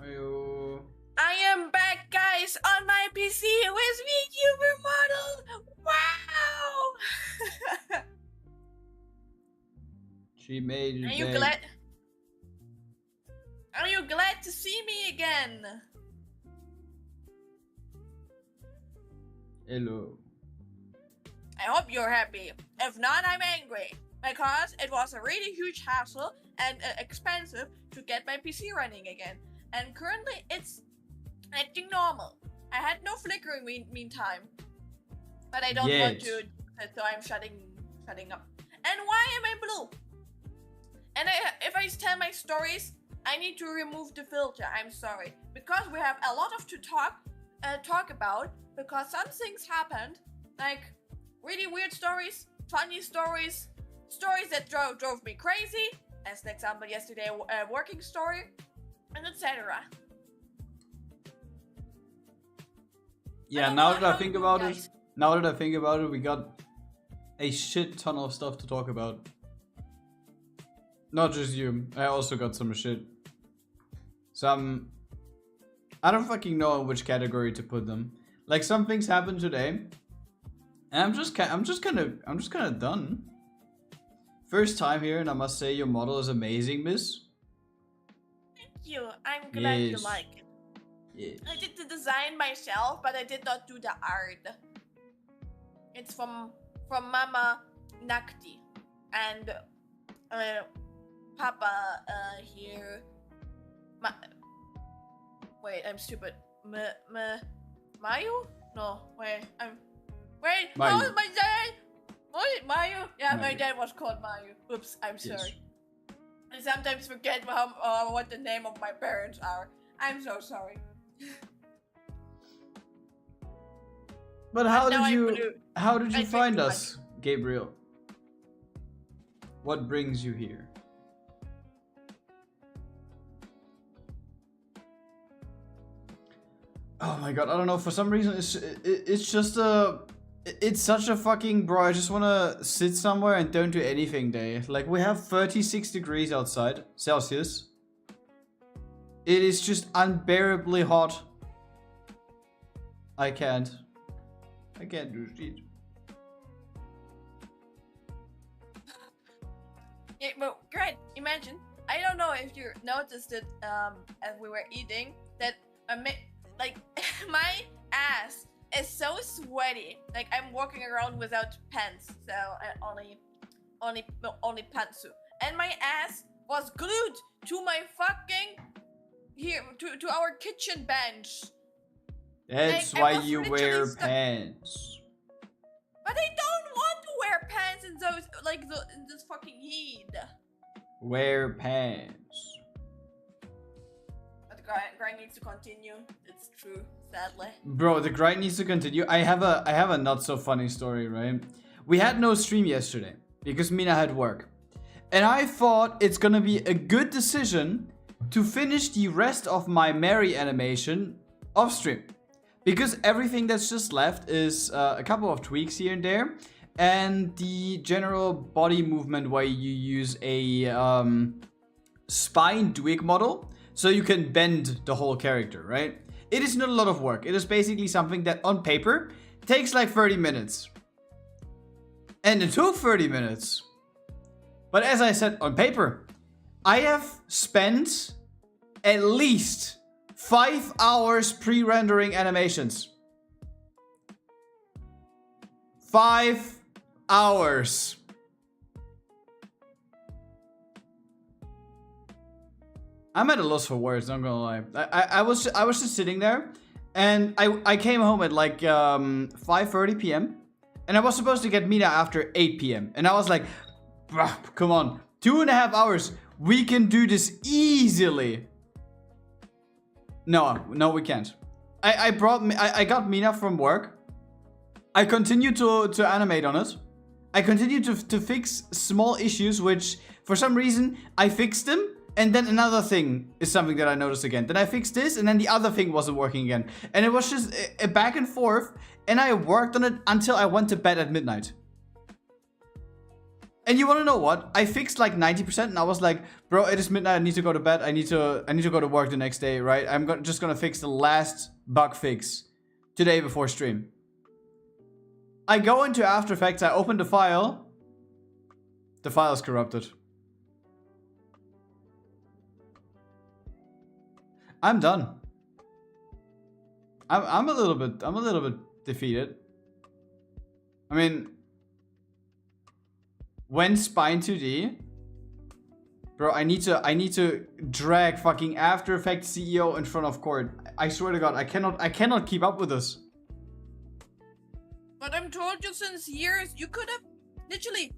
Ayo. I am back, guys, on my PC with VTuber model. Wow! She made it. Are you glad? Are you glad to see me again? Hello. I hope you're happy. If not, I'm angry. Because it was a really huge hassle and expensive to get my PC running again. And currently it's acting normal. I had no flickering meantime. But I don't want to, so I'm shutting up. And why am I blue? And if I tell my stories, I need to remove the filter. I'm sorry. Because we have a lot of to talk about. Because some things happened. Like really weird stories, funny stories, stories that drove me crazy. As an example, yesterday a working story, and etc. Yeah, now that I think about it, we got a shit ton of stuff to talk about. Not just you, I also got some shit. Some, I don't fucking know in which category to put them. Like some things happened today, and I'm just kind of done. First time here, and I must say your model is amazing, miss. Thank you. I'm glad you like it. Yes. I did the design myself, but I did not do the art. It's from Mama Nakti and Papa here. Wait, I'm stupid. Mayu? No, wait. Wait. How is my dad? Was it Mayu? Yeah, my dad was called Mayu. Oops, I'm sorry. I sometimes forget what the name of my parents are. I'm so sorry. But how did you find us, Gabriel? What brings you here? Oh my god, I don't know, for some reason it's just it's such a fucking, bro, I just wanna sit somewhere and don't do anything day. Like, we have 36 degrees outside, Celsius. It is just unbearably hot. I can't do shit. Yeah, well, Grad, imagine, I don't know if you noticed it as we were eating, that like my ass is so sweaty. Like I'm walking around without pants, so I only pantsuit, and my ass was glued to my fucking to our kitchen bench. That's like, why you wear pants. But I don't want to wear pants in those in this fucking heat. Wear pants. But the grind needs to continue. It's true, sadly. Bro, the grind needs to continue. I have a not so funny story, right? We had no stream yesterday because Mina had work. And I thought it's gonna be a good decision to finish the rest of my Mary animation off stream. Because everything that's just left is a couple of tweaks here and there. And the general body movement where you use a spine Dwig model. So you can bend the whole character, right? It is not a lot of work. It is basically something that on paper takes like 30 minutes. And it took 30 minutes. But as I said, on paper, I have spent at least 5 hours pre-rendering animations. 5 hours. I'm at a loss for words, not gonna lie. I was just sitting there, and I came home at like 5:30 p.m. and I was supposed to get Mina after 8 p.m. and I was like, come on, 2.5 hours, we can do this easily. No, we can't. I got Mina from work. I continued to animate on it. I continued to fix small issues, which for some reason I fixed them. And then another thing is something that I noticed again. Then I fixed this, and then the other thing wasn't working again. And it was just a back and forth. And I worked on it until I went to bed at midnight. And you want to know what? I fixed like 90% and I was like, bro, it is midnight. I need to go to bed. I need to go to work the next day, right? I'm just going to fix the last bug fix today before stream. I go into After Effects. I open the file. The file is corrupted. I'm done. I'm a little bit defeated. I mean, when Spine 2D, bro, I need to drag fucking After Effects CEO in front of court. I swear to God, I cannot keep up with this. But I'm told you since years, you could have literally.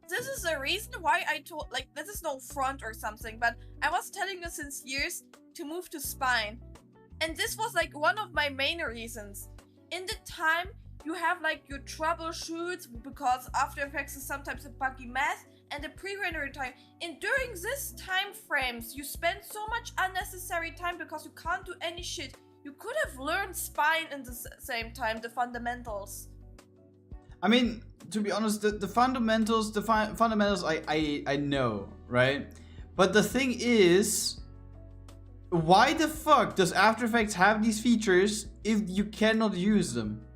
This is the reason why I told, like, this is no front or something, but I was telling you since years to move to Spine. And this was like one of my main reasons. In the time, you have like your troubleshoots because After Effects is sometimes a buggy mess and the pre-rendering time. And during this time frames, you spend so much unnecessary time because you can't do any shit. You could have learned Spine in the same time, the fundamentals. I mean, to be honest, the fundamentals, fundamentals I know, right? But the thing is, why the fuck does After Effects have these features if you cannot use them?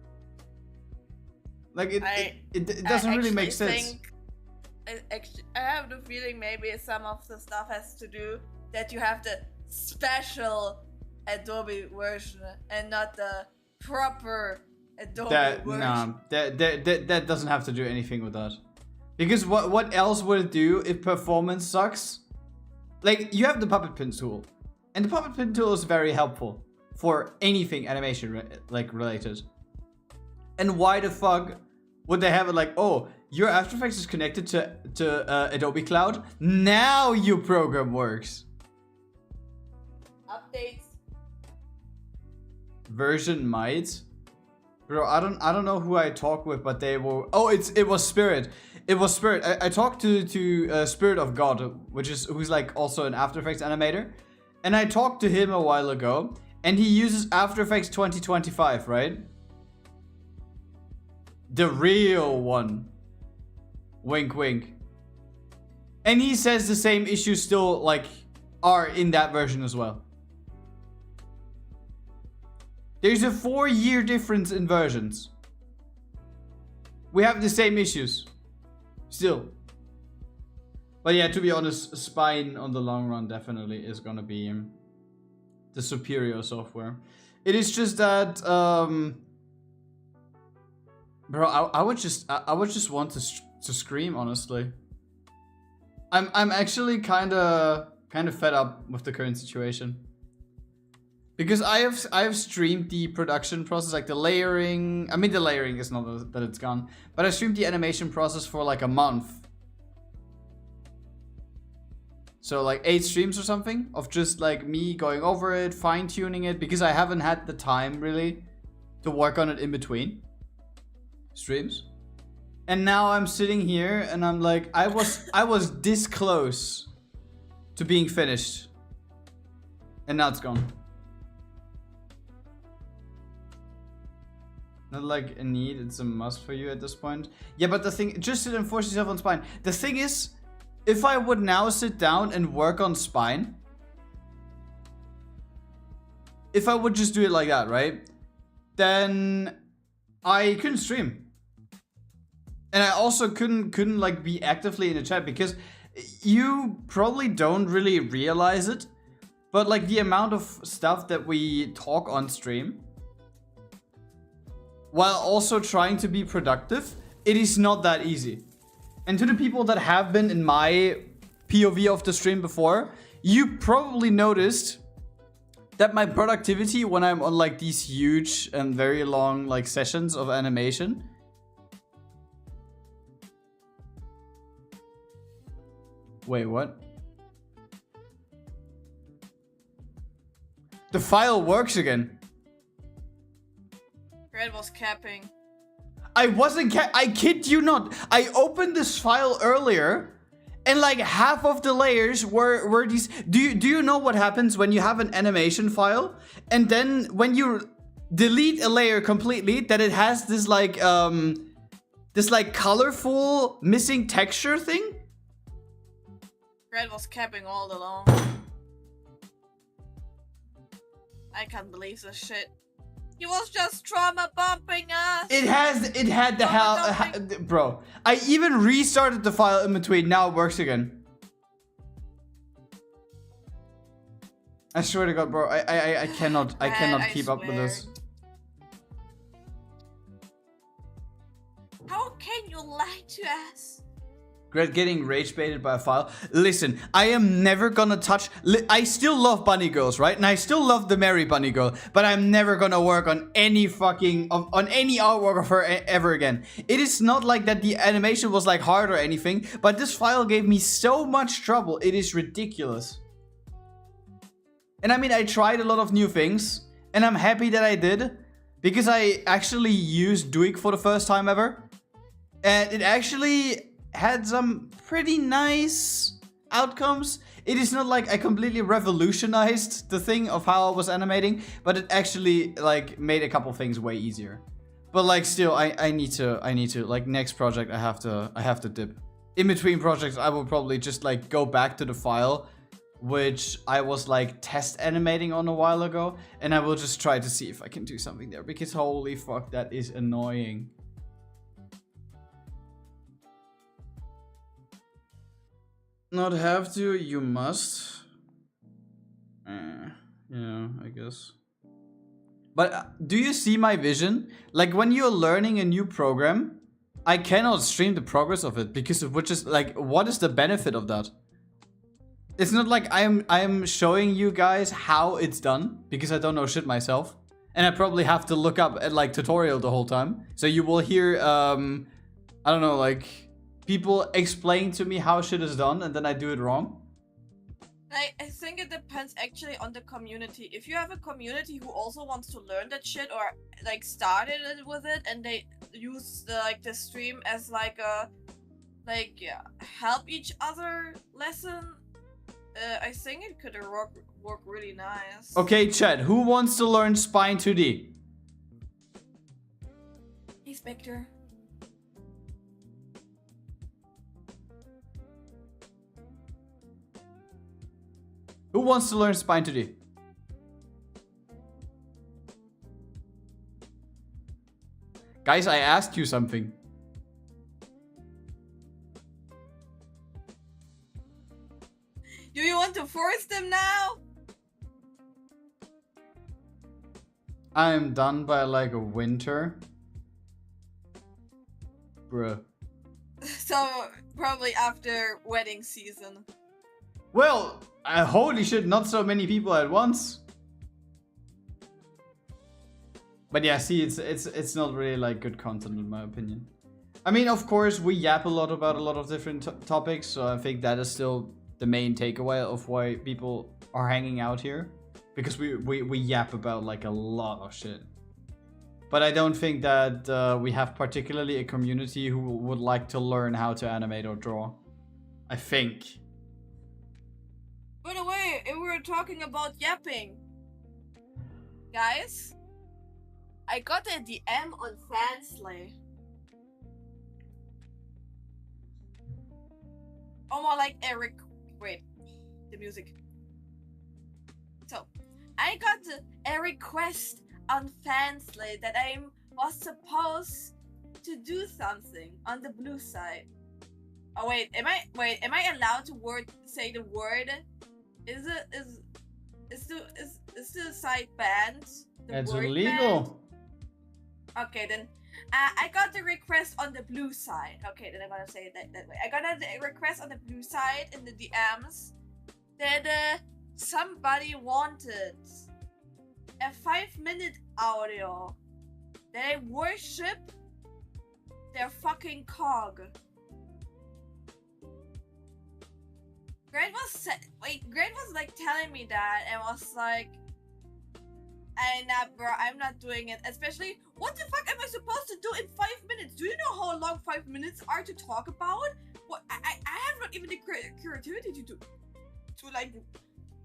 Like, it doesn't really make sense. I have the feeling maybe some of the stuff has to do that you have the special Adobe version and not the proper Adobe version. Nah, that doesn't have to do anything with that. Because what else would it do if performance sucks? Like, you have the puppet pin tool. And the puppet pin tool is very helpful for anything animation related. And why the fuck would they have it like, oh, your After Effects is connected to Adobe Cloud? Now your program works. Updates. Version might. Bro, I don't know who I talked with, but they were. Oh, it was Spirit. It was Spirit. I talked to Spirit of God, who's like also an After Effects animator, and I talked to him a while ago, and he uses After Effects 2025, right? The real one. Wink, wink. And he says the same issues still like are in that version as well. There's a 4-year difference in versions. We have the same issues. Still. But yeah, to be honest, Spine on the long run definitely is gonna be the superior software. It is just that, bro, I would just want to scream, honestly. I'm actually kind of fed up with the current situation. Because I have streamed the production process, like the layering. I mean, the layering is not that it's gone, but I streamed the animation process for like a month. So like 8 streams or something of just like me going over it, fine tuning it, because I haven't had the time really to work on it in between streams. And now I'm sitting here and I'm like, I was this close to being finished, and now it's gone. Not like a need, it's a must for you at this point. Yeah, but the thing, just sit and force yourself on Spine. The thing is, if I would now sit down and work on Spine, if I would just do it like that, right? Then I couldn't stream. And I also couldn't like be actively in the chat, because you probably don't really realize it, but like the amount of stuff that we talk on stream while also trying to be productive, it is not that easy. And to the people that have been in my POV of the stream before, you probably noticed that my productivity when I'm on like these huge and very long like sessions of animation, wait, what? The file works again. Grad was capping. I wasn't I kid you not. I opened this file earlier and like half of the layers were these. Do you know what happens when you have an animation file and then when you delete a layer completely, that it has this like this like colorful missing texture thing. Grad was capping all along. I can't believe this shit. He was just trauma bumping us. It had the hell, bro. I even restarted the file in between. Now it works again. I swear to God, bro. I cannot keep up with this. How can you lie to us? Grad getting rage baited by a file. Listen, I am never gonna touch. I still love bunny girls, right? And I still love the Mary bunny girl, but I'm never gonna work on any fucking on any artwork of her ever again. It is not like that the animation was like hard or anything, but this file gave me so much trouble. It is ridiculous. And I mean, I tried a lot of new things, and I'm happy that I did, because I actually used Duik for the first time ever, and it actually had some pretty nice outcomes. It is not like I completely revolutionized the thing of how I was animating, but it actually like made a couple things way easier. But like still, I need to like next project I have to dip. In between projects, I will probably just like go back to the file which I was like test animating on a while ago, and I will just try to see if I can do something there, because holy fuck, that is annoying. Not have to, you must. Yeah, I guess. But do you see my vision? Like when you're learning a new program, I cannot stream the progress of it because of which is like, what is the benefit of that? It's not like I'm showing you guys how it's done, because I don't know shit myself, and I probably have to look up at like tutorial the whole time. So you will hear I don't know, like people explain to me how shit is done, and then I do it wrong. I think it depends actually on the community. If you have a community who also wants to learn that shit, or like started it with it, and they use the stream as like a help each other lesson, I think it could work really nice. Okay, chat, who wants to learn Spine 2D? Hey, Spectre. Who wants to learn Spine 2D? Guys, I asked you something. Do you want to force them now? I'm done by like a winter. Bruh. So, probably after wedding season. Well, holy shit, not so many people at once. But yeah, see, it's not really like good content in my opinion. I mean, of course, we yap a lot about a lot of different topics, so I think that is still the main takeaway of why people are hanging out here, because we yap about like a lot of shit. But I don't think that we have particularly a community who would like to learn how to animate or draw. I think. By the way, if we were talking about yapping, guys, I got a DM on Fanslay. Oh, more like Eric. Wait, the music. So, I got a request on Fanslay that I was supposed to do something on the blue side. Oh wait, am I allowed to say the word? Is the site banned? It's illegal. Banned? Okay, then I got the request on the blue side. Okay, then I'm gonna say it that way. I got a request on the blue side in the DMs that somebody wanted a 5-minute audio that I worship their fucking cog. Grad was like telling me that, and was like, nah, bro, I'm not doing it. Especially, what the fuck am I supposed to do in 5 minutes? Do you know how long 5 minutes are to talk about? What I have not even the creativity to like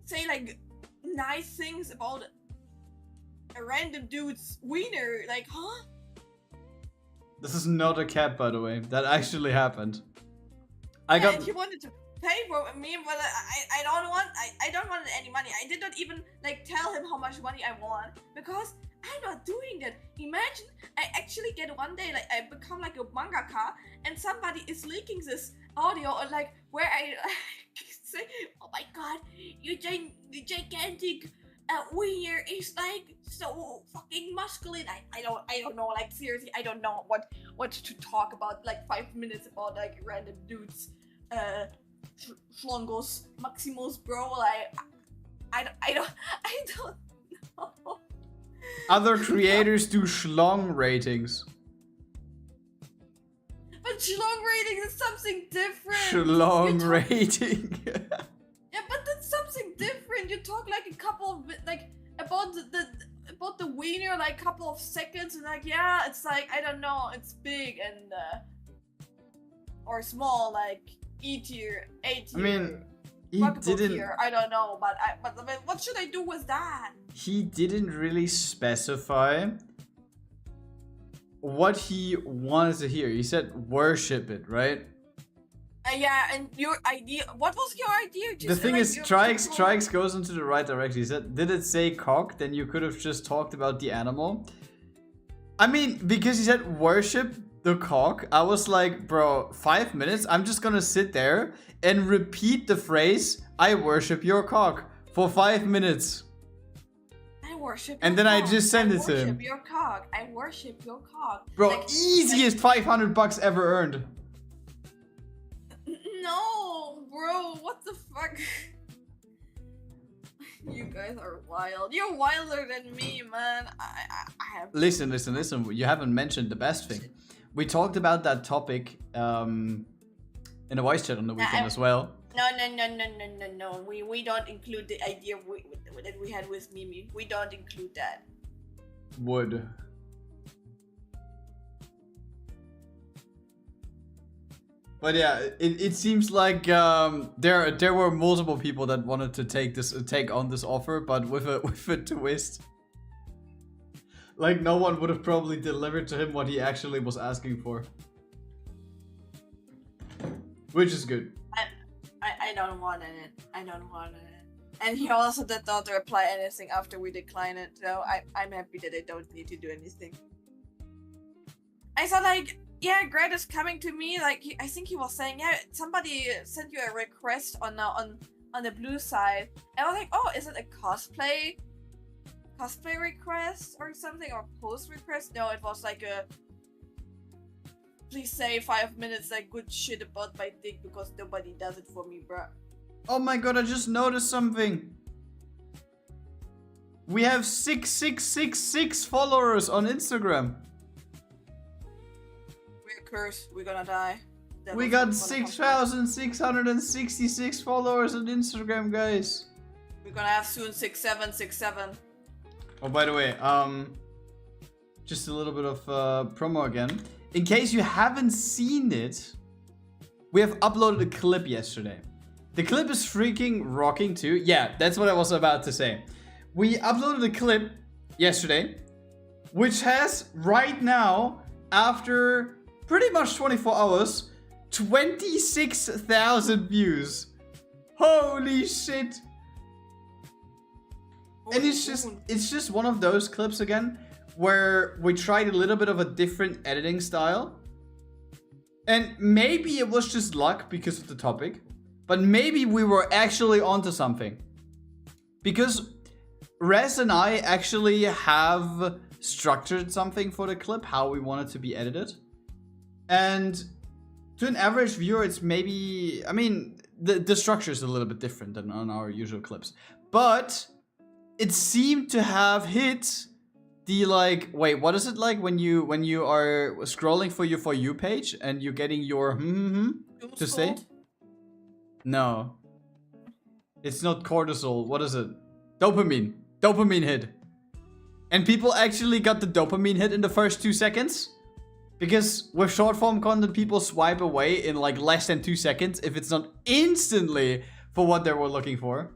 say like nice things about a random dude's wiener. Like, huh? This is not a cap, by the way. That actually happened. And he wanted to pay for me, but I don't want any money. I did not even like tell him how much money I want because I'm not doing that. Imagine I actually get one day like I become like a mangaka and somebody is leaking this audio or like where I say, oh my god, the gigantic wiener is like so fucking masculine. I don't know, like seriously I don't know what to talk about like 5 minutes about like random dudes Flongos Maximus, bro. Like I don't know. Other creators do schlong ratings. But schlong rating is something different. Schlong rating. Yeah, but that's something different. You talk like a couple of like about the wiener like couple of seconds and like yeah, it's like I don't know, it's big and or small like E tier, A tier. I mean, he didn't. Tier. I don't know, but what should I do with that? He didn't really specify what he wanted to hear. He said worship it, right? Yeah, and your idea. What was your idea? The thing is, Trikes goes into the right direction. He said, did it say cock? Then you could have just talked about the animal. I mean, because he said worship the cock, I was like, bro, 5 minutes? I'm just gonna sit there and repeat the phrase, I worship your cock, for 5 minutes. I worship and your then cock. I just send it to him. I worship your cock. I worship your cock. Bro, like, easiest $500 ever earned. No, bro, what the fuck? You guys are wild. You're wilder than me, man. I have. Listen. You haven't mentioned the best thing. We talked about that topic in a voice chat on the weekend as well. No. We don't include the idea that we had with Mimi. We don't include that. Would. But yeah, it seems like there were multiple people that wanted to take on this offer, but with a twist. Like no one would have probably delivered to him what he actually was asking for, which is good. I don't want it. I don't want it. And he also did not reply anything after we declined it, so I'm happy that I don't need to do anything. I thought like. Yeah, Grad is coming to me. Like I think he was saying, yeah, somebody sent you a request on the blue side, and I was like, oh, is it a cosplay request or something, or post request? No, it was like a please say 5 minutes like good shit about my dick because nobody does it for me, bruh. Oh my god, I just noticed something. We have 666 followers on Instagram. We're gonna die. We got 6,666 followers on Instagram, guys. We're gonna have soon 6767. Oh, by the way, just a little bit of promo again. In case you haven't seen it, we have uploaded a clip yesterday. The clip is freaking rocking too. Yeah, that's what I was about to say. We uploaded a clip yesterday, which has right now, after pretty much 24 hours, 26,000 views. Holy shit. And it's just one of those clips again where we tried a little bit of a different editing style. And maybe it was just luck because of the topic, but maybe we were actually onto something. Because Rez and I actually have structured something for the clip, how we want it to be edited. And to an average viewer, it's maybe, I mean, the structure is a little bit different than on our usual clips. But it seemed to have hit the like, wait, what is it like when you are scrolling for your For You page and you're getting your to say? No. It's not cortisol. What is it? Dopamine. Dopamine hit. And people actually got the dopamine hit in the first 2 seconds. Because with short form content, people swipe away in like less than 2 seconds if it's not instantly for what they were looking for.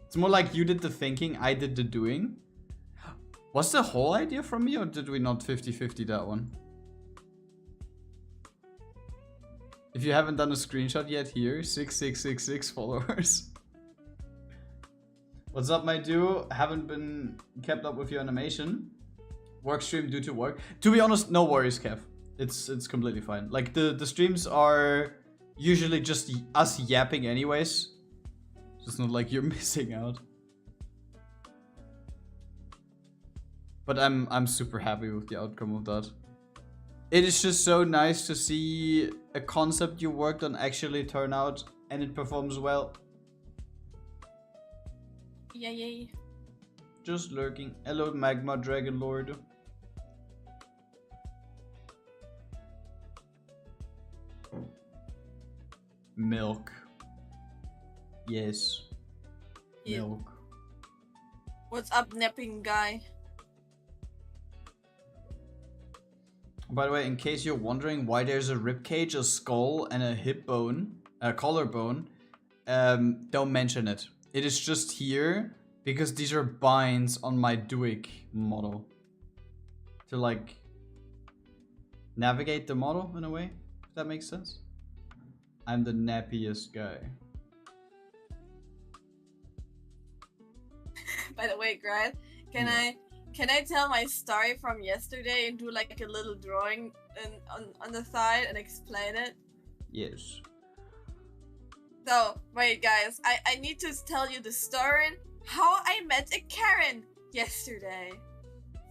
It's more like you did the thinking, I did the doing. Was the whole idea from me, or did we not 50-50 that one? If you haven't done a screenshot yet, here, 6666 followers. What's up, my duo? Haven't been kept up with your animation. Work stream due to work. To be honest, no worries, Kev. It's completely fine. Like, the streams are usually just us yapping anyways. It's not like you're missing out. But I'm super happy with the outcome of that. It is just so nice to see a concept you worked on actually turn out and it performs well. Yay. Just lurking. Hello, Magma Dragon Lord. Milk. Yes. Yeah. Milk. What's up, napping guy? By the way, in case you're wondering why there's a ribcage, a skull, and a hip bone, a collarbone, don't mention it. It is just here because these are binds on my Duik model. To like navigate the model in a way, if that makes sense. I'm the nappiest guy. By the way, Grad, can I tell my story from yesterday and do like a little drawing on the side and explain it? Yes. So, wait guys, I need to tell you the story how I met a Karen yesterday.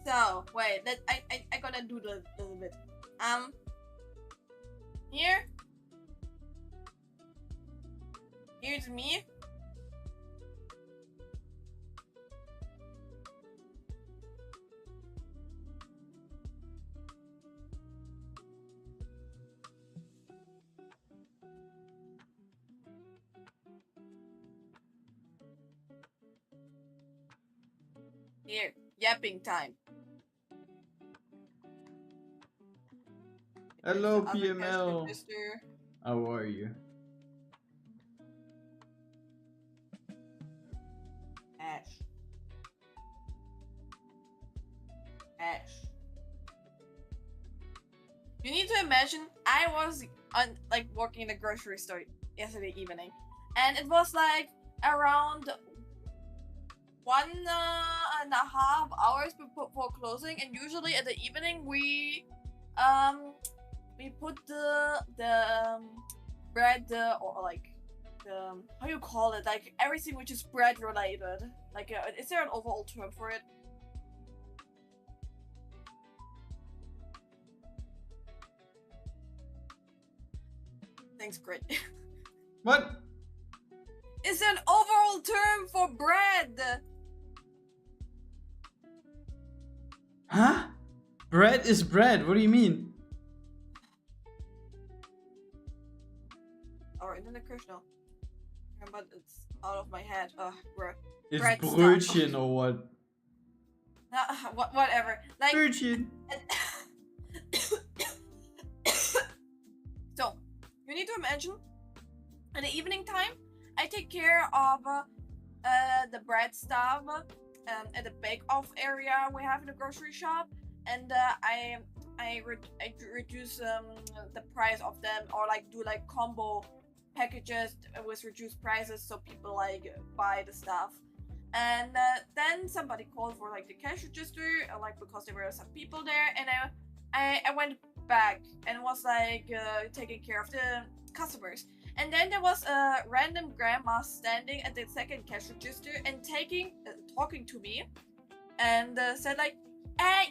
So, wait, I gonna do the little bit. Here's me. Here, yapping time. Hello, There's the other cash PML. register. How are you? Ash. You need to imagine I was like working in the grocery store yesterday evening, and it was like around 1.5 hours before closing, and usually at the evening we put the bread or like the how you call it, like everything which is bread related. Like is there an overall term for it? Thanks, great. What? Is there an overall term for bread? Huh? Bread is bread. What do you mean? Or internet Krishna. But it's out of my head. Bread. It's bread brötchen stuff. or what? Whatever. Like. Brötchen. So, you need to imagine, in the evening time, I take care of the bread stuff at the bake-off area we have in the grocery shop, and I reduce the price of them, or like do like combo packages with reduced prices so people like buy the stuff. And then somebody called for like the cash register, like because there were some people there, and I went back and was like taking care of the customers. And then there was a random grandma standing at the second cash register and talking to me, and said like,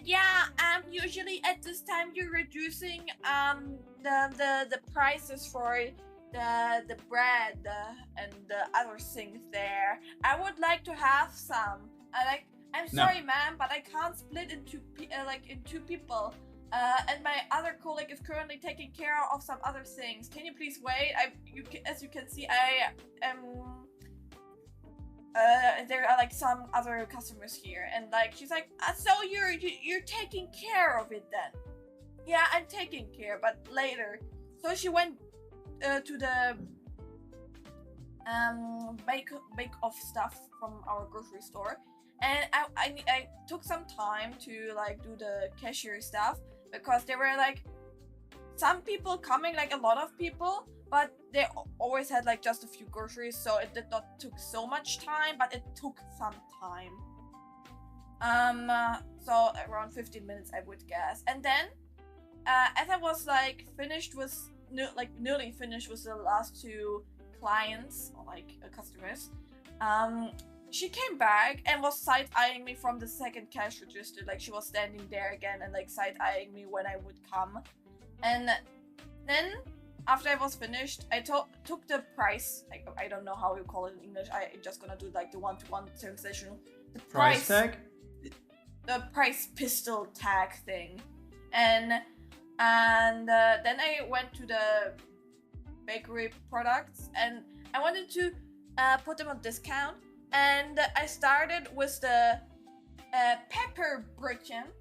yeah, usually at this time you're reducing the prices for the bread and the other things there. I would like to have some. I'm sorry, ma'am, but I can't split into two people. And my other colleague is currently taking care of some other things. Can you please wait? As you can see, I am. There are like some other customers here, and like she's like, so you're taking care of it then? Yeah, I'm taking care, but later. So she went to the bake off stuff from our grocery store, and I took some time to like do the cashier stuff because there were like some people coming, like a lot of people, but they always had like just a few groceries, so it did not took so much time, but it took some time. So around 15 minutes I would guess. And then as I was like finished with nearly finished with the last two clients or like customers, she came back and was side-eyeing me from the second cash register. Like she was standing there again and like side-eyeing me when I would come. And then after I was finished, I took the price, like I don't know how you call it in English, I just gonna do like the one-to-one translation. The Price tag? The price pistol tag thing. And then I went to the bakery products and I wanted to put them on discount. And I started with the pepper bricken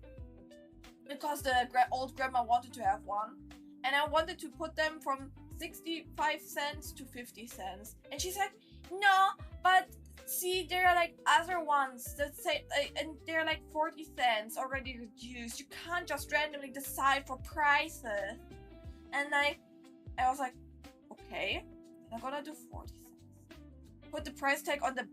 because the old grandma wanted to have one. And I wanted to put them from 65 cents to 50 cents. And she's like, no, but see, there are like other ones that say, and they're like 40 cents already reduced. You can't just randomly decide for prices. And I was like, okay, I'm gonna do 40 cents. Put the price tag on the,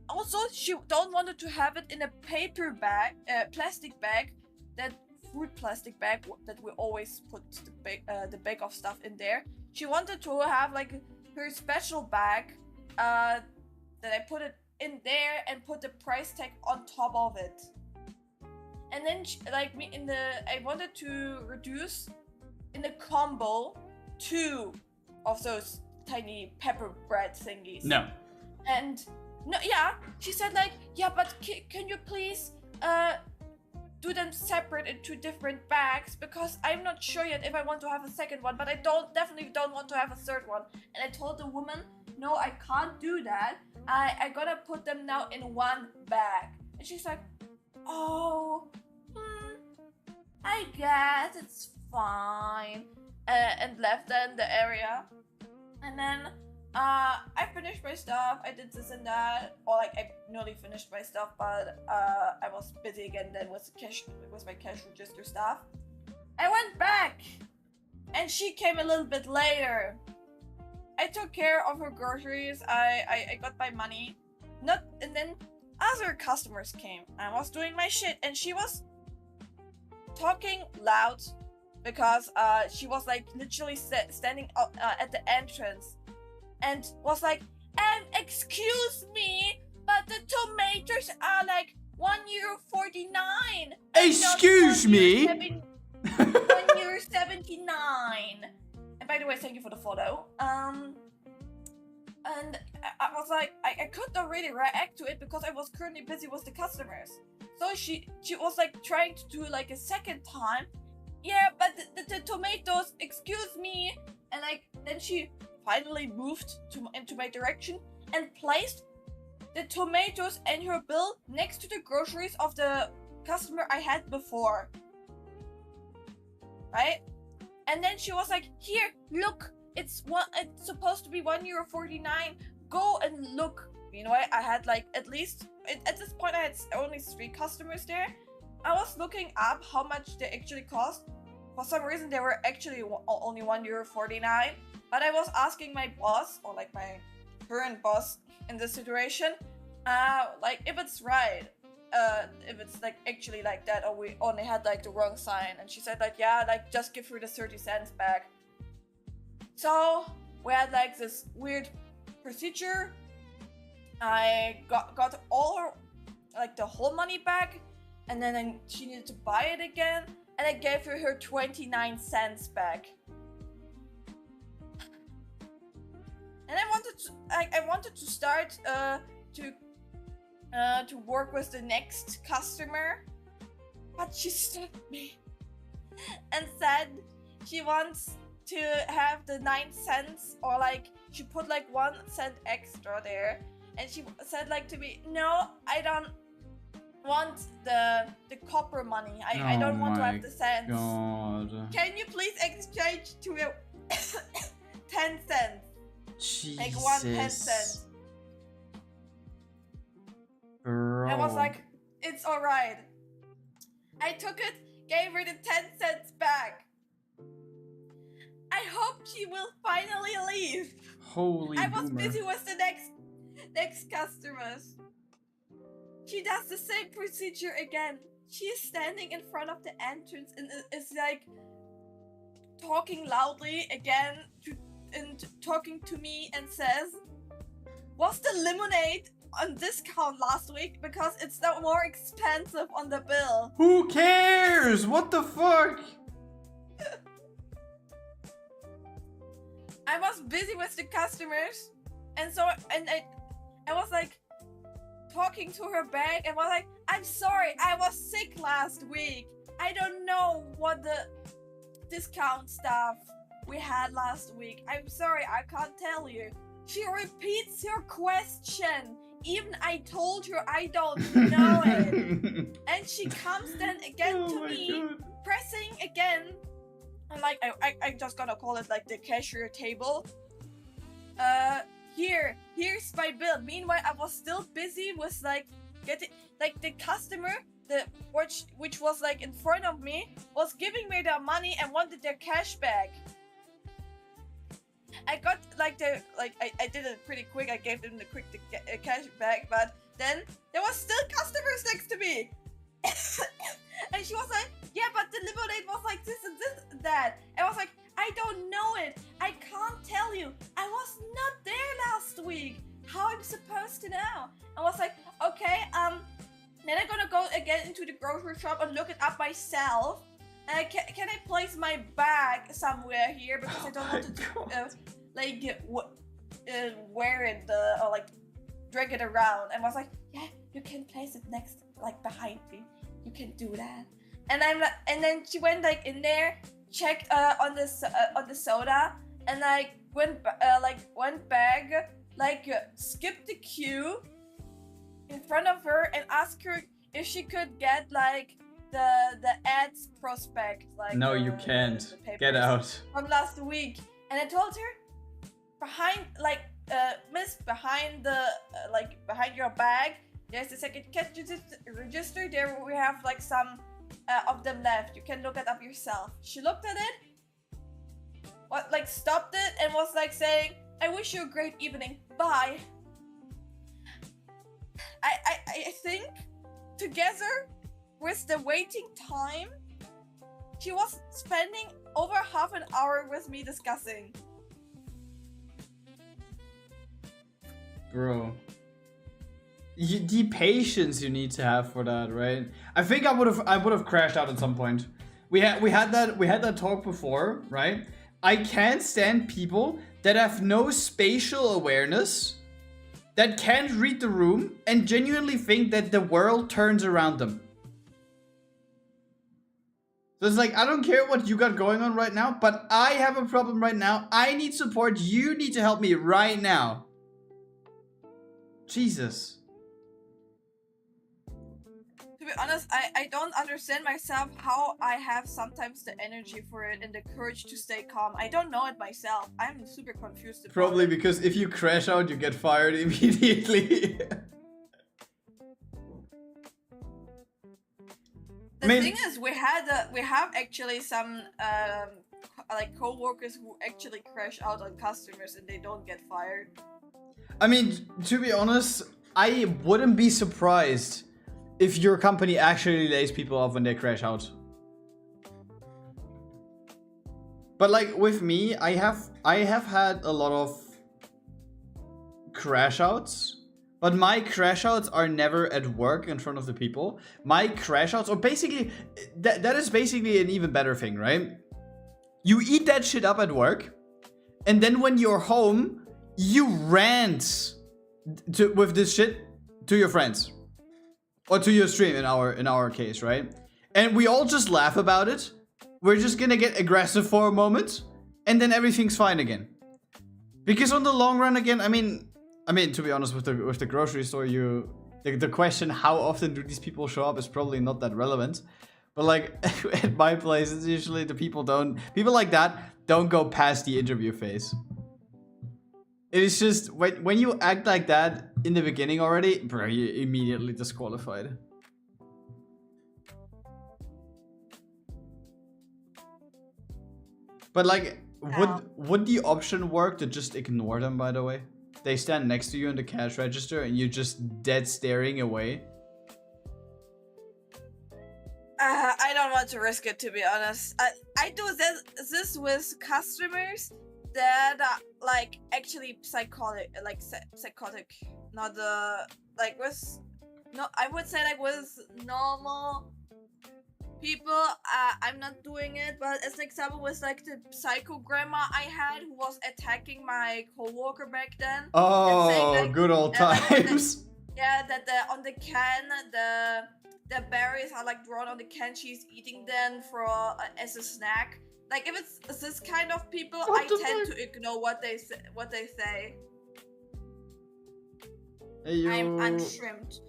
also she don't wanted to have it in a paper bag, plastic bag, that fruit plastic bag that we always put the bag of stuff in there. She wanted to have like her special bag, that I put it in there and put the price tag on top of it. And then I wanted to reduce in the combo 2 of those tiny pepper bread thingies. No. And no, yeah, she said like, yeah, but can you please do them separate in 2 different bags, because I'm not sure yet if I want to have a second one, but I definitely don't want to have a third one. And I told the woman, no, I can't do that. I gotta put them now in 1 bag. And she's like, oh, I guess it's fine. And left then the area. And then I finished my stuff. I did this and that, or like I nearly finished my stuff, but I was busy again then with my cash register stuff. I went back, and she came a little bit later. I took care of her groceries. I got my money, and then other customers came. I was doing my shit, and she was talking loud because she was like literally standing at the entrance. And was like, excuse me, but the tomatoes are like €1.49. Excuse me? €1.79. And by the way, thank you for the photo. And I was like, I could not really react to it because I was currently busy with the customers. So she was like trying to do like a second time. Yeah, but the tomatoes, excuse me. And like, then she finally moved into my direction and placed the tomatoes and her bill next to the groceries of the customer I had before. Right? And then she was like, here, look, it's supposed to be €1.49. Go and look. You know, I had like at least, at this point I had only 3 customers there. I was looking up how much they actually cost. For some reason they were actually only €1.49. But I was asking my boss, or like my current boss in this situation, like if it's right, if it's like actually like that, or we only had like the wrong sign. And she said like, yeah, like just give her the 30 cents back. So we had like this weird procedure. I got all her, like the whole money back, and then she needed to buy it again, and I gave her 29 cents back. And I wanted to start to work with the next customer, but she stopped me and said she wants to have the 9 cents, or like she put like 1 cent extra there, and she said like to me, no, I don't want the copper money. I don't want to have the cents. God. Can you please exchange to 10 cents? Jesus. Like 1 10 cents. I was like, it's alright. I took it, gave her the 10 cents back. I hope she will finally leave. Holy I was boomer. busy with the next customers. She does the same procedure again. She is standing in front of the entrance and is like talking loudly again and talking to me and says, was the lemonade on discount last week because it's now more expensive on the bill? Who cares? What the fuck? I was busy with the customers, and so I was like talking to her back and was like, I'm sorry, I was sick last week. I don't know what the discount stuff we had last week. I'm sorry, I can't tell you. She repeats her question. Even I told her I don't know it. And she comes then again to me, pressing again. I'm like, I just gonna call it like the cashier table. Here's my bill. Meanwhile, I was still busy with like getting like the customer, which was like in front of me, was giving me their money and wanted their cash back. I got like I did it pretty quick. I gave them the cash back, but then there was still customers next to me. And she was like, yeah, but the lemonade was like this and this and that. And I was like, I don't know it. I can't tell you. I was not there last week. How I'm supposed to know? I was like, okay, then I'm gonna go again into the grocery shop and look it up myself. And can I place my bag somewhere here because I don't want to wear it or like drag it around. And I was like, yeah, you can place it next, like behind me. You can do that. And and then she went like in there, checked on the soda, and like went back, like skipped the queue in front of her and asked her if she could get like the ads prospect, like no, you can't. Get out. From last week. And I told her, behind miss, behind the behind your bag, there's a second cash register. There we have like some of them left. You can look it up yourself. She looked at it, stopped it, and was like saying, I wish you a great evening. Bye. I think together with the waiting time, she was spending over half an hour with me discussing. Bro. The patience you need to have for that, right? I think I would have crashed out at some point. We had that talk before, right? I can't stand people that have no spatial awareness, that can't read the room, and genuinely think that the world turns around them. So it's like, I don't care what you got going on right now, but I have a problem right now. I need support. You need to help me right now. Jesus. To be honest, I don't understand myself how I have sometimes the energy for it and the courage to stay calm. I don't know it myself. I'm super confused about Probably it. because if you crash out, you get fired immediately. The thing is, we have actually some like co-workers who actually crash out on customers and they don't get fired. I mean, to be honest, I wouldn't be surprised if your company actually lays people off when they crash out. But like with me, I have had a lot of crash outs. But my crash outs are never at work in front of the people. My crash outs, or basically, that is basically an even better thing, right? You eat that shit up at work, and then when you're home, you rant with this shit to your friends. Or to your stream in our case, right? And we all just laugh about it. We're just gonna get aggressive for a moment, and then everything's fine again. Because on the long run, again, I mean, to be honest, with the grocery store, the question how often do these people show up is probably not that relevant. But like at my place, it's usually the people like that don't go past the interview phase. It is just when you act like that, in the beginning already, bro, you immediately disqualified. But like, would the option work to just ignore them, by the way? They stand next to you in the cash register and you're just dead staring away? I don't want to risk it, to be honest. I do this with customers that are like actually psychotic, not like with no. I would say like with normal people, I'm not doing it. But as an example, with like the psycho grandma I had who was attacking my coworker back then. Oh, saying, like, good old times. Yeah, that on the can the berries are like drawn on the can. She's eating them for as a snack. Like if it's this kind of people, I tend to ignore what they say. Hey, I'm unshrimped.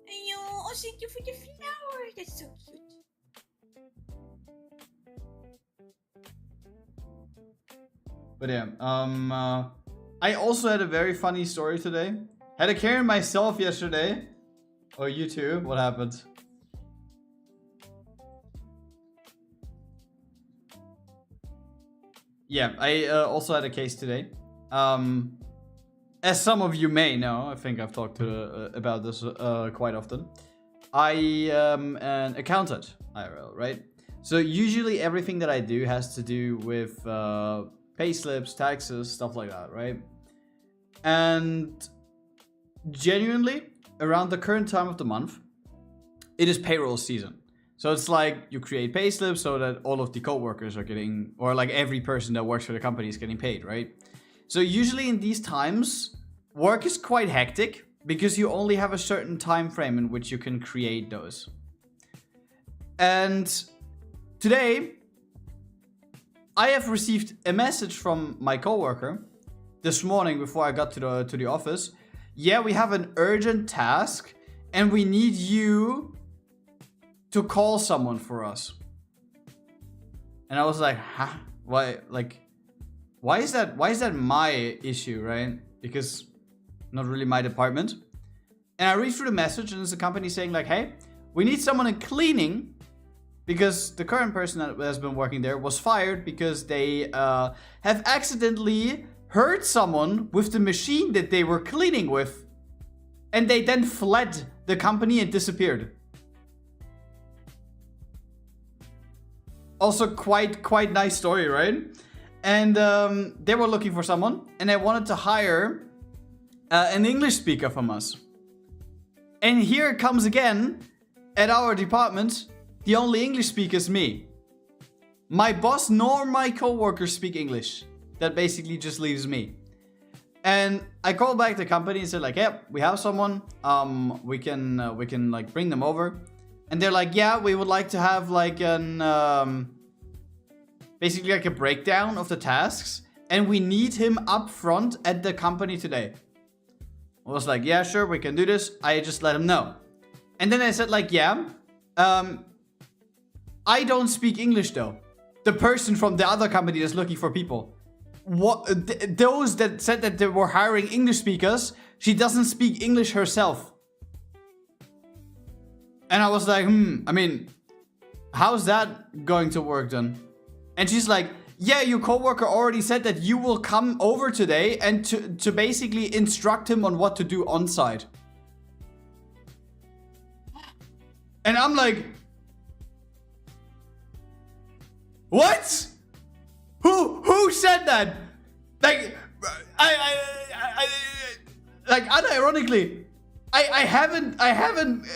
Hey, oh, thank you for the flower. That's so cute. But yeah, I also had a very funny story today. Had a Karen myself yesterday. Oh, you too? What happened? Yeah, I also had a case today. As some of you may know, I think I've talked about this quite often. I am an accountant, IRL, right? So usually everything that I do has to do with pay slips, taxes, stuff like that, right? And genuinely, around the current time of the month, it is payroll season. So it's like you create pay slips so that all of the co-workers are getting, or like every person that works for the company is getting paid, right? So usually in these times, work is quite hectic because you only have a certain time frame in which you can create those. And today, I have received a message from my coworker this morning before I got to the office. Yeah, we have an urgent task and we need you to call someone for us. And I was like, huh? Why? Like, why is that my issue, right? Because not really my department. And I read through the message and there's a company saying like, hey, we need someone in cleaning because the current person that has been working there was fired because they have accidentally hurt someone with the machine that they were cleaning with. And they then fled the company and disappeared. Also quite nice story, right? And they were looking for someone and they wanted to hire an English speaker from us. And here it comes again, at our department, the only English speaker is me. My boss nor my coworkers speak English. That basically just leaves me. And I called back the company and said like, yeah, we have someone. We can like bring them over. And they're like, yeah, we would like to have like an basically like a breakdown of the tasks, and we need him up front at the company today. I was like, yeah, sure, we can do this. I just let him know. And then I said like, yeah, I don't speak English though. The person from the other company that's looking for people. Those that said that they were hiring English speakers, she doesn't speak English herself. And I was like, I mean, how's that going to work then? And she's like, yeah, your coworker already said that you will come over today and to basically instruct him on what to do on site. And I'm like, what? Who said that? Like, like unironically, I haven't.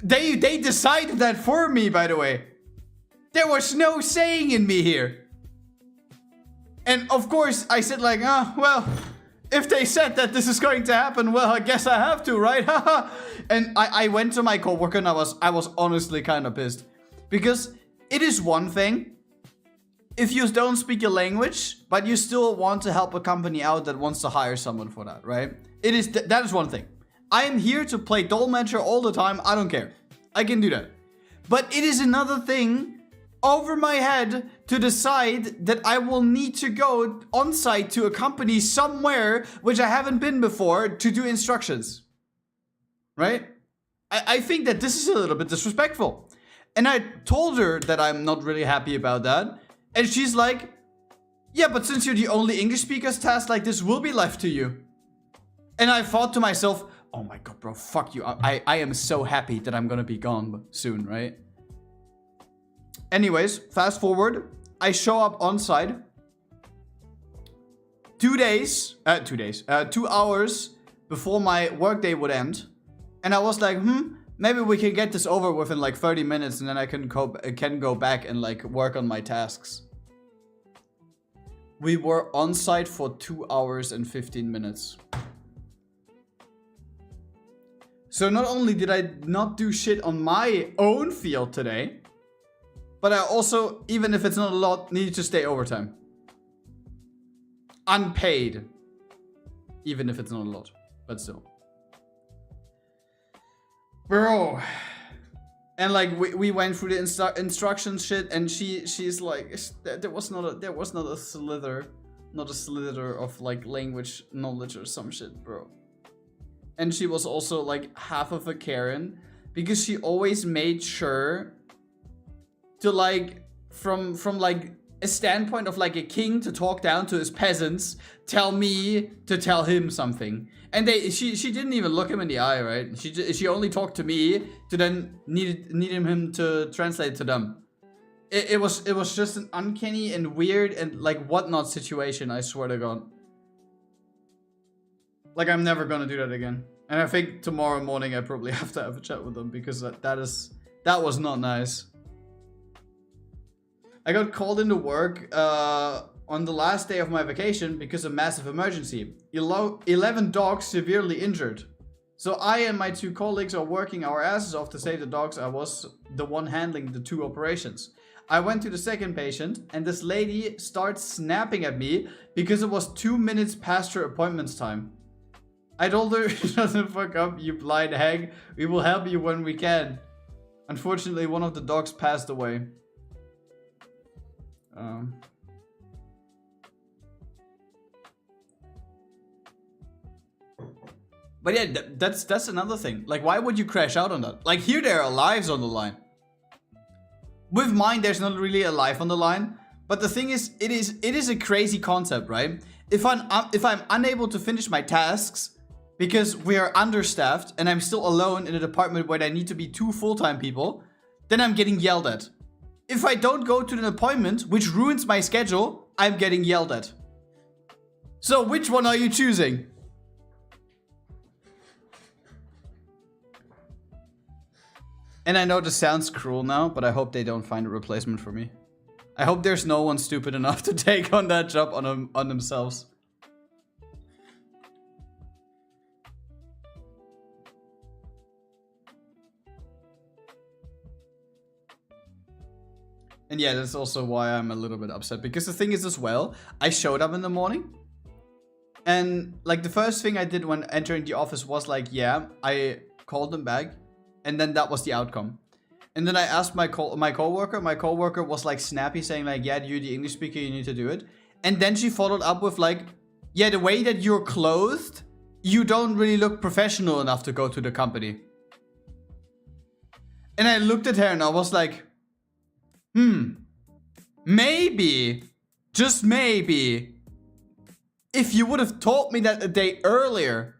They decided that for me, by the way. There was no saying in me here. And of course, I said like, well, if they said that this is going to happen, well, I guess I have to, right? And I went to my coworker and I was honestly kind of pissed. Because it is one thing if you don't speak a language, but you still want to help a company out that wants to hire someone for that, right? That is one thing. I am here to play Dolmetscher all the time. I don't care. I can do that. But it is another thing over my head to decide that I will need to go on site to a company somewhere which I haven't been before to do instructions. Right? I think that this is a little bit disrespectful. And I told her that I'm not really happy about that. And she's like, yeah, but since you're the only English speakers, tasks like this will be left to you. And I thought to myself, oh my god, bro, fuck you. I am so happy that I'm gonna be gone soon, right? Anyways, fast forward. I show up on site. 2 hours before my workday would end. And I was like, maybe we can get this over within like 30 minutes and then I can go back and like work on my tasks. We were on site for 2 hours and 15 minutes. So not only did I not do shit on my own field today, but I also, even if it's not a lot, needed to stay overtime. Unpaid. Even if it's not a lot, but still. Bro. And like we went through the instruction shit, and she's like, there was not a slither of like language knowledge or some shit, bro. And she was also like half of a Karen, because she always made sure to like from like a standpoint of like a king to talk down to his peasants, tell me to tell him something. And she didn't even look him in the eye, right? She only talked to me to then needed him to translate to them. It was just an uncanny and weird and like whatnot situation, I swear to God. Like, I'm never gonna do that again. And I think tomorrow morning I probably have to have a chat with them, because that was not nice. I got called into work on the last day of my vacation because of massive emergency. 11 dogs severely injured. So I and my 2 colleagues are working our asses off to save the dogs. I was the one handling the 2 operations. I went to the second patient, and this lady starts snapping at me because it was 2 minutes past her appointment's time. I told her, shut the fuck up, you blind hag. We will help you when we can. Unfortunately, one of the dogs passed away. But yeah, that's another thing. Like, why would you crash out on that? Like, here there are lives on the line. With mine, there's not really a life on the line. But the thing is, it is a crazy concept, right? If I'm unable to finish my tasks because we are understaffed and I'm still alone in a department where there need to be 2 full-time people, then I'm getting yelled at. If I don't go to an appointment, which ruins my schedule, I'm getting yelled at. So which one are you choosing? And I know this sounds cruel now, but I hope they don't find a replacement for me. I hope there's no one stupid enough to take on that job on themselves. And yeah, that's also why I'm a little bit upset. Because the thing is as well, I showed up in the morning. And like the first thing I did when entering the office was like, yeah, I called them back. And then that was the outcome. And then I asked my coworker. My coworker was like snappy, saying like, yeah, you're the English speaker, you need to do it. And then she followed up with like, yeah, the way that you're clothed, you don't really look professional enough to go to the company. And I looked at her and I was like, maybe, just maybe, if you would have told me that a day earlier,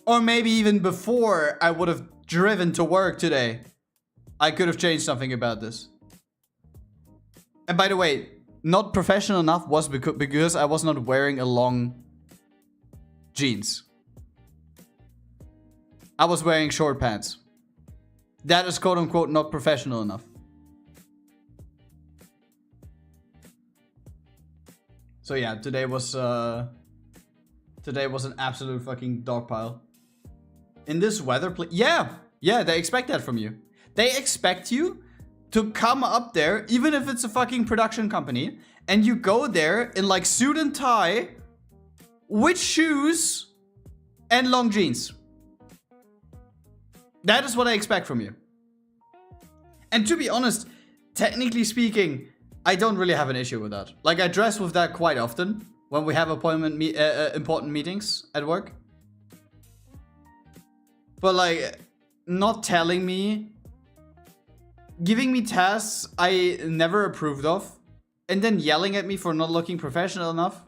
or maybe even before I would have driven to work today, I could have changed something about this. And by the way, not professional enough was because I was not wearing a long jeans. I was wearing short pants. That is quote unquote not professional enough. So yeah, today was an absolute fucking dog pile. In this weather, yeah, they expect that from you. They expect you to come up there, even if it's a fucking production company, and you go there in like suit and tie, with shoes and long jeans. That is what I expect from you. And to be honest, technically speaking, I don't really have an issue with that. Like, I dress with that quite often when we have important meetings at work. But like, not telling me, giving me tasks I never approved of, and then yelling at me for not looking professional enough.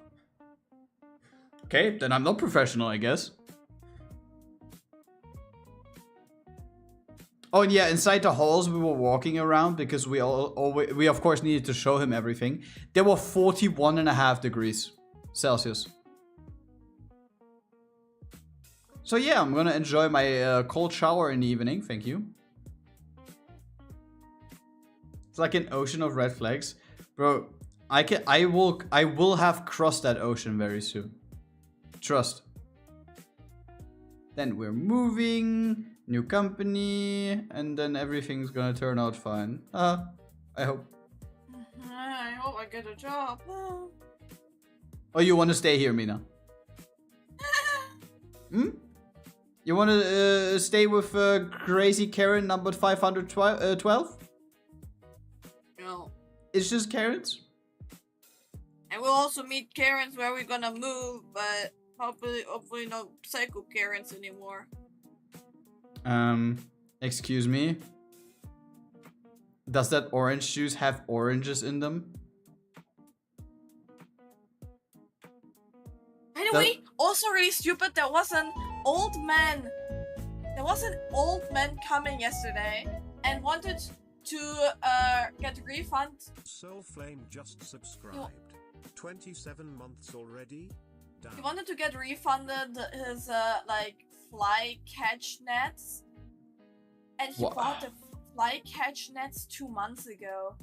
Okay, then I'm not professional, I guess. Oh, and yeah, inside the halls we were walking around because we of course needed to show him everything. There were 41.5 degrees Celsius. So yeah, I'm gonna enjoy my cold shower in the evening. Thank you. It's like an ocean of red flags, bro. I will have crossed that ocean very soon. Trust. Then we're moving. New company, and then everything's gonna turn out fine. I hope. I hope I get a job. Oh, you want to stay here, Mina? Hmm? You want to stay with crazy Karen number 512? No. It's just Karens? And we'll also meet Karens where we're gonna move, but hopefully no psycho Karens anymore. Excuse me? Does that orange juice have oranges in them? By the way, also really stupid, there was an old man. There was an old man coming yesterday and wanted to get a refund. Soul Flame just subscribed. 27 months already? Damn. He wanted to get refunded his like fly catch nets, and he bought the fly catch nets 2 months ago,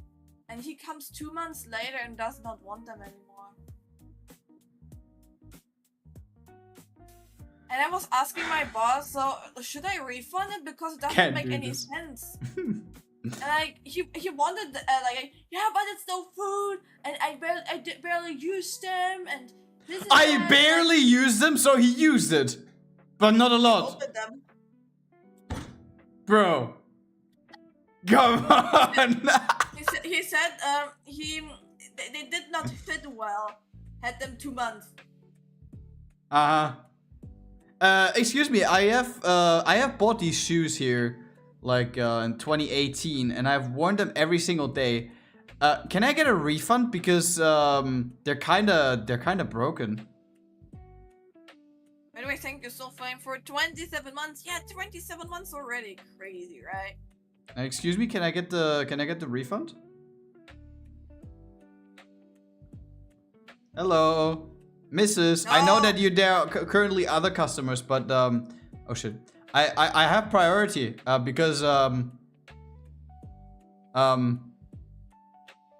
and he comes 2 months later and does not want them anymore. And I was asking my boss, so should I refund it because it doesn't make any sense? And like he wanted like, yeah, but it's no food, and I barely used them, and this is I barely used them, so he used it. But not a lot. Them. Bro. Come on. he said they did not fit well. Had them 2 months. Excuse me, I have bought these shoes here like in 2018, and I've worn them every single day. Can I get a refund because they're kinda broken? By the way, thank you so fine for 27 months. Yeah, 27 months already. Crazy, right? Excuse me, can I get the refund? Hello, Mrs. No. I know that there are currently other customers, but oh shit, I have priority because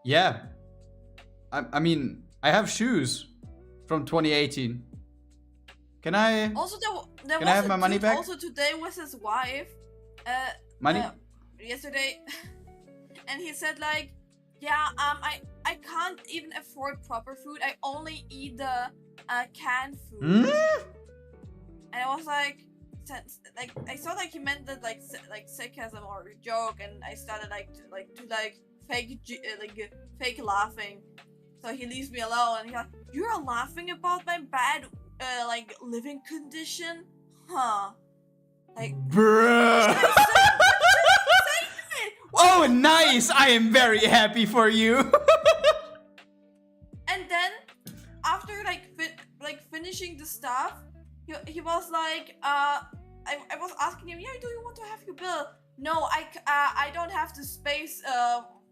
yeah, I mean I have shoes from 2018. Can I? Also, there can I have my money back? Also today with his wife. Money? Yesterday, and he said like, yeah, I can't even afford proper food. I only eat the canned food. And I was like, I thought like he meant that like sarcasm or a joke, and I started fake laughing. So he leaves me alone, and he's like, "You're laughing about my bad like living condition, huh?" Like, bruh. Oh, nice! I am very happy for you. And then after finishing the stuff, he was like, I was asking him, yeah, do you want to have your bill? No, I don't have the space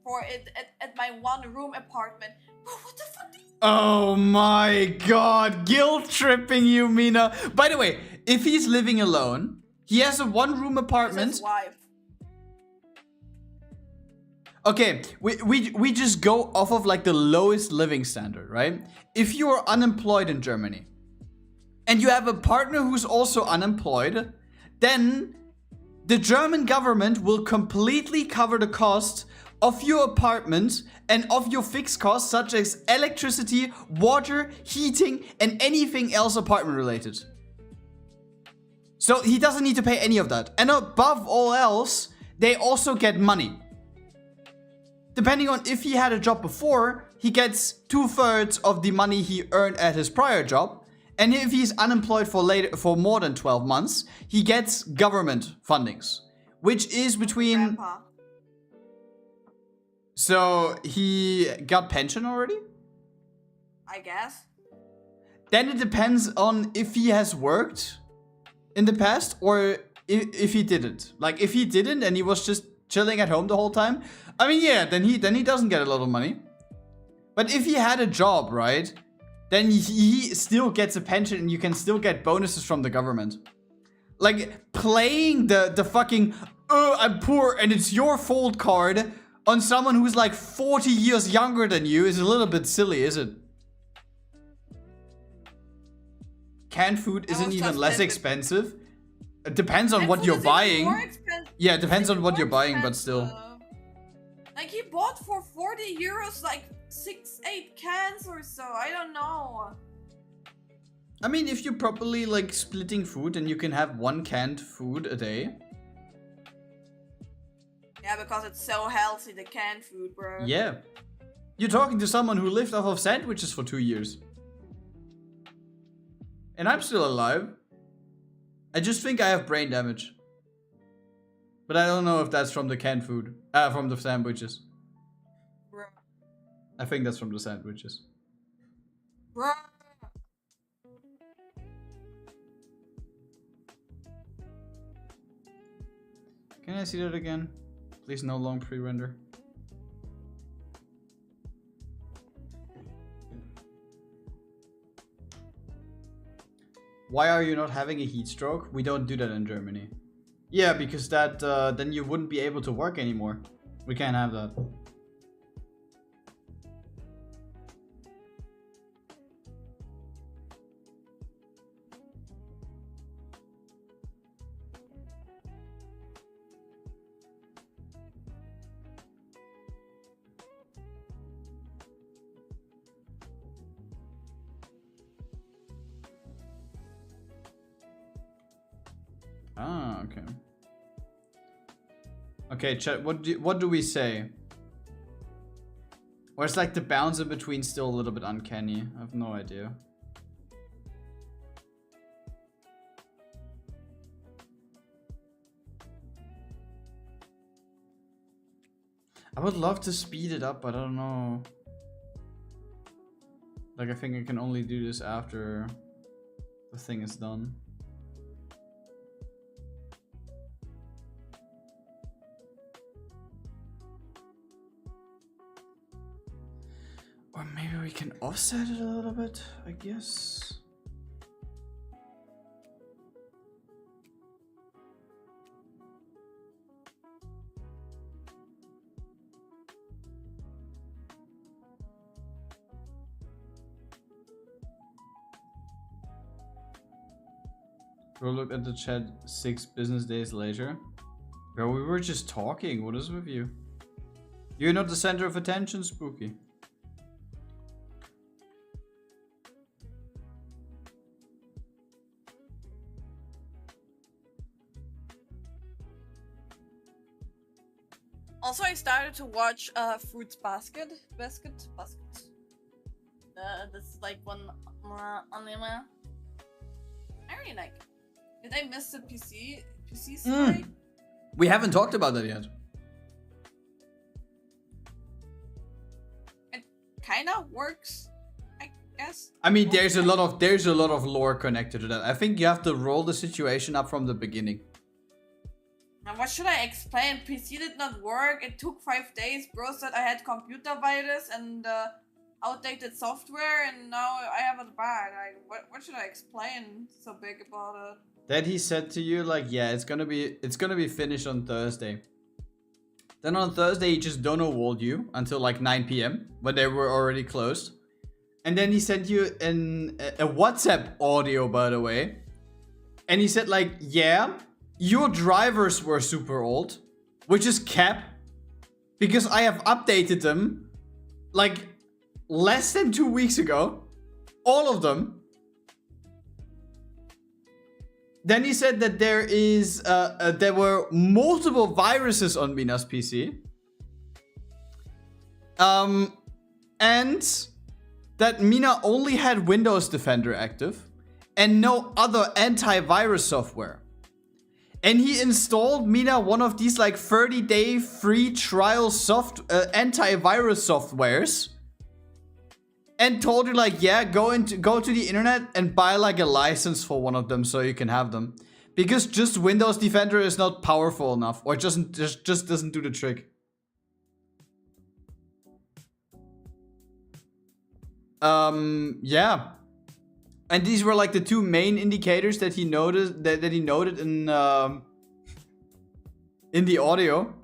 for it at my 1-room apartment. Bro, what the fuck? Oh my god, guilt tripping you, Mina. By the way, if he's living alone, he has a 1-room apartment. His wife. Okay, we just go off of like the lowest living standard, right? If you are unemployed in Germany and you have a partner who's also unemployed, then the German government will completely cover the cost of your apartment and of your fixed costs such as electricity, water, heating, and anything else apartment related. So he doesn't need to pay any of that. And above all else, they also get money. depending on if he had a job before, he gets 2/3 of the money he earned at his prior job. And if he's unemployed for more than 12 months, he gets government fundings, which is between... Grandpa. So he got pension already? I guess. Then it depends on if he has worked in the past or if he didn't. Like if he didn't and he was just chilling at home the whole time, I mean, yeah, then he doesn't get a lot of money. But if he had a job, right, then he still gets a pension and you can still get bonuses from the government. Like playing the fucking I'm poor and it's your fault card on someone who's like 40 years younger than you is a little bit silly, is it? Canned food isn't even less expensive. It depends on what you're buying. Yeah, it depends on what you're buying, but still. Like he bought for 40 euros like 6-8 cans or so. I don't know. I mean, if you're properly like splitting food, then you can have 1 canned food a day. Yeah, because it's so healthy, the canned food, bro. Yeah. You're talking to someone who lived off of sandwiches for 2 years. And I'm still alive. I just think I have brain damage. But I don't know if that's from the canned food. From the sandwiches. Bro. I think that's from the sandwiches. Bro. Can I see that again? Please no long pre-render. Why are you not having a heat stroke? We don't do that in Germany. Yeah, because that then you wouldn't be able to work anymore. We can't have that. Ah, okay. Okay, chat, what do we say? Or it's like the bounds in between still a little bit uncanny. I have no idea. I would love to speed it up, but I don't know. Like, I think I can only do this after the thing is done. Or maybe we can offset it a little bit, I guess. Go look at the chat 6 business days later. Bro, we were just talking. What is with you? You're not the center of attention, Spooky. Also, I started to watch Fruits Basket. This is like one anime. I really like it. Did I miss the PC story? We haven't talked about that yet. It kind of works, I guess. I mean, there's a lot of lore connected to that. I think you have to roll the situation up from the beginning. And what should I explain? PC did not work. It took 5 days. Bro said I had computer virus and outdated software, and now I have it back. Like, what should I explain so big about it? Then he said to you, like, yeah, it's gonna be finished on Thursday. Then on Thursday he just dono-walled you until like 9 PM when they were already closed. And then he sent you a WhatsApp audio, by the way. And he said like, yeah, your drivers were super old, which is cap, because I have updated them like less than 2 weeks ago. All of them. Then he said that there were multiple viruses on Mina's PC. And that Mina only had Windows Defender active and no other antivirus software. And he installed Mina one of these like 30-day free trial antivirus softwares. And told her like, yeah, go to the internet and buy like a license for one of them so you can have them. Because just Windows Defender is not powerful enough, or just doesn't do the trick. Yeah. And these were like the two main indicators that he noticed that he noted in the audio.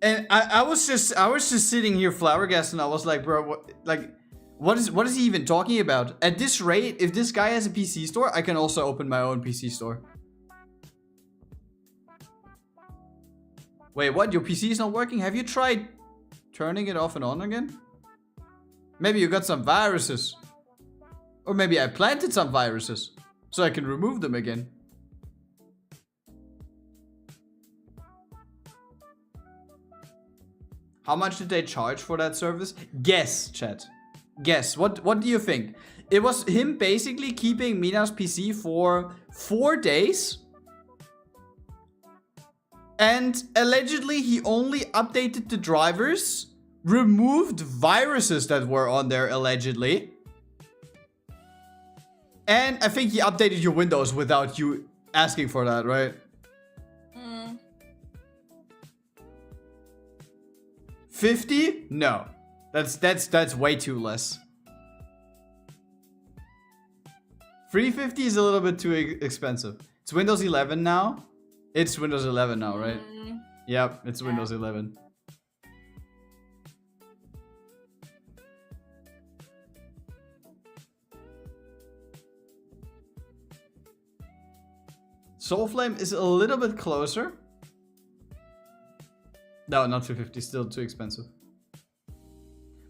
And I was just sitting here flabbergasted, and I was like, bro, what is he even talking about? At this rate, if this guy has a PC store, I can also open my own PC store. Wait, what? Your PC is not working? Have you tried turning it off and on again? Maybe you got some viruses. Or maybe I planted some viruses, so I can remove them again. How much did they charge for that service? Guess, chat. Guess. What do you think? It was him basically keeping Mina's PC for 4 days. And allegedly he only updated the drivers, removed viruses that were on there allegedly. And I think he updated your Windows without you asking for that, right? 50? No. That's way too less. 350 is a little bit too expensive. It's Windows 11 now. It's Windows 11 now, right? Yep, it's Windows 11. Soulflame is a little bit closer. No, not 250, still too expensive.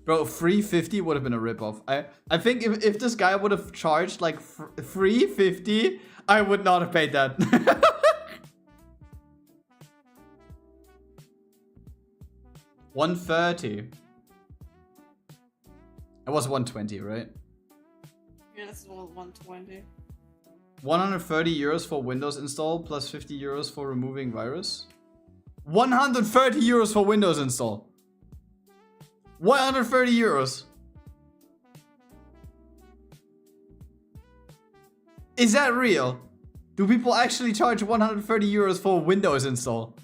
Bro, 350 would have been a ripoff. I think if this guy would have charged like 350, I would not have paid that. $130. It was 120, right? Yeah, this is 120. 130 euros for Windows install plus 50 euros for removing virus. 130 euros for Windows install. 130 euros. Is that real? Do people actually charge 130 euros for Windows install?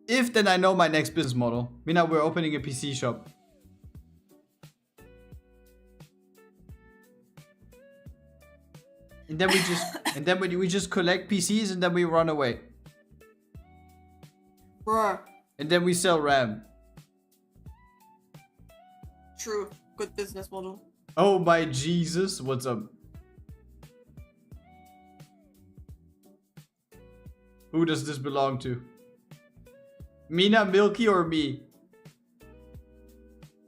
If, then I know my next business model. Mina, we're opening a PC shop. And then we just collect PCs and then we run away. Bruh. And then we sell RAM. True. Good business model. Oh my Jesus, what's up? Who does this belong to? Mina, Milky, or me?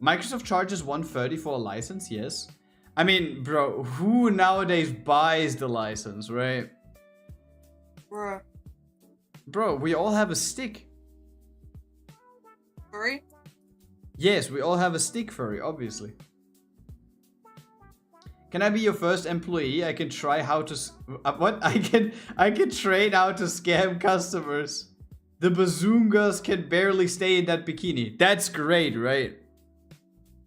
Microsoft charges 130 for a license, yes. I mean, bro, who nowadays buys the license, right? Bruh. Bro, we all have a stick. Furry? Yes, we all have a stick, furry, obviously. Can I be your first employee? I can try how to... what? I can train how to scam customers. The bazoongas can barely stay in that bikini. That's great, right?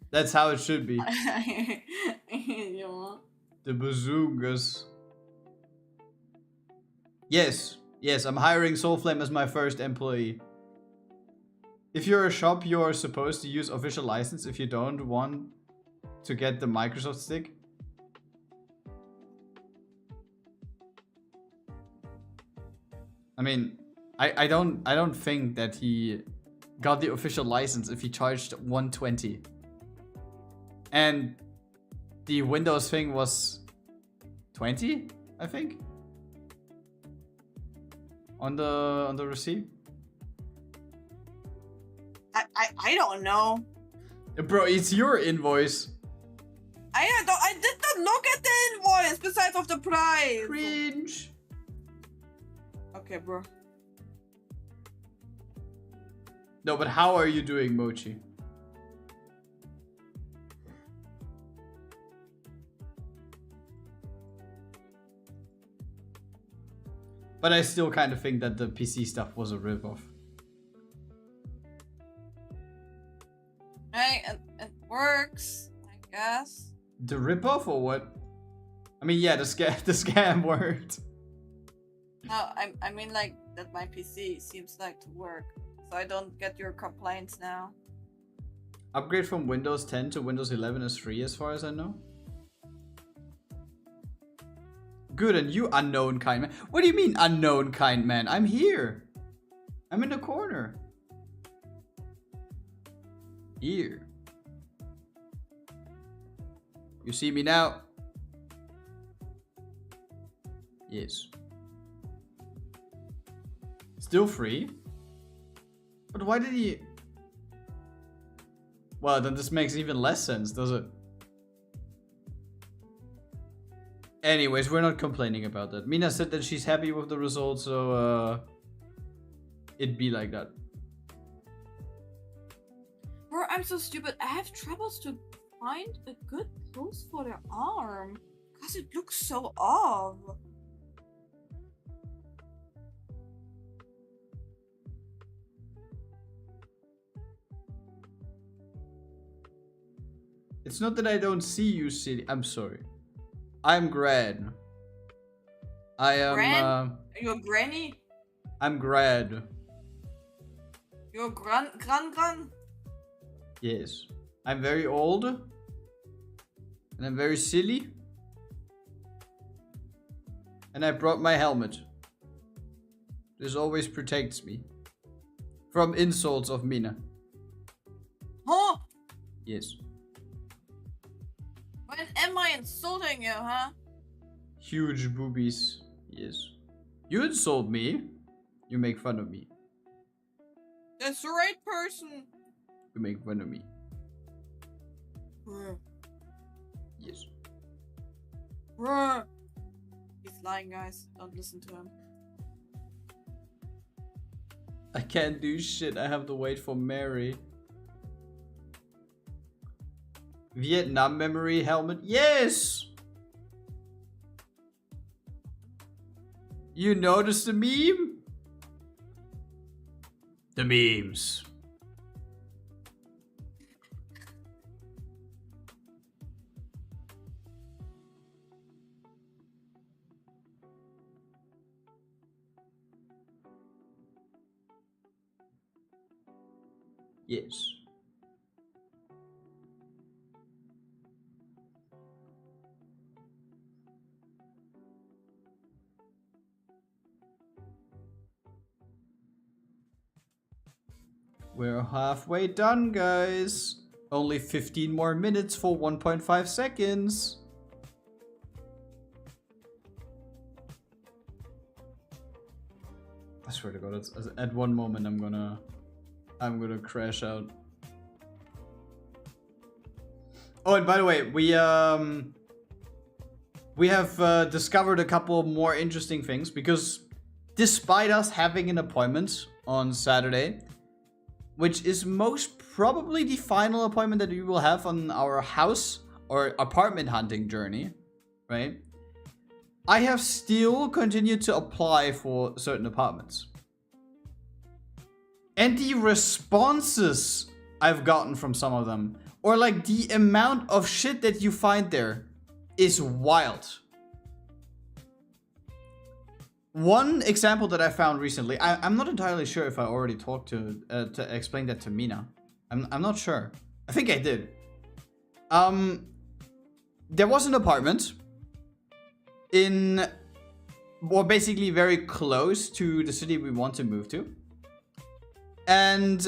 That's how it should be. The bazoongas. Yes, I'm hiring Soulflame as my first employee. If you're a shop, you're supposed to use official license if you don't want to get the Microsoft stick. I mean, I don't think that he got the official license if he charged 120. And the Windows thing was 20, I think. On the receipt. I don't know. Bro, it's your invoice. I did not look at the invoice besides of the price. Cringe. Okay, bro. No, but how are you doing, Mochi? But I still kind of think that the PC stuff was a ripoff. Hey, it works, I guess. The ripoff or what? I mean, yeah, the scam worked. No, I mean like that my PC seems like to work, so I don't get your complaints now. Upgrade from Windows 10 to Windows 11 is free as far as I know. Good, and you unknown kind man. What do you mean unknown kind man? I'm here. I'm in the corner. Here. You see me now? Yes. Still free? But why did he... Well, then this makes even less sense, does it? Anyways, we're not complaining about that. Mina said that she's happy with the results, so it'd be like that. Bro, I'm so stupid. I have troubles to find a good pose for their arm. Because it looks so off. It's not that I don't see you, silly. I'm sorry. I'm Grad. I am. Are you a granny? I'm Grad. You're a gran. Yes. I'm very old. And I'm very silly. And I brought my helmet. This always protects me from insults of Mina. Huh? Yes. When am I insulting you, huh? Huge boobies. Yes. You insult me. You make fun of me. That's the right person. You make fun of me. Bruh. Yes. Bruh. He's lying, guys. Don't listen to him. I can't do shit. I have to wait for Mary. Vietnam memory helmet. Yes! You noticed the meme? The memes. Yes. We're halfway done, guys. Only 15 more minutes for 1.5 seconds. I swear to God, at one moment I'm gonna crash out. Oh, and by the way, we have discovered a couple more interesting things, because despite us having an appointment on Saturday, which is most probably the final appointment that we will have on our house or apartment hunting journey, right? I have still continued to apply for certain apartments. And the responses I've gotten from some of them, or like the amount of shit that you find there, is wild. One example that I found recently, I'm not entirely sure if I already talked to explain that to Mina. I'm not sure. I think I did. There was an apartment in, or basically very close to the city we want to move to. And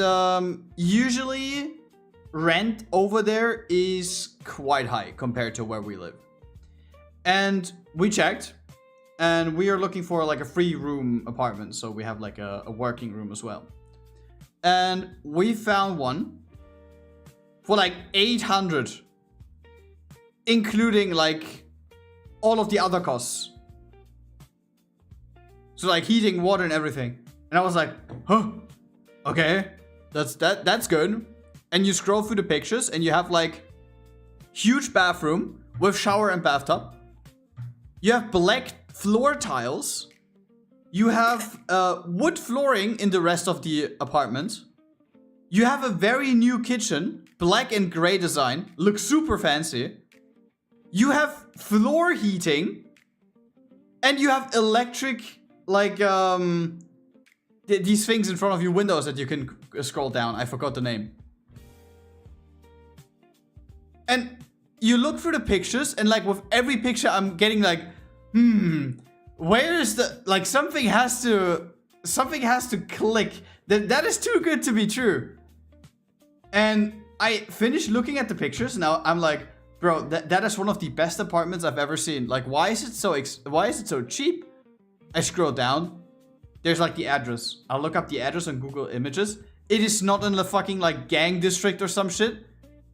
usually rent over there is quite high compared to where we live. And we checked. And we are looking for like a free room apartment. So we have like a working room as well. And we found one for like 800. Including like all of the other costs. So like heating, water and everything. And I was like, huh? Okay. That's good. And you scroll through the pictures and you have like huge bathroom with shower and bathtub. You have black floor tiles. You have wood flooring in the rest of the apartment. You have a very new kitchen, black and gray design, looks super fancy. You have floor heating. And you have electric, like, these things in front of your windows that you can scroll down. I forgot the name. And you look through the pictures, and like with every picture, I'm getting like, where is the, like, something has to click. That is too good to be true. And I finished looking at the pictures. Now I'm like, bro, that is one of the best apartments I've ever seen. Like, why is it so cheap? I scroll down. There's like the address. I'll look up the address on Google Images. It is not in the fucking like gang district or some shit.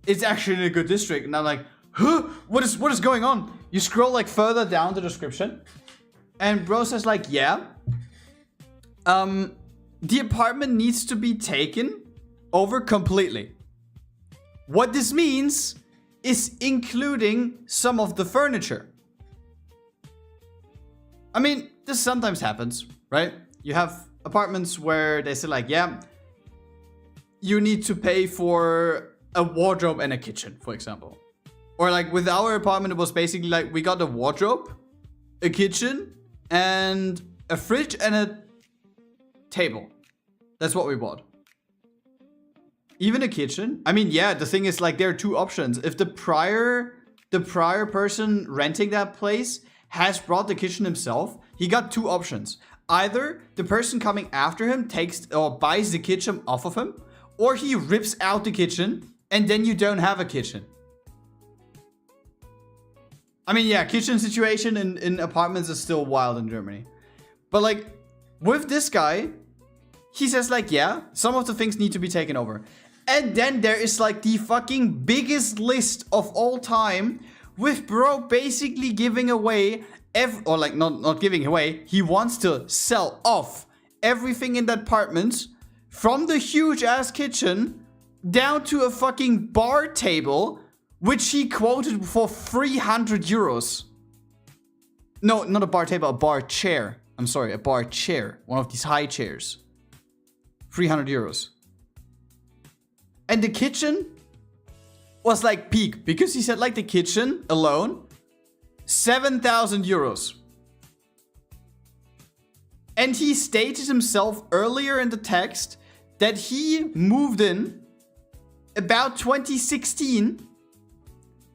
It's actually in a good district. And I'm like, huh? What is going on? You scroll like further down the description. And bro says like, yeah. The apartment needs to be taken over completely. What this means is including some of the furniture. I mean, this sometimes happens, right? You have apartments where they say like, yeah, you need to pay for a wardrobe and a kitchen, for example. Or like with our apartment, it was basically like we got a wardrobe, a kitchen, and a fridge and a table. That's what we bought. Even a kitchen. I mean, yeah, the thing is like there are two options. If the prior person renting that place has brought the kitchen himself, he got two options. Either the person coming after him takes or buys the kitchen off of him, or he rips out the kitchen and then you don't have a kitchen. I mean, yeah, kitchen situation in apartments is still wild in Germany. But like with this guy, he says like, yeah, some of the things need to be taken over. And then there is like the fucking biggest list of all time with bro basically giving away or like not giving away. He wants to sell off everything in that apartment, from the huge ass kitchen down to a fucking bar table, which he quoted for 300 euros. No, not a bar table, a bar chair. I'm sorry, a bar chair. One of these high chairs. 300 euros. And the kitchen was like peak, because he said like the kitchen alone, 7,000 euros. And he stated himself earlier in the text that he moved in about 2016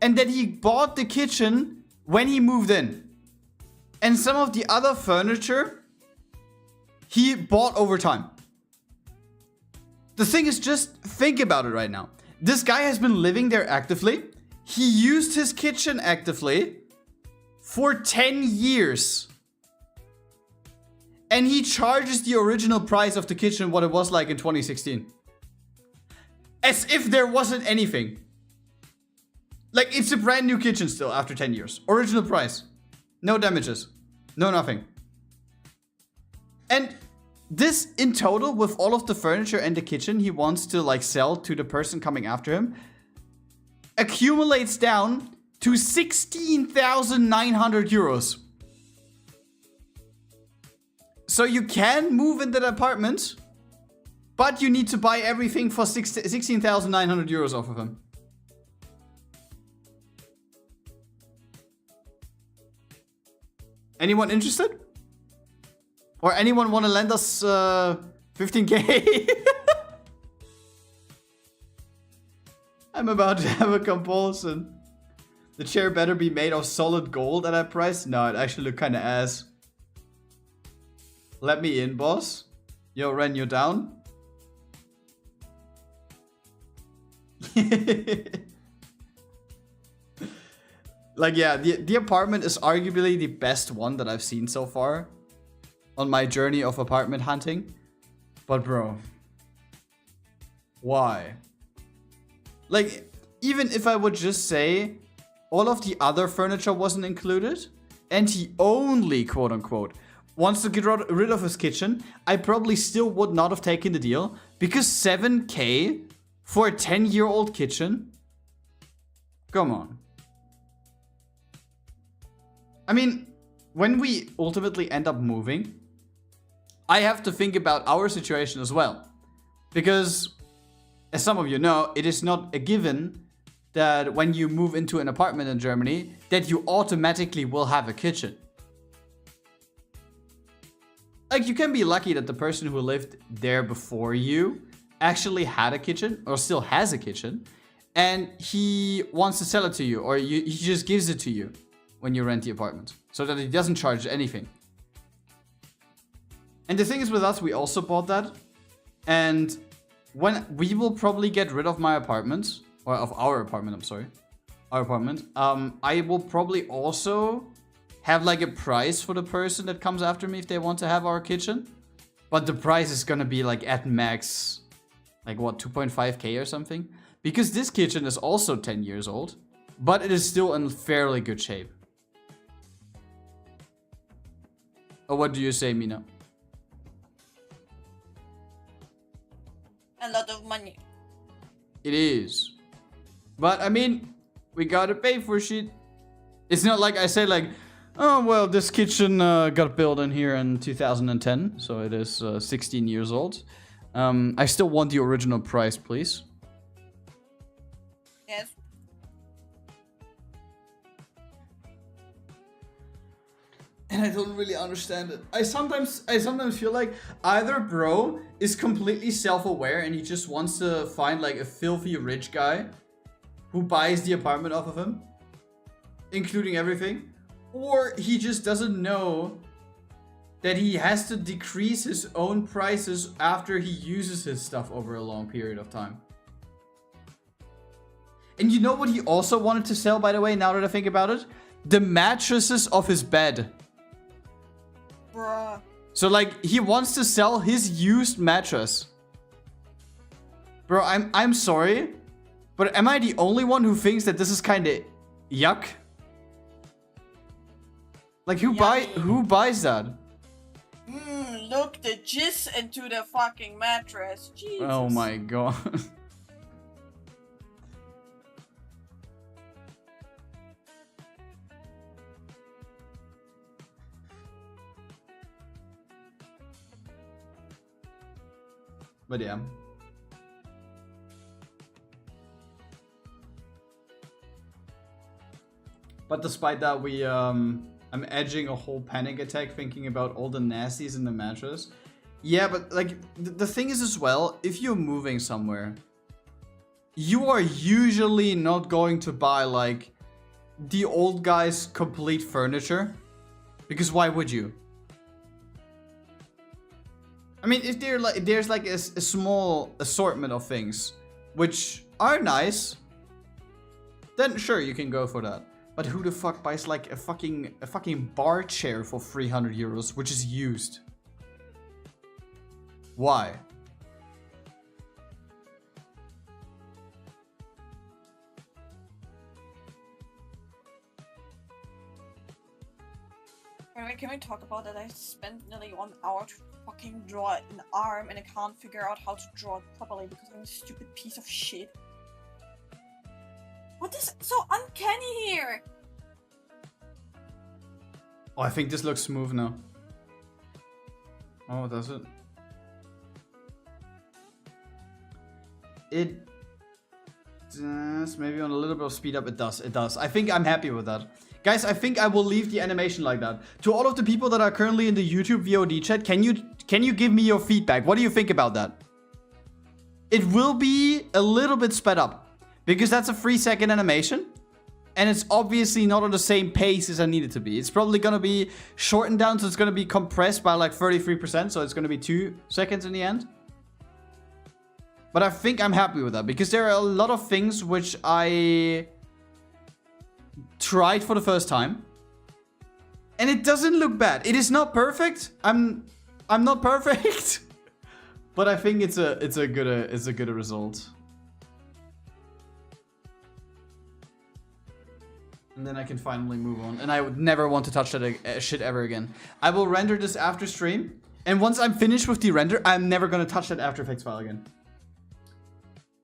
and that he bought the kitchen when he moved in. And some of the other furniture he bought over time. The thing is, just think about it right now. This guy has been living there actively. He used his kitchen actively for 10 years. And he charges the original price of the kitchen what it was like in 2016. As if there wasn't anything. Like, it's a brand new kitchen still after 10 years. Original price. No damages. No nothing. And this in total, with all of the furniture and the kitchen he wants to like sell to the person coming after him, accumulates down to 16,900 euros. So you can move in that apartment, but you need to buy everything for 16,900 euros off of him. Anyone interested? Or anyone want to lend us 15k? I'm about to have a compulsion. The chair better be made of solid gold at that price. No, it actually look kind of ass. Let me in, boss. Yo, Ren, you down? Like, yeah, the apartment is arguably the best one that I've seen so far on my journey of apartment hunting. But bro, why? Like, even if I would just say all of the other furniture wasn't included and he only, quote unquote, wants to get rid of his kitchen, I probably still would not have taken the deal. Because 7K for a 10-year-old kitchen? Come on. I mean, when we ultimately end up moving, I have to think about our situation as well. Because, as some of you know, it is not a given that when you move into an apartment in Germany, that you automatically will have a kitchen. Like, you can be lucky that the person who lived there before you actually had a kitchen, or still has a kitchen, and he wants to sell it to you, or he just gives it to you when you rent the apartment, so that he doesn't charge anything. And the thing is with us, we also bought that, and when we will probably get rid of my apartment, or of our apartment, I'm sorry, our apartment, I will probably also have like a price for the person that comes after me if they want to have our kitchen. But the price is gonna be like at max, like what, 2.5k or something? Because this kitchen is also 10 years old, but it is still in fairly good shape. Or what do you say, Mina? A lot of money. It is. But I mean, we gotta pay for shit. It's not like I say like, oh well, this kitchen got built in here in 2010, so it is 16 years old. I still want the original price, please. Yes. And I don't really understand it. I sometimes feel like either bro is completely self-aware and he just wants to find like a filthy rich guy who buys the apartment off of him, including everything, or he just doesn't know that he has to decrease his own prices after he uses his stuff over a long period of time. And you know what he also wanted to sell, by the way, now that I think about it? The mattresses of his bed. Bruh. So like, he wants to sell his used mattress. Bro, I'm sorry, but am I the only one who thinks that this is kind of yuck? Like, who buys that? Look the jizz into the fucking mattress. Jesus. Oh my god. But yeah. But despite that, I'm edging a whole panic attack thinking about all the nasties in the mattress. Yeah, but like, the thing is as well, if you're moving somewhere, you are usually not going to buy like the old guy's complete furniture. Because why would you? I mean, if there's like a small assortment of things which are nice, then sure, you can go for that. But who the fuck buys like a fucking bar chair for 300 euros, which is used? Why? Anyway, can we talk about that? I spent nearly 1 hour to fucking draw an arm and I can't figure out how to draw it properly because I'm a stupid piece of shit. What is so uncanny here? Oh, I think this looks smooth now. Oh, does it? It does. Maybe on a little bit of speed up, it does. It does. I think I'm happy with that. Guys, I think I will leave the animation like that. To all of the people that are currently in the YouTube VOD chat, can you give me your feedback? What do you think about that? It will be a little bit sped up because that's a 3-second animation. And it's obviously not on the same pace as I need it to be. It's probably going to be shortened down, so it's going to be compressed by like 33%. So it's going to be 2 seconds in the end. But I think I'm happy with that because there are a lot of things which I tried for the first time. And it doesn't look bad. It is not perfect. I'm not perfect. But I think it's a good result. And then I can finally move on. And I would never want to touch that shit ever again. I will render this after stream. And once I'm finished with the render, I'm never gonna touch that After Effects file again.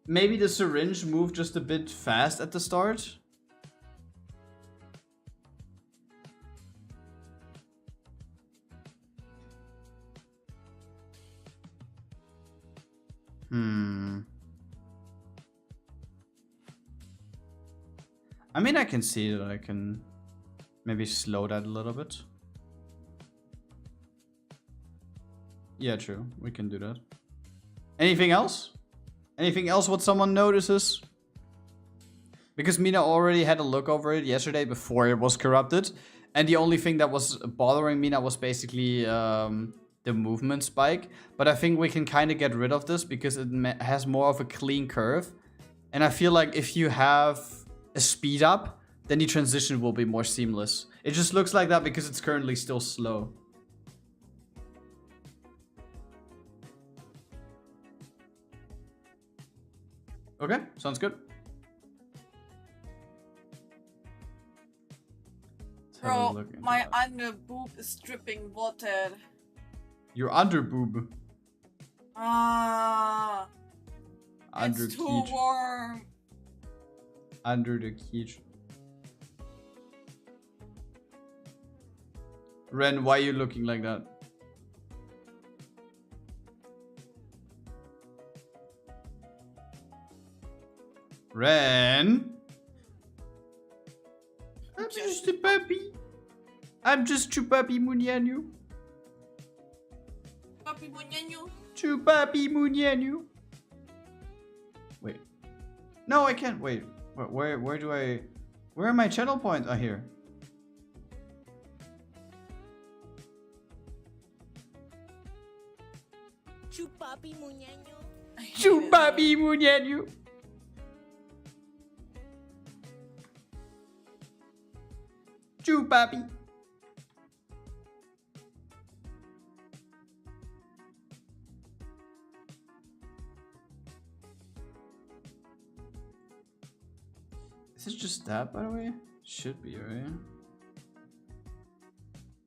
Maybe the syringe moved just a bit fast at the start. I mean, I can see that I can maybe slow that a little bit. Yeah, true. We can do that. Anything else? Anything else what someone notices? Because Mina already had a look over it yesterday before it was corrupted. And the only thing that was bothering Mina was basically the movement spike. But I think we can kind of get rid of this because it has more of a clean curve. And I feel like if you have a speed up, then the transition will be more seamless. It just looks like that because it's currently still slow. Okay, sounds good. Bro, my under boob is dripping water. Your under boob. Ah. Under It's too warm. Under the cage. Ren, why are you looking like that? Ren? I'm just a puppy. I'm just Chupapi Munyanu. Papi Munyanu. Chupapi Munyanu. Wait. No, I can't. Wait. Where do I... Where are my channel points? Ah, here. Chupapi Munyanu. Chupapi Munyanu. Chupapi. Is it just that, by the way? Should be, right?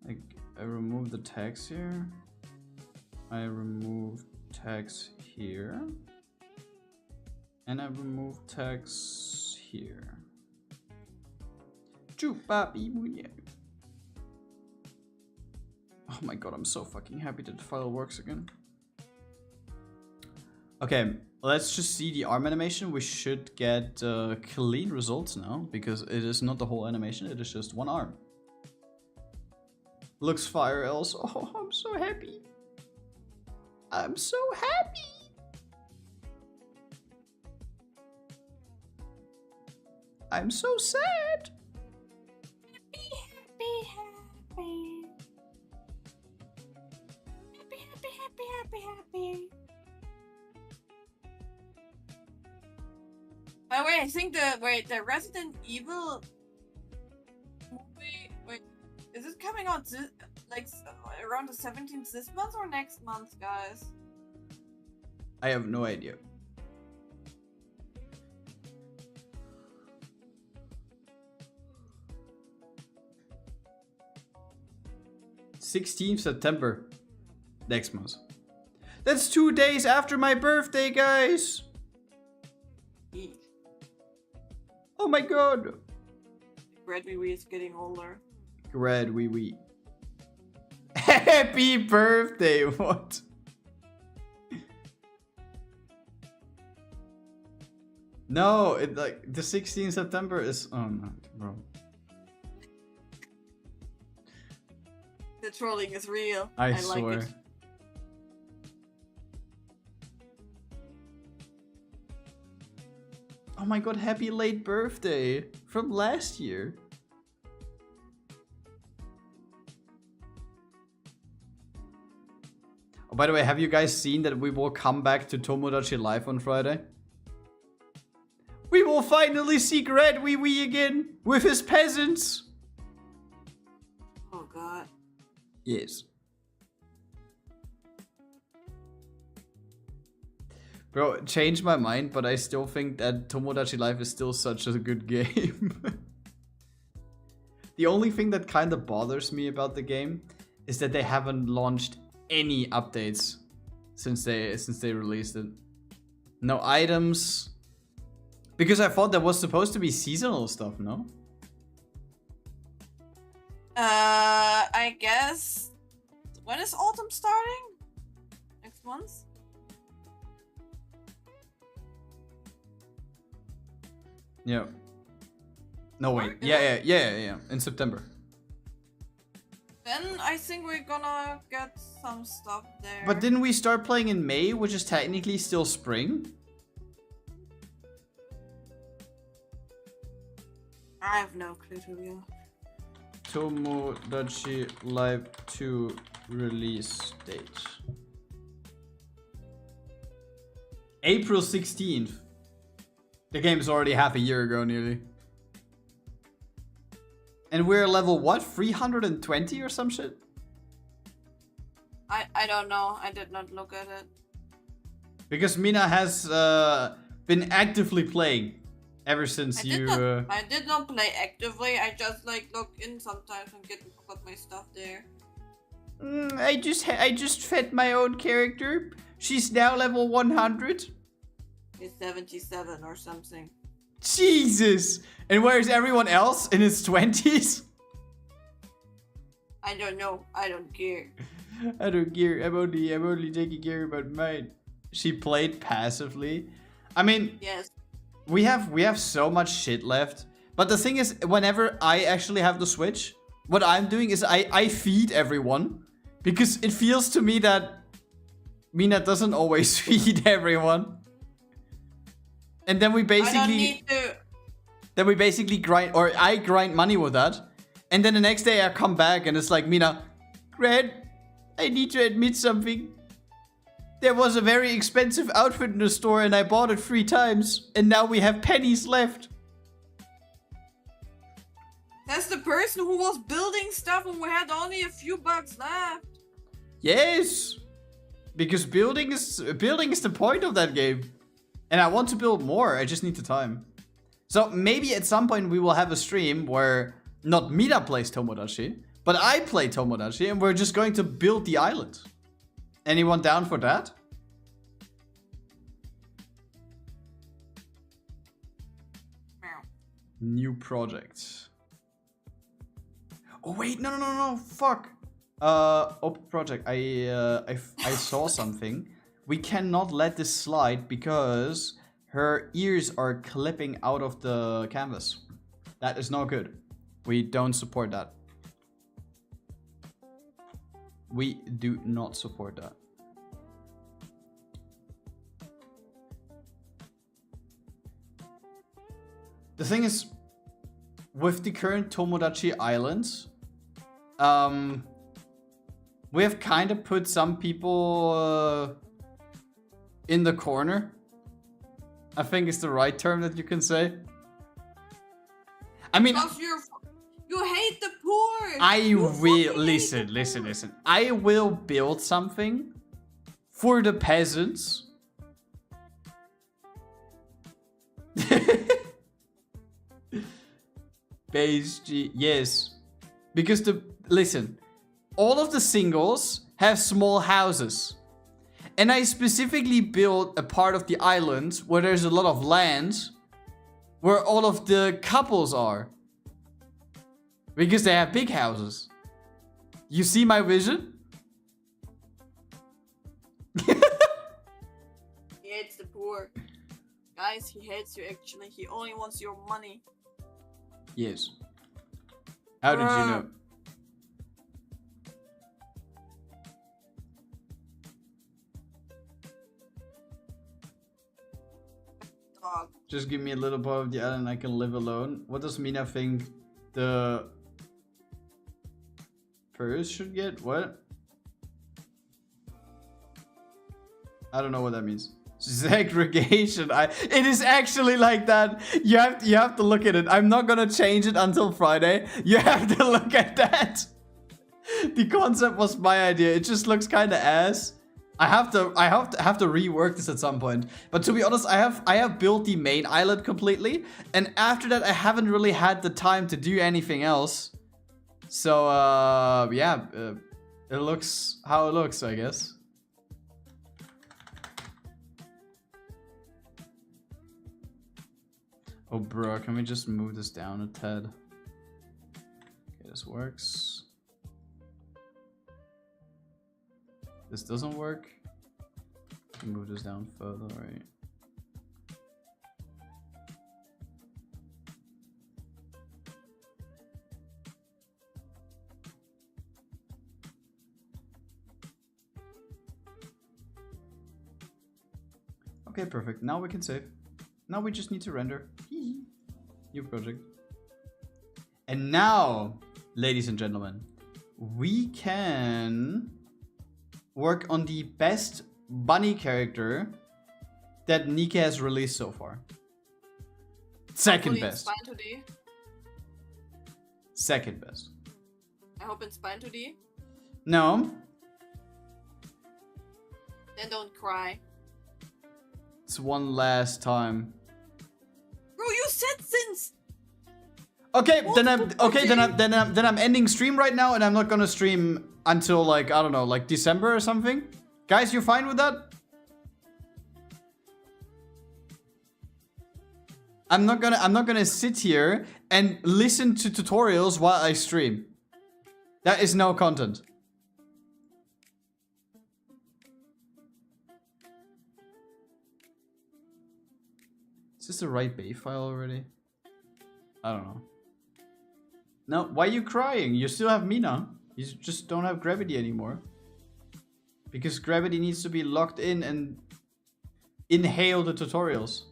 Like, I remove the text here. I remove text here. And I remove text here. Chupapi Munyanu. Oh my god, I'm so fucking happy that the file works again. Okay, let's just see the arm animation. We should get clean results now, because it is not the whole animation, it is just one arm. Looks fire else. Oh, I'm so happy. I'm so happy. I'm so sad. Happy, happy, happy. Happy, happy, happy, happy, happy. By the way, I think the Resident Evil movie, is it coming out around the 17th this month or next month, guys? I have no idea. (16th September) next month. That's 2 days after my birthday, guys. Oh my god. Grad Wee is getting older. Grad Wee. Happy birthday, what? No, it like the 16th September is... Oh no, bro. The trolling is real. I like swear. it. Oh my god, happy late birthday from last year. Oh, by the way, have you guys seen that we will come back to Tomodachi Life on Friday? We will finally see Grad Wee again with his peasants. Oh god. Yes. Bro, changed my mind, but I still think that Tomodachi Life is still such a good game. The only thing that kind of bothers me about the game is that they haven't launched any updates since they released it. No items. Because I thought that was supposed to be seasonal stuff, no? I guess. When is autumn starting? Next month? Yeah. No, wait. Or- Yeah. In September. Then I think we're gonna get some stuff there. But didn't we start playing in May, which is technically still spring? I have no clue to be honest. Tomodachi Live 2 release date. April 16th. The game is already half a year ago, nearly. And we're level what? 320 or some shit? I don't know. I did not look at it. Because Mina has been actively playing ever since I did not play actively. I just like log in sometimes and got my stuff there. I just fed my own character. She's now level 100. It's 77 or something. Jesus! And where's everyone else in his 20s? I don't know. I don't care. I don't care. I'm only taking care about mine. She played passively. I mean, Yes. we have so much shit left. But the thing is, whenever I actually have the Switch, what I'm doing is I feed everyone. Because it feels to me that Mina doesn't always feed everyone. And then we I don't basically need to. grind, or I grind money with that. And then the next day I come back and it's like, Mina, Grad, I need to admit something. There was a very expensive outfit in the store and I bought it 3 times. And now we have pennies left. That's the person who was building stuff when we had only a few bucks left. Yes. Because building is the point of that game. And I want to build more, I just need the time. So maybe at some point we will have a stream where not Mina plays Tomodachi, but I play Tomodachi and we're just going to build the island. Anyone down for that? Meow. New project. Oh wait, no, fuck. Open project. I saw something. We cannot let this slide because her ears are clipping out of the canvas. That is not good. We don't support that. We do not support that. The thing is, with the current Tomodachi Islands, we have kind of put some people in the corner. I think it's the right term that you can say. I mean, Because you hate the poor. I You will fucking hate listen. the poor. I will build something for the peasants. Base G, yes. Because all of the singles have small houses. And I specifically built a part of the island where there's a lot of land where all of the couples are. Because they have big houses. You see my vision? He hates the poor. Guys, he hates you actually. He only wants your money. Yes. How did you know? Dog. Just give me a little part of the island and I can live alone. What does Mina think the furs should get? What? I don't know what that means. Segregation. It is actually like that. You have to look at it. I'm not gonna change it until Friday. You have to look at that. The concept was my idea. It just looks kind of ass. I have to rework this at some point. But to be honest, I have built the main island completely, and after that I haven't really had the time to do anything else So, yeah, it looks how it looks, I guess. Oh, bro, can we just move this down a tad? Okay, this works. This doesn't work. Move this down further, right? Okay, perfect. Now we can save. Now we just need to render. New project. And now, ladies and gentlemen, we can work on the best bunny character that Nikke has released so far. Second Hopefully best. It's fine today. Second best. I hope it's fine today. No. Then don't cry. It's one last time. Bro, you said since. Okay, Multiple then I'm ending stream right now, and I'm not gonna stream until like, I don't know, like December or something. Guys, you fine with that? I'm not gonna sit here and listen to tutorials while I stream. That is no content. Is this the right Bay file already? I don't know. No, why are you crying? You still have Mina. You just don't have gravity anymore. Because gravity needs to be locked in and inhale the tutorials.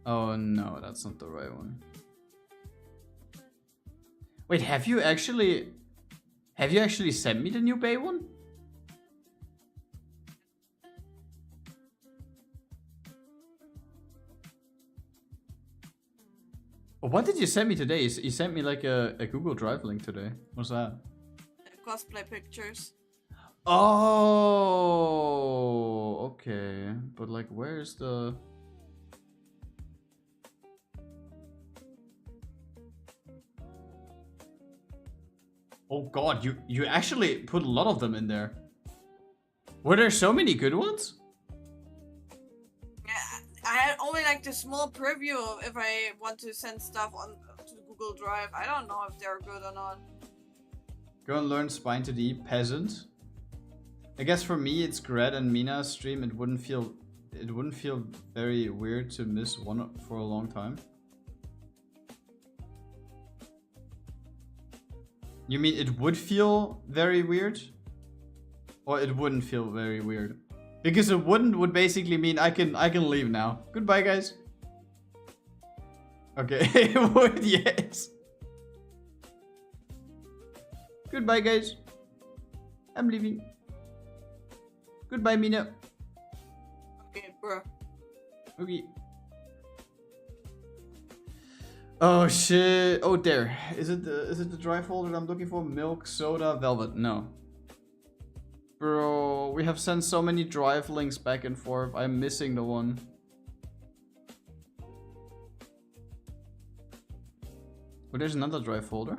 Oh no, that's not the right one. Wait, have you actually sent me the new Bay one? Oh, what did you send me today? You sent me like a Google Drive link today. What's that? Cosplay pictures. Oh, okay. But like, where's the... Oh god, you actually put a lot of them in there. Were there so many good ones? Yeah, I had only like the small preview of if I want to send stuff on to Google Drive. I don't know if they're good or not. Go and learn Spine to D Peasant. I guess for me it's Grad and Mina's stream. It wouldn't feel very weird to miss one for a long time. You mean it would feel very weird? Or it wouldn't feel very weird? Because it wouldn't would basically mean I can leave now. Goodbye, guys. Okay, it would, yes. Goodbye, guys. I'm leaving. Goodbye, Mina. Okay, bro. Okay. Oh shit! Oh, there. Is it the dry folder I'm looking for? Milk, soda, velvet. No. Bro, we have sent so many drive links back and forth. I'm missing the one. Oh, there's another drive folder.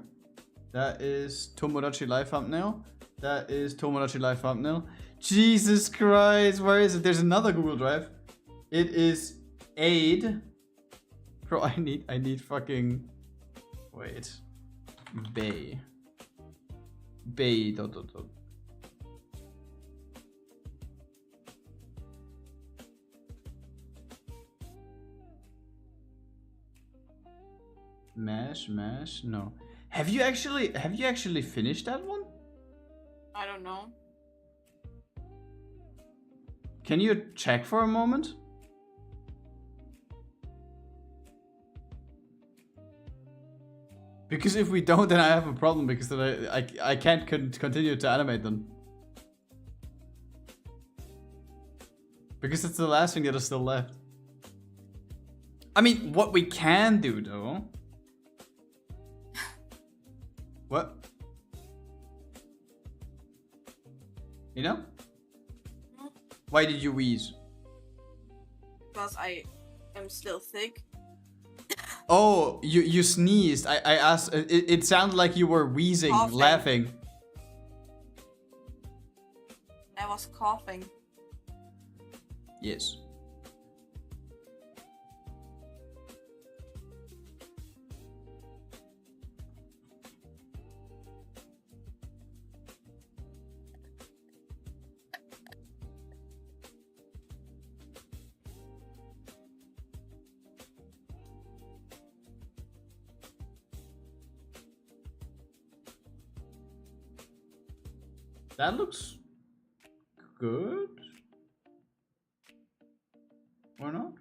That is Tomodachi Live thumbnail. That is Tomodachi Live thumbnail. Jesus Christ, where is it? There's another Google Drive. It is aid. Bro, I need fucking... Wait. Bay. Bay... ... Mash, no. Have you actually finished that one? I don't know. Can you check for a moment? Because if we don't, then I have a problem because then I can't continue to animate them. Because it's the last thing that is still left. I mean, what we can do though... What? You know? Hmm? Why did you wheeze? Because I am still thick. Oh, you sneezed. I asked. It sounded like you were wheezing, Coughing. laughing. I was coughing. Yes. That looks good. Or not?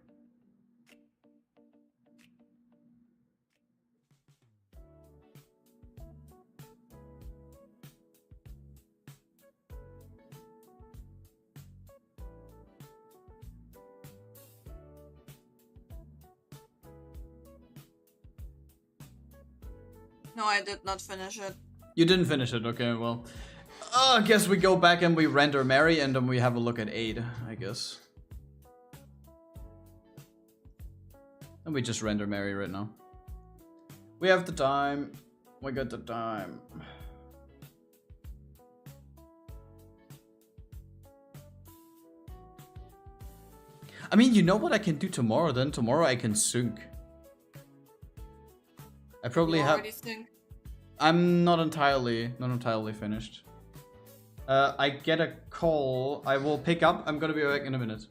No, I did not finish it. You didn't finish it, okay, well. I guess we go back and we render Mary and then we have a look at Aid, I guess. And we just render Mary right now. We have the time. We got the time. I mean, you know what I can do tomorrow then? Tomorrow I can sync. I probably You have... already think. I'm not entirely finished. I get a call. I will pick up. I'm gonna be back in a minute.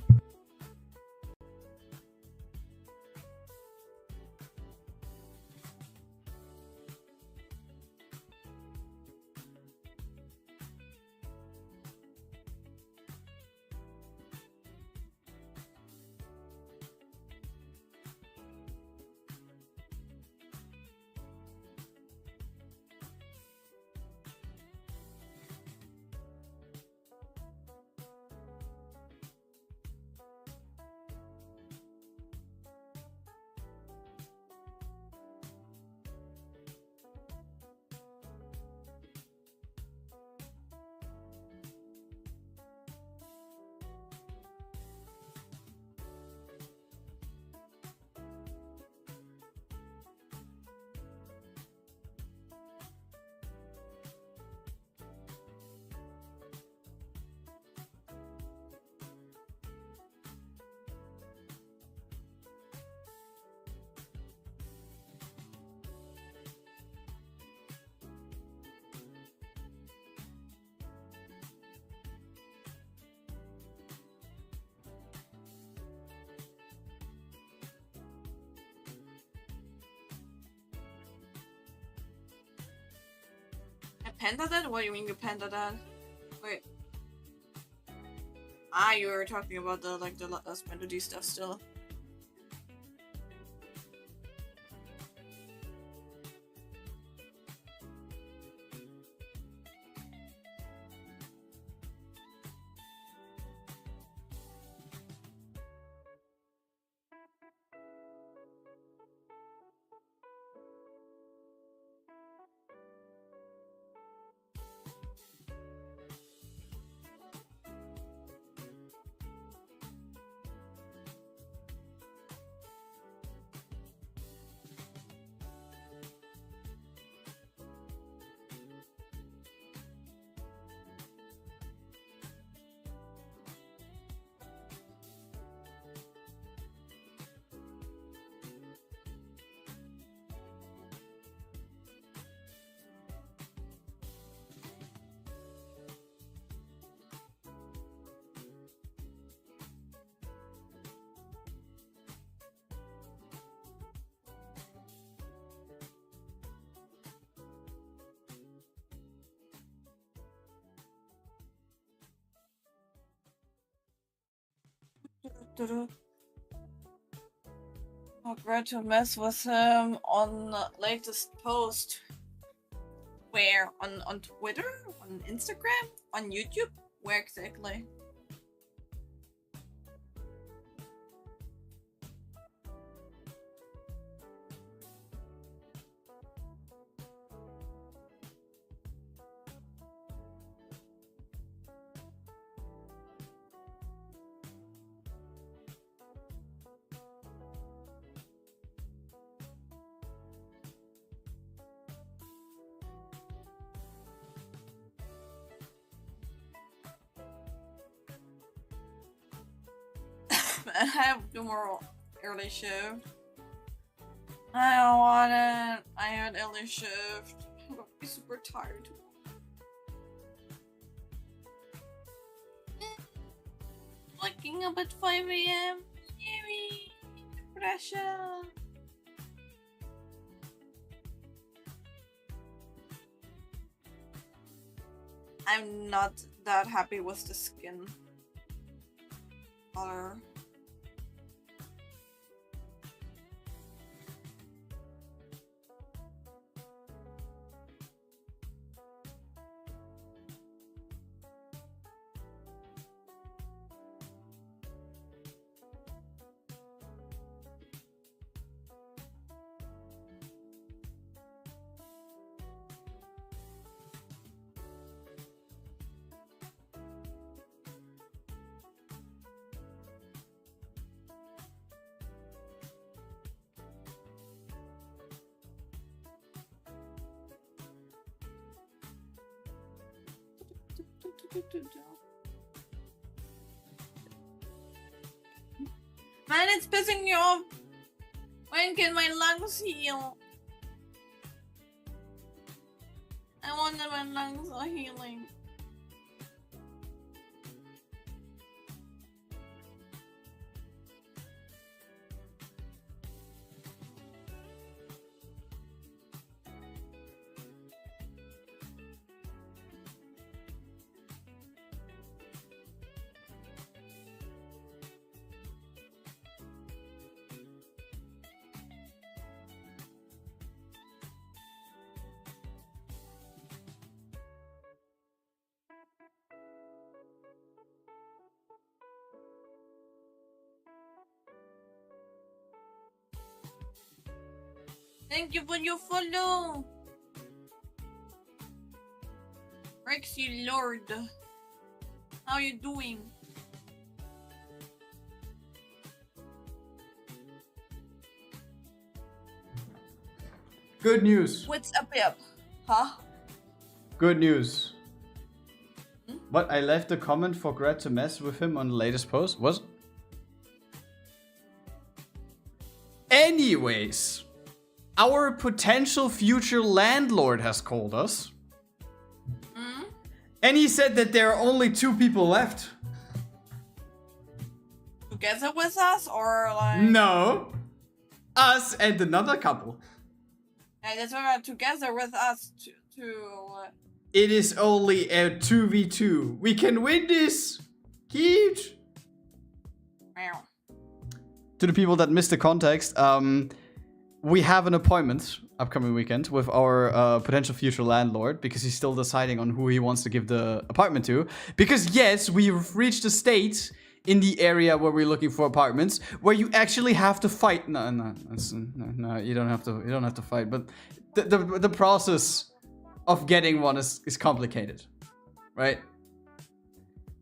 I panda that? What do you mean you panda that? Wait. Ah, you were talking about the Spendo stuff still. Oh, Grad to mess with him on latest post. Where? On Twitter? On Instagram? On YouTube? Where exactly? I have tomorrow early shift. I don't want it. I had early shift. I'm gonna be super tired. Waking up at 5 a.m. Scary. Pressure. I'm not that happy with the skin color. Man, it's pissing me off. When can my lungs heal? I wonder when lungs are healing. Thank you for your follow. Rexy Lord. How you doing? Good news. What's up, Pip? Huh? Good news. What? I left a comment for Grad to mess with him on the latest post? What? Anyways. Our potential future landlord has called us. And he said that there are only 2 people left. Together with us or like... No. Us and another couple. And that's why together with us to It is only a 2v2. We can win this. Keith. Meow. To the people that missed the context, we have an appointment upcoming weekend with our potential future landlord because he's still deciding on who he wants to give the apartment to. Because yes, we've reached a state in the area where we're looking for apartments where you actually have to fight. No, you don't have to. You don't have to fight. But the process of getting one is complicated, right?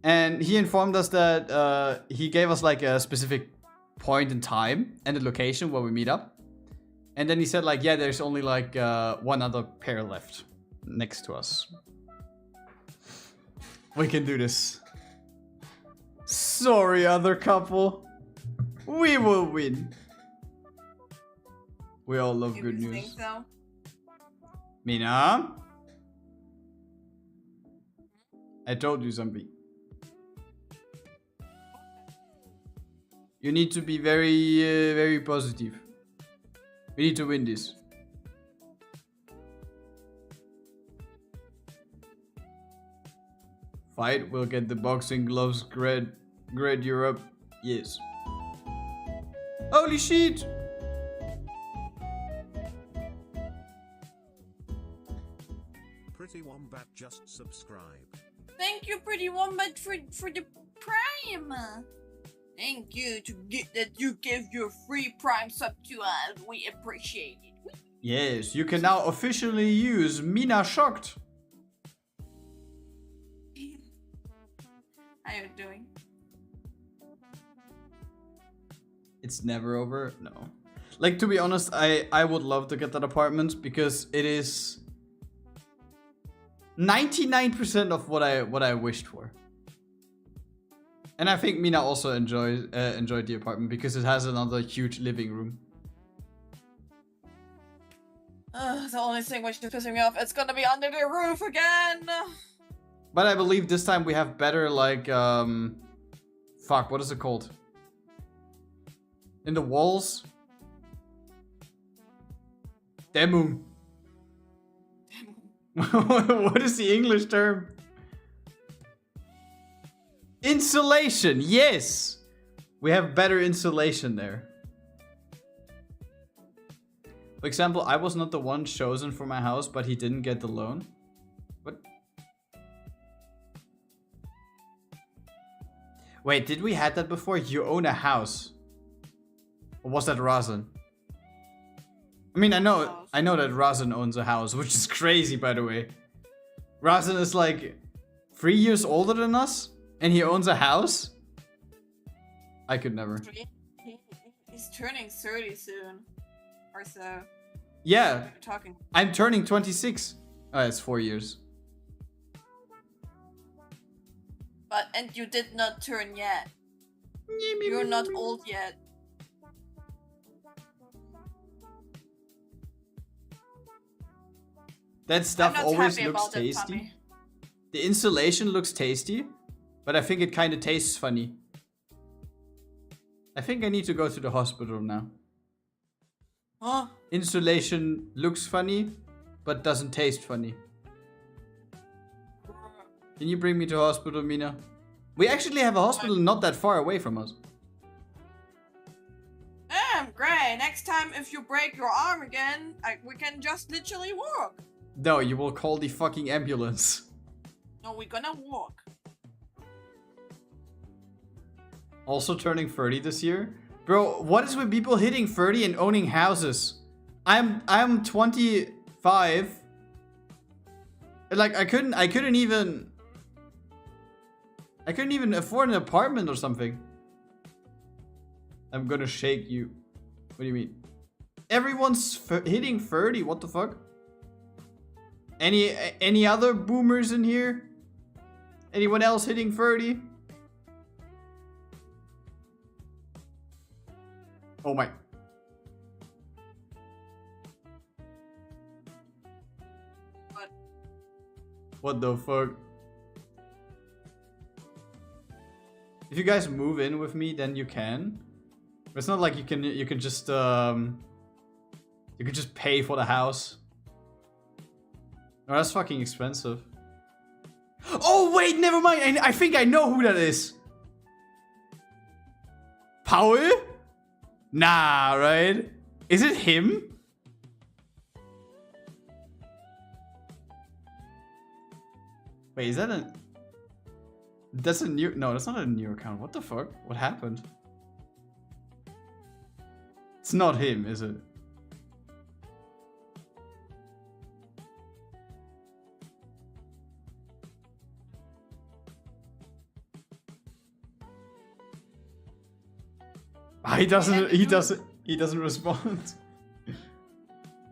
And he informed us that he gave us like a specific point in time and the location where we meet up. And then he said like, yeah, there's only like one other pair left next to us. We can do this. Sorry, other couple. We will win. We all love good You news. think so? Mina? I told you something. You need to be very positive. We need to win this. Fight, we'll get the boxing gloves. Grad Europe. Yes. Holy shit! Pretty Wombat just subscribed. Thank you, Pretty Wombat, for the Prime. Thank you to get that you give your free Prime sub to us. We appreciate it. Yes, you can now officially use Mina Shocked. How you doing? It's never over. No. Like, to be honest, I would love to get that apartment because it is 99% of what I wished for. And I think Mina also enjoyed the apartment because it has another huge living room. The only thing which is pissing me off, it's gonna be under the roof again. But I believe this time we have better, like, fuck, what is it called? In the walls? Demo. What is the English term? Insulation, yes! We have better insulation there. For example, I was not the one chosen for my house, but he didn't get the loan. What? Wait, did we had that before? You own a house. Or was that Razan? I mean, I know that Razan owns a house, which is crazy, by the way. Razan is like 3 years older than us, and he owns a house? I could never. He's turning 30 soon. Or so. Yeah. Talking. I'm turning 26. Oh, it's 4 years. And you did not turn yet. You're not old yet. That stuff always looks tasty. The insulation looks tasty, but I think it kind of tastes funny. I think I need to go to the hospital now. Huh? Insulation looks funny, but doesn't taste funny. Can you bring me to hospital, Mina? We actually have a hospital not that far away from us. Great. Next time, if you break your arm again, we can just literally walk. No, you will call the fucking ambulance. No, we're gonna walk. Also turning 30 this year? Bro, what is with people hitting 30 and owning houses? I'm 25. Like I couldn't even afford an apartment or something. I'm gonna shake you. What do you mean? Everyone's hitting 30. What the fuck? Any other boomers in here? Anyone else hitting 30? Oh my. What the fuck? If you guys move in with me, then you can. But it's not like you can just pay for the house. No, that's fucking expensive. Oh wait, never mind. I think I know who that is. Paul? Nah, right? Is it him? Wait, is that a... That's a new... No, that's not a new account. What the fuck? What happened? It's not him, is it? He doesn't respond.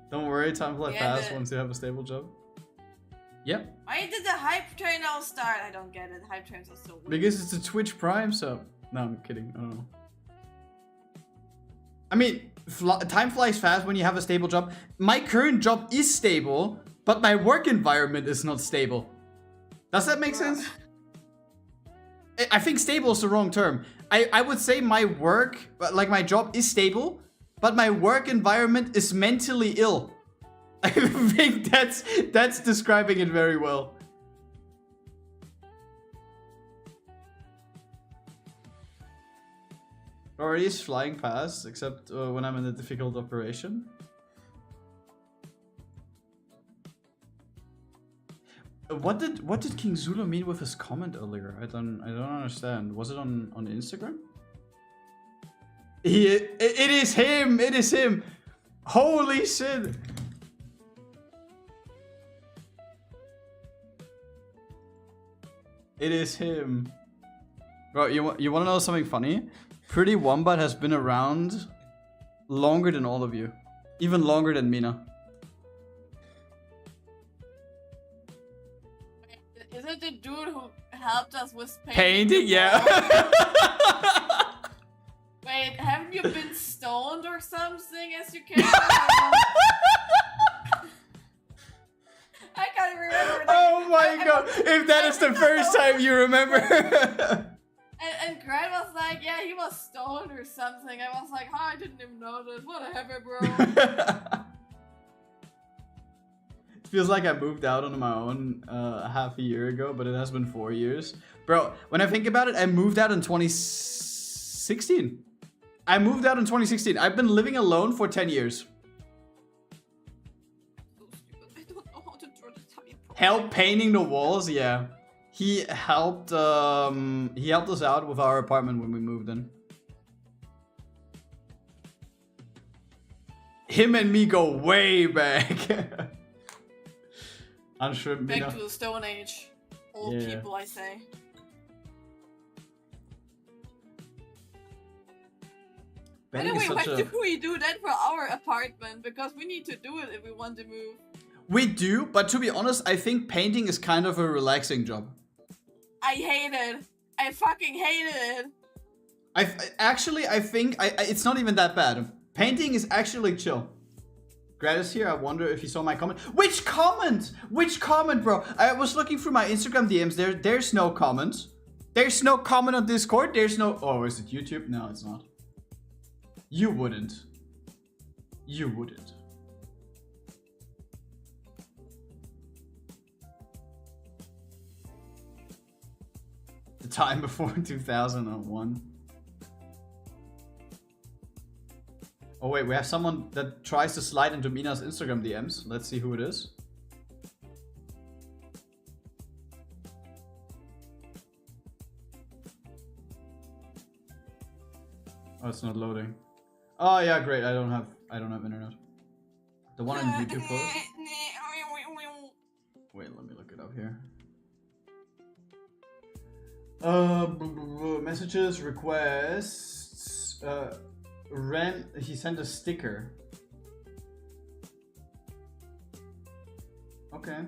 Don't worry, time flies fast once you have a stable job. Yep. Why did the hype train all start? I don't get it. Hype trains are so weird. Because it's a Twitch Prime sub. No, I'm kidding. I don't know. I mean, time flies fast when you have a stable job. My current job is stable, but my work environment is not stable. Does that make sense? I think stable is the wrong term. I would say my work, like my job is stable, but my work environment is mentally ill. I think that's describing it very well. Already is flying past, except when I'm in a difficult operation. What did King Zulu mean with his comment earlier? I don't understand. Was it on Instagram? It is him! It is him! Holy shit! It is him. Bro, you want to know something funny? Pretty Wombat has been around longer than all of you. Even longer than Mina. Is it the dude who helped us with Painting, yeah. Wait, haven't you been stoned or something as you came? I can't remember. Like, Oh my god! If that is the first time you remember. And Grad was like, yeah, he was stoned or something. I was like, oh, I didn't even notice. Whatever, bro. It feels like I moved out on my own half a year ago, but it has been 4 years. Bro, when I think about it, I moved out in 2016. I moved out in 2016. I've been living alone for 10 years. I don't know how to draw this tummy properly. Help painting the walls, yeah. He helped us out with our apartment when we moved in. Him and me go way back. I'm sure Back Mina. to the Stone Age. Old Yeah. people, I say. By the Painting is way, why such a... do we do that for our apartment? Because we need to do it if we want to move. We do, but to be honest, I think painting is kind of a relaxing job. I hate it. I fucking hate it. I think it's not even that bad. Painting is actually chill. Grad is here. I wonder if you saw my comment. Which comment? Which comment, bro? I was looking through my Instagram DMs. There's no comment. There's no comment on Discord. There's no... Oh, is it YouTube? No, it's not. You wouldn't. You wouldn't. The time before 2001. Oh wait, we have someone that tries to slide into Mina's Instagram DMs. Let's see who it is. Oh, it's not loading. Oh yeah, great. I don't have internet. The one on YouTube post. Wait, let me look it up here. Messages, requests. He sent a sticker. Okay.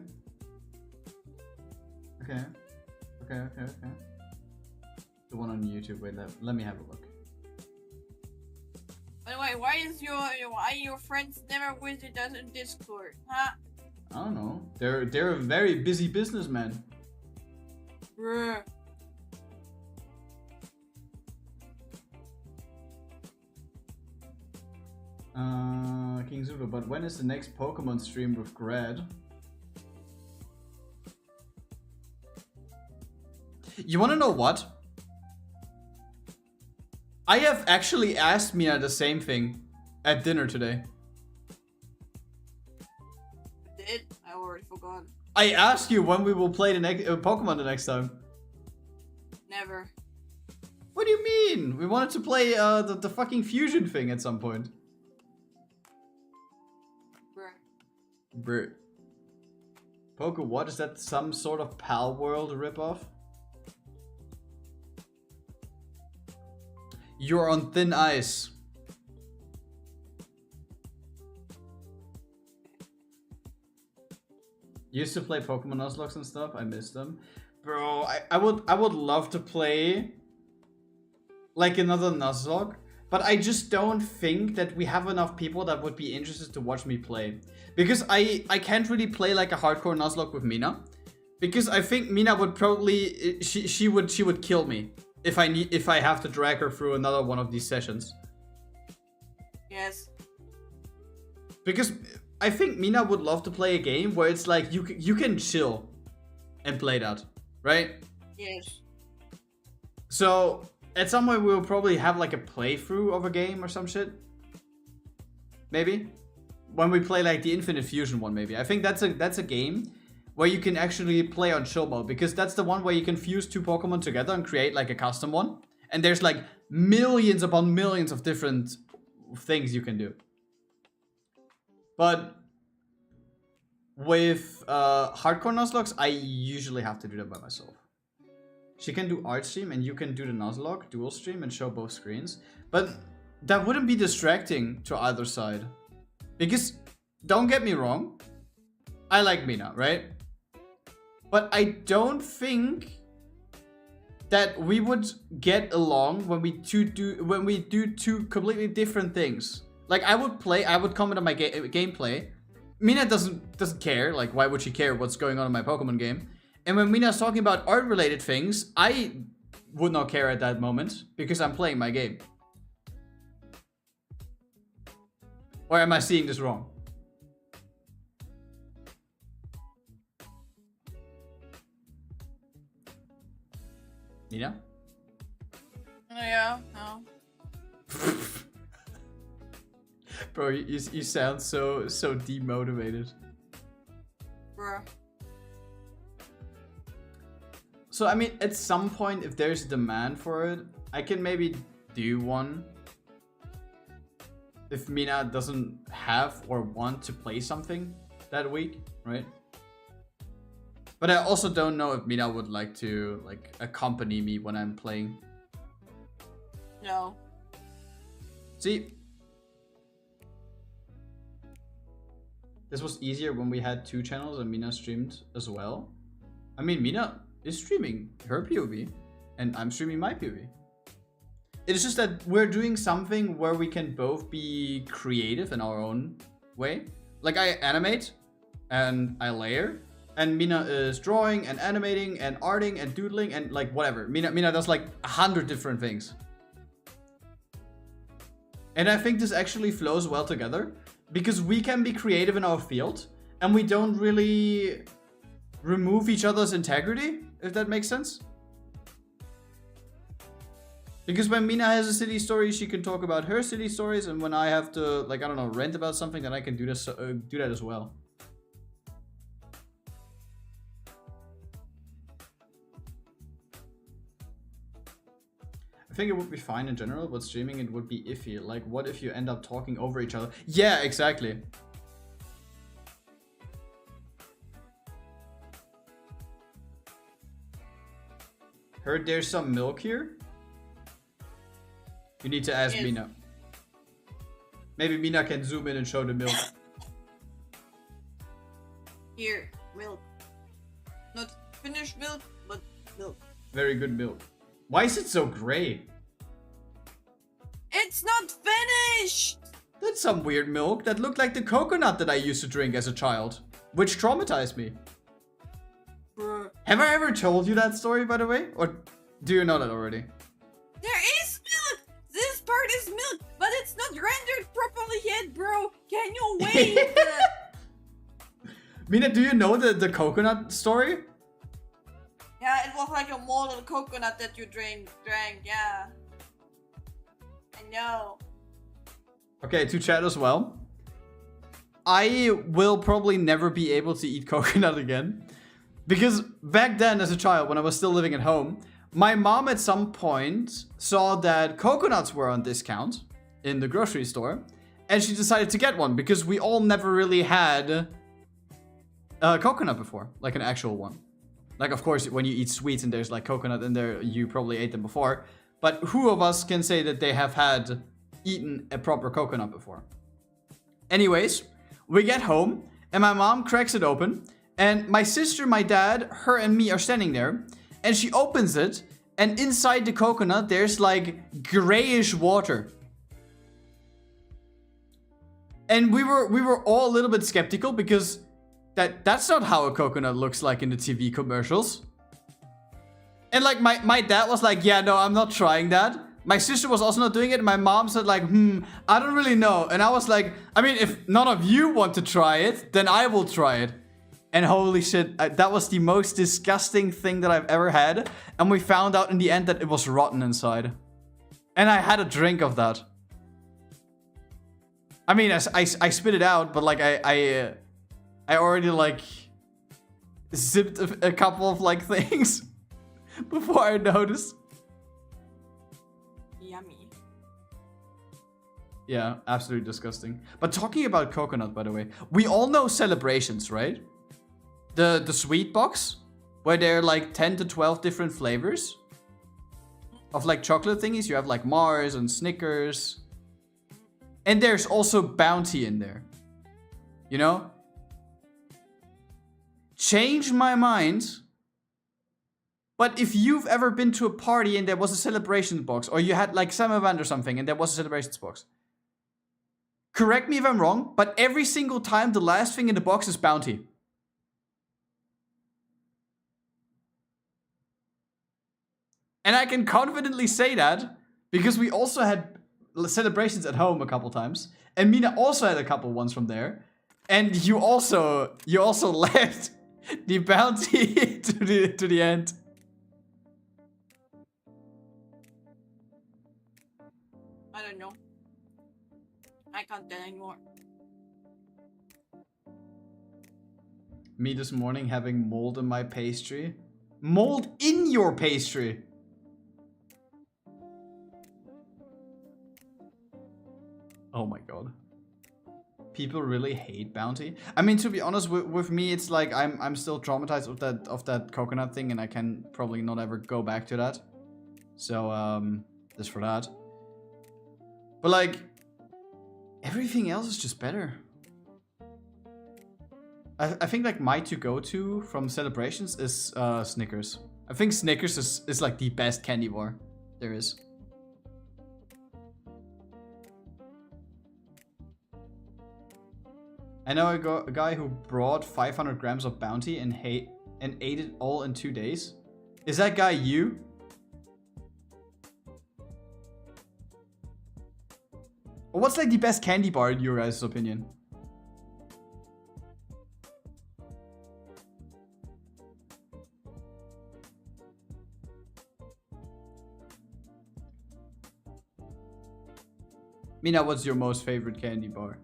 Okay. The one on YouTube. Wait, let me have a look. By the way, why your friends never visit us in Discord, huh? I don't know. They're a very busy businessman. Bruh. King Zulu, but when is the next Pokemon stream with Grad? You wanna know what? I have actually asked Mina the same thing at dinner today. Did? I already forgot. I asked you when we will play the next Pokemon the next time. Never. What do you mean? We wanted to play the fucking fusion thing at some point. Bruh. Poke, what is that? Some sort of Pal World ripoff? You're on thin ice. Used to play Pokemon Nuzlocke and stuff. I miss them. Bro, I would love to play like another Nuzlocke, but I just don't think that we have enough people that would be interested to watch me play. Because I can't really play like a hardcore Nuzlocke with Mina. Because I think Mina would probably she would kill me if I have to drag her through another one of these sessions. Yes. Because I think Mina would love to play a game where it's like you can chill and play that, right? Yes. So at some point we'll probably have like a playthrough of a game or some shit. Maybe when we play like the Infinite Fusion one, maybe. I think that's a game where you can actually play on chill mode, because that's the one where you can fuse two Pokemon together and create like a custom one. And there's like millions upon millions of different things you can do. But with hardcore Nuzlocke, I usually have to do that by myself. She can do art stream and you can do the Nuzlocke dual stream and show both screens. But that wouldn't be distracting to either side. Because, don't get me wrong, I like Mina, right? But I don't think that we would get along when we do two completely different things. Like I would comment on my gameplay. Mina doesn't care. Like why would she care what's going on in my Pokemon game? And when Mina's talking about art related things, I would not care at that moment because I'm playing my game. Or am I seeing this wrong? Mina? Yeah, no. Bro, you sound so demotivated. Bruh. So, I mean, at some point, if there's demand for it, I can maybe do one. If Mina doesn't have or want to play something that week, right? But I also don't know if Mina would like to, like, accompany me when I'm playing. No. See? This was easier when we had 2 channels and Mina streamed as well. I mean, Mina is streaming her POV and I'm streaming my POV. It's just that we're doing something where we can both be creative in our own way. Like I animate and I layer, and Mina is drawing and animating and arting and doodling and like whatever. Mina does like 100 different things. And I think this actually flows well together because we can be creative in our field and we don't really remove each other's integrity, if that makes sense. Because when Mina has a silly story, she can talk about her silly stories, and when I have to, like, I don't know, rant about something, then I can do this, do that as well. I think it would be fine in general, but streaming it would be iffy. Like, what if you end up talking over each other? Yeah, exactly. Heard there's some milk here? You need to ask Yes. Mina. Maybe Mina can zoom in and show the milk. Here, milk. Not finished milk, but milk. Very good milk. Why is it so gray? It's not finished! That's some weird milk that looked like the coconut that I used to drink as a child, which traumatized me. Bruh. Have I ever told you that story, by the way? Or do you know that already? There is milk! This part is milk, but it's not rendered properly yet, bro! Can you wait? Mina, do you know the coconut story? Yeah, it was like a molded coconut that you drank, yeah. I know. Okay, to chat as well. I will probably never be able to eat coconut again. Because back then, as a child, when I was still living at home, my mom at some point saw that coconuts were on discount in the grocery store. And she decided to get one because we all never really had a coconut before, like an actual one. Like, of course, when you eat sweets and there's like coconut in there, you probably ate them before. But who of us can say that they have had eaten a proper coconut before? Anyways, we get home and my mom cracks it open. And my sister, my dad, her and me are standing there. And she opens it. And inside the coconut, there's like grayish water. And we were all a little bit skeptical because that's not how a coconut looks like in the TV commercials. And like my dad was like, yeah, no, I'm not trying that. My sister was also not doing it. And my mom said like, I don't really know. And I was like, I mean, if none of you want to try it, then I will try it. And holy shit, that was the most disgusting thing that I've ever had. And we found out in the end that it was rotten inside. And I had a drink of that. I mean, I spit it out, but like I already like zipped a couple of like things before I noticed. Yummy. Yeah, absolutely disgusting. But talking about coconut, by the way, we all know celebrations, right? The sweet box, where there are like 10 to 12 different flavors of like chocolate thingies. You have like Mars and Snickers. And there's also Bounty in there. You know? Change my mind. But if you've ever been to a party and there was a celebrations box, or you had like some event or something and there was a celebrations box, correct me if I'm wrong, but every single time the last thing in the box is bounty. And I can confidently say that because we also had celebrations at home a couple times, and Mina also had a couple ones from there, and you also left the bounty to the end. I don't know. I can't tell anymore. Me this morning having mold in my pastry. Mold in your pastry. Oh my god. People really hate bounty. I mean, to be honest, with me, it's like I'm still traumatized of that coconut thing, and I can probably not ever go back to that. So just for that. But like, everything else is just better. I think like my to-go-to from celebrations is Snickers. I think Snickers is like the best candy bar there is. I know a guy who brought 500 grams of bounty and ate it all in 2 days. Is that guy you? Or what's like the best candy bar in your guys' opinion? Mina, what's your most favorite candy bar?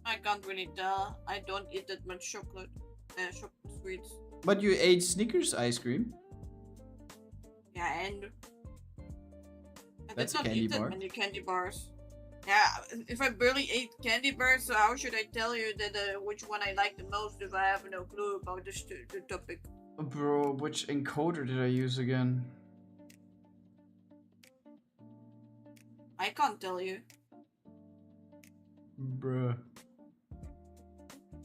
I can't really tell. I don't eat that much chocolate sweets. But you ate Snickers ice cream. Yeah, and I That's did a not candy eat that bar. many candy bars. Yeah, if I barely ate candy bars, so how should I tell you that which one I like the most if I have no clue about the topic? Bro, which encoder did I use again? I can't tell you. Bruh.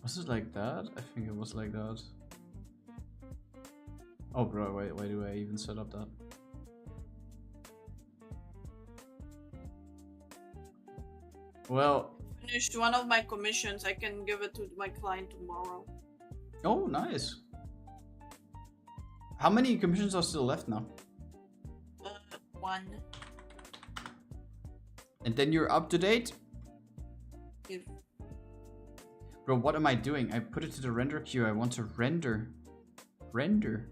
Was it like that? I think it was like that. Oh bro, why do I even set up that? Well, Finished one of my commissions. I can give it to my client tomorrow. oh nice. How many commissions are still left now? One. And then you're up to date? If Bro, what am I doing? I put it to the render queue. I want to render. Render.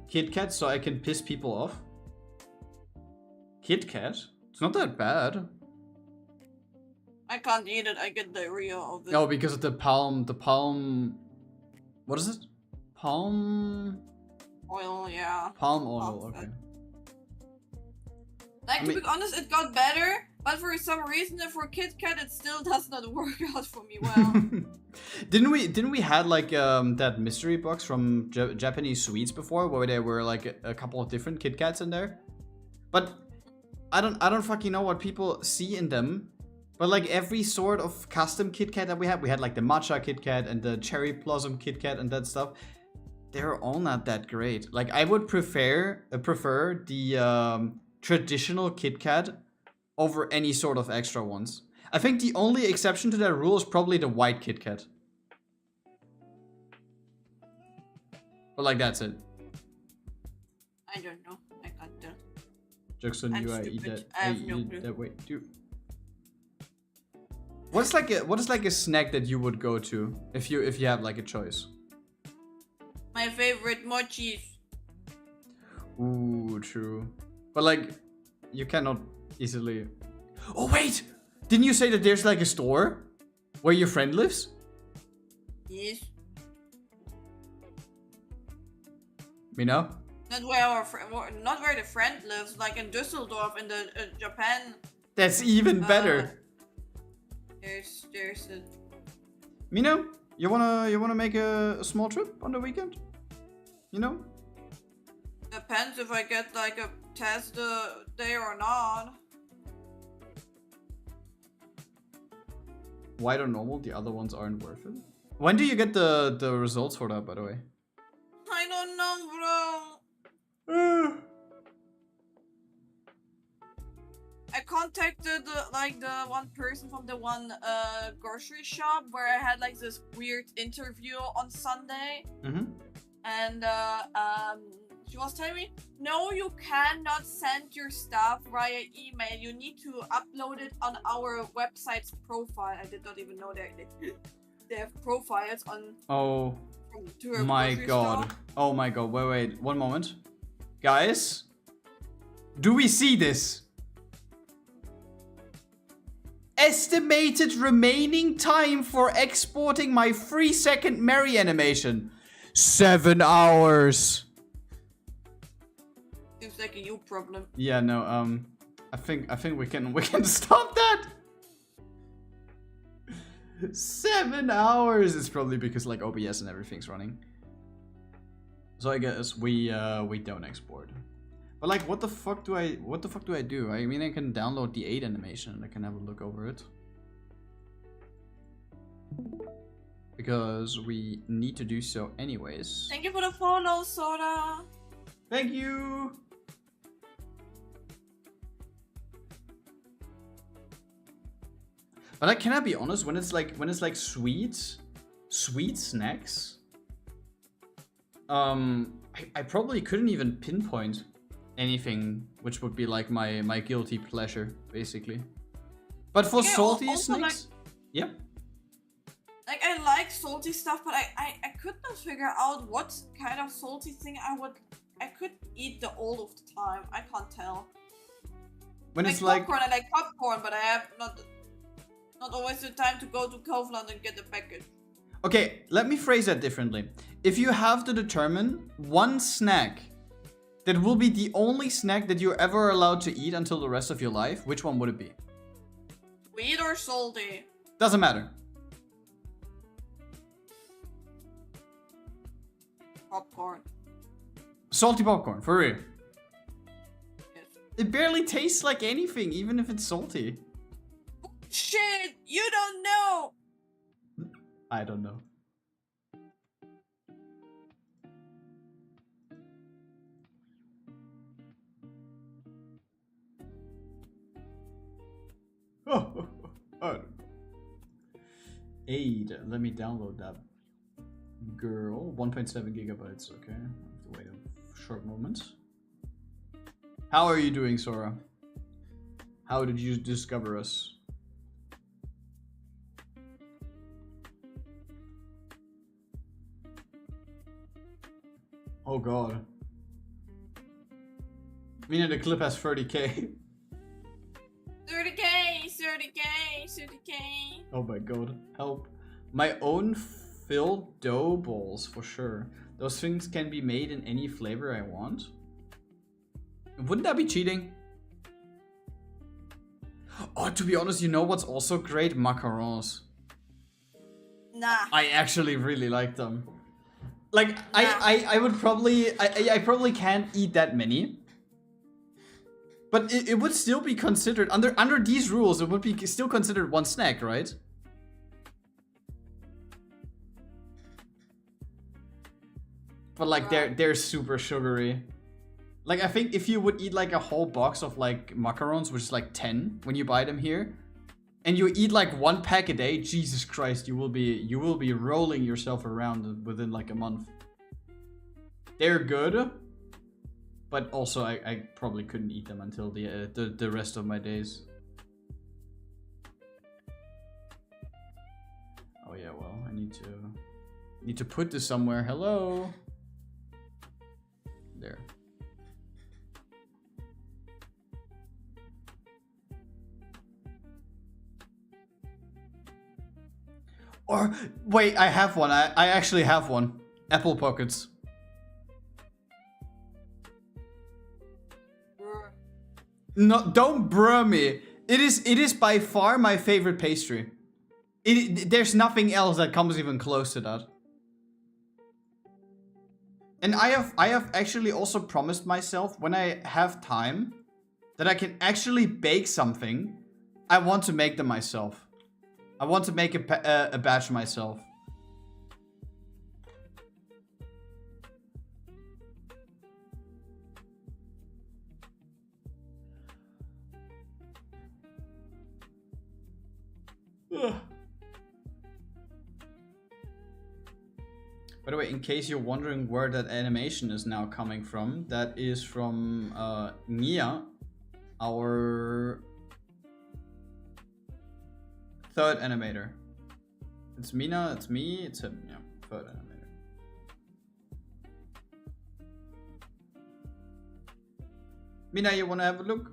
Kit Kat so I can piss people off? Kit Kat? It's not that bad. I can't eat it, I get diarrhea of it. Oh, because of the palm... What is it? Palm Oil, yeah. oil, okay. Like, I to mean- be honest, it got better, but for some reason, for Kit Kat, it still does not work out for me well. Didn't we had like that mystery box from Japanese sweets before, where there were like a couple of different Kit Kats in there? But I don't fucking know what people see in them. But like every sort of custom Kit Kat that we had like the matcha Kit Kat and the cherry blossom Kit Kat and that stuff, they're all not that great. Like I would prefer the traditional Kit Kat over any sort of extra ones. I think the only exception to that rule is probably the white Kit Kat. But like that's it. I don't know. I can't tell. Jackson, I'm you eat stupid. that. I have no eat clue. that way. What is like a snack that you would go to if you have like a choice? My favorite, more cheese. Ooh, true. But like, you cannot easily. Oh wait, didn't you say that there's like a store where your friend lives? Yes. Mina? Not where not where the friend lives, like in Düsseldorf, in the Japan. That's even better. There's a... Mina, you wanna make a small trip on the weekend? You know? Depends if I get like a test day or not. White or normal? The other ones aren't worth it. When do you get the results for that, by the way? I don't know, bro. I contacted the one person from the one grocery shop where I had like this weird interview on Sunday, and she was telling me, no, you cannot send your stuff via email. You need to upload it on our website's profile. I did not even know they have profiles on. Oh to a my grocery god! store. Oh my god! Wait, 1 moment, guys. Do we see this? Estimated remaining time for exporting my 3-second Mary animation. 7 hours. Seems like a you problem. Yeah, no, I think we can stop that. 7 hours. It's probably because like OBS and everything's running. So I guess we don't export. But like, what the fuck do I do? I mean, I can download the 8 animation and I can have a look over it. Because we need to do so anyways. Thank you for the follow, Soda. Thank you. But like, can I be honest? When it's like sweet snacks, I probably couldn't even pinpoint anything which would be like my guilty pleasure, basically. But for salty snacks, yeah. Like, I like salty stuff, but I could not figure out what kind of salty thing I could eat all of the time. I can't tell. When like it's like popcorn, I like popcorn, but I have not always the time to go to Kaufland and get the package. Okay, let me phrase that differently. If you have to determine one snack that will be the only snack that you're ever allowed to eat until the rest of your life, which one would it be? Sweet or salty? Doesn't matter. Popcorn. Salty popcorn, for real. Yes. It barely tastes like anything, even if it's salty. Shit! You don't know! I don't know. Oh, I don't know. 8. Let me download that. Girl, 1.7 gigabytes. Okay, I have to wait a short moment. How are you doing, Sora? How did you discover us? Oh god. Mina, the clip has 30k. 30k, 30k, 30k. Oh my god, help. My own filled dough balls, for sure. Those things can be made in any flavor I want. Wouldn't that be cheating? Oh, to be honest, you know what's also great? Macarons. Nah. I actually really like them. Like, I would probably... I probably can't eat that many. But it would still be considered... Under these rules, it would be still considered one snack, right? But like, they're super sugary. Like, I think if you would eat like a whole box of like macarons, which is like 10 when you buy them here, and you eat like 1 pack a day, Jesus Christ, you will be rolling yourself around within like a month. They're good, but also I probably couldn't eat them until the rest of my days. Oh yeah, well, I need to put this somewhere. Hello. There. Or wait, I have one. I actually have one. Apple Pockets. No, don't bruh me. It is by far my favorite pastry. There's nothing else that comes even close to that. And I have actually also promised myself when I have time that I can actually bake something. I want to make them myself. I want to make a batch myself. By the way, in case you're wondering where that animation is now coming from, that is from Nia, our third animator. It's Mina, it's me, it's him. Yeah, third animator. Mina, you wanna have a look?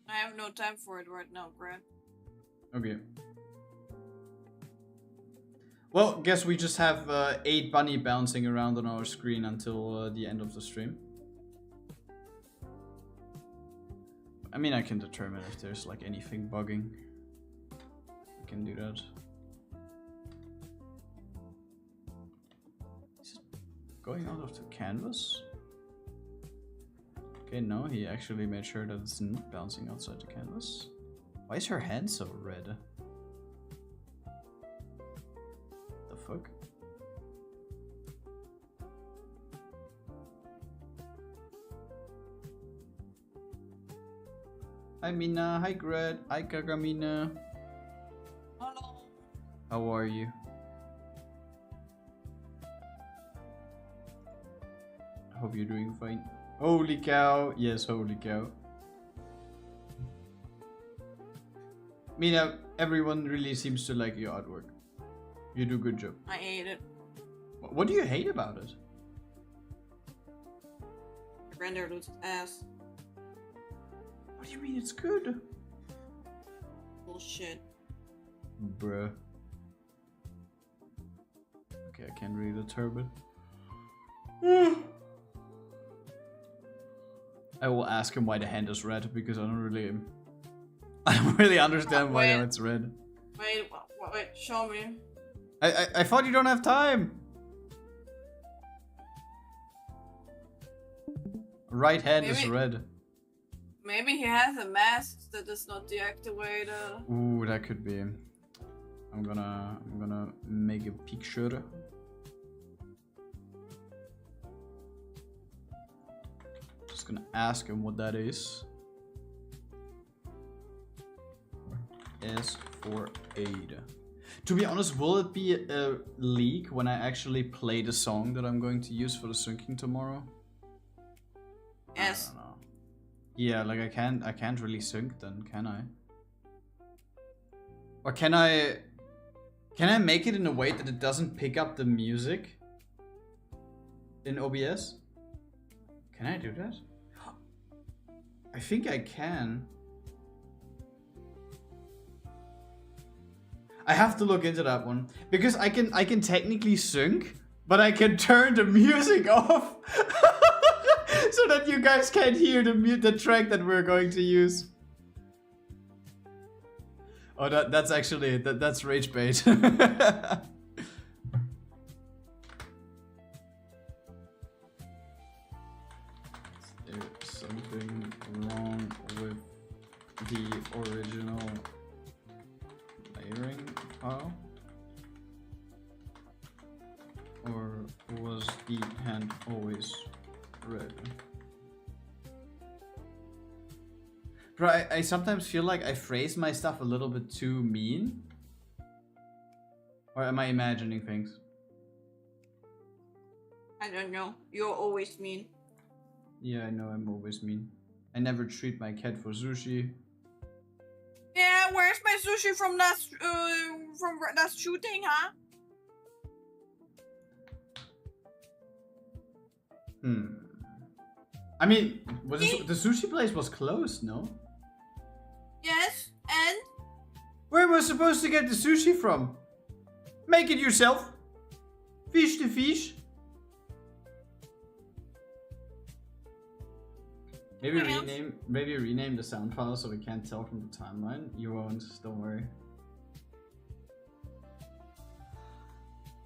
I have no time for it right now, Grad. Okay. Well, guess we just have 8 bunny bouncing around on our screen until the end of the stream. I mean, I can determine if there's like anything bugging. I can do that. Is it going out of the canvas? Okay, no, he actually made sure that it's not bouncing outside the canvas. Why is her hand so red? The fuck? Hi Mina, hi Grad, hi Kagamina. Hello. How are you? I hope you're doing fine. Holy cow, yes, holy cow. Mina, everyone really seems to like your artwork. You do a good job. I hate it. What do you hate about it? The render looks ass. What do you mean it's good? Bullshit. Bruh. Okay, I can't read the turban. I will ask him why the hand is red because I don't really understand why it's red. Wait, show me. I thought you don't have time. Right hand is red. Maybe he has a mask that is not deactivated. Ooh, that could be. I'm gonna make a picture. Just gonna ask him what that is. S for aid. To be honest, will it be a leak when I actually play the song that I'm going to use for the syncing tomorrow? Yes. I don't know. Yeah, like I can't really sync then, can I? Or can I make it in a way that it doesn't pick up the music in OBS? Can I do that? I think I can. I have to look into that one because I can technically sync, but I can turn the music off so that you guys can't hear the track that we're going to use. Oh, that's actually that's rage bait. Is there something wrong with the original layering file? Or was the hand always red? Bro, I sometimes feel like I phrase my stuff a little bit too mean. Or am I imagining things? I don't know. You're always mean. Yeah, I know I'm always mean. I never treat my cat for sushi. Yeah, where's my sushi from that shooting, huh? I mean, the sushi place was closed, no? Yes, and? Where was I supposed to get the sushi from? Make it yourself. Fish to fish. Maybe rename the sound file so we can't tell from the timeline. You won't, don't worry.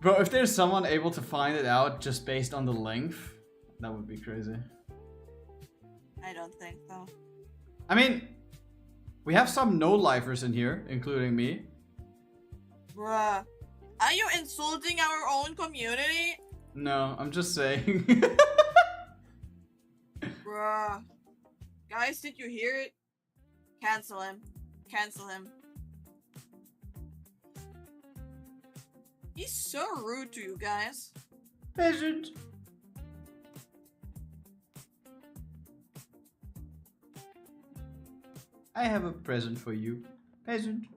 Bro, if there's someone able to find it out just based on the length, that would be crazy. I don't think so. I mean, we have some no-lifers in here, including me. Bruh. Are you insulting our own community? No, I'm just saying. Bruh. Guys, did you hear it? Cancel him. Cancel him. He's so rude to you guys. Peasant. I have a present for you, peasant.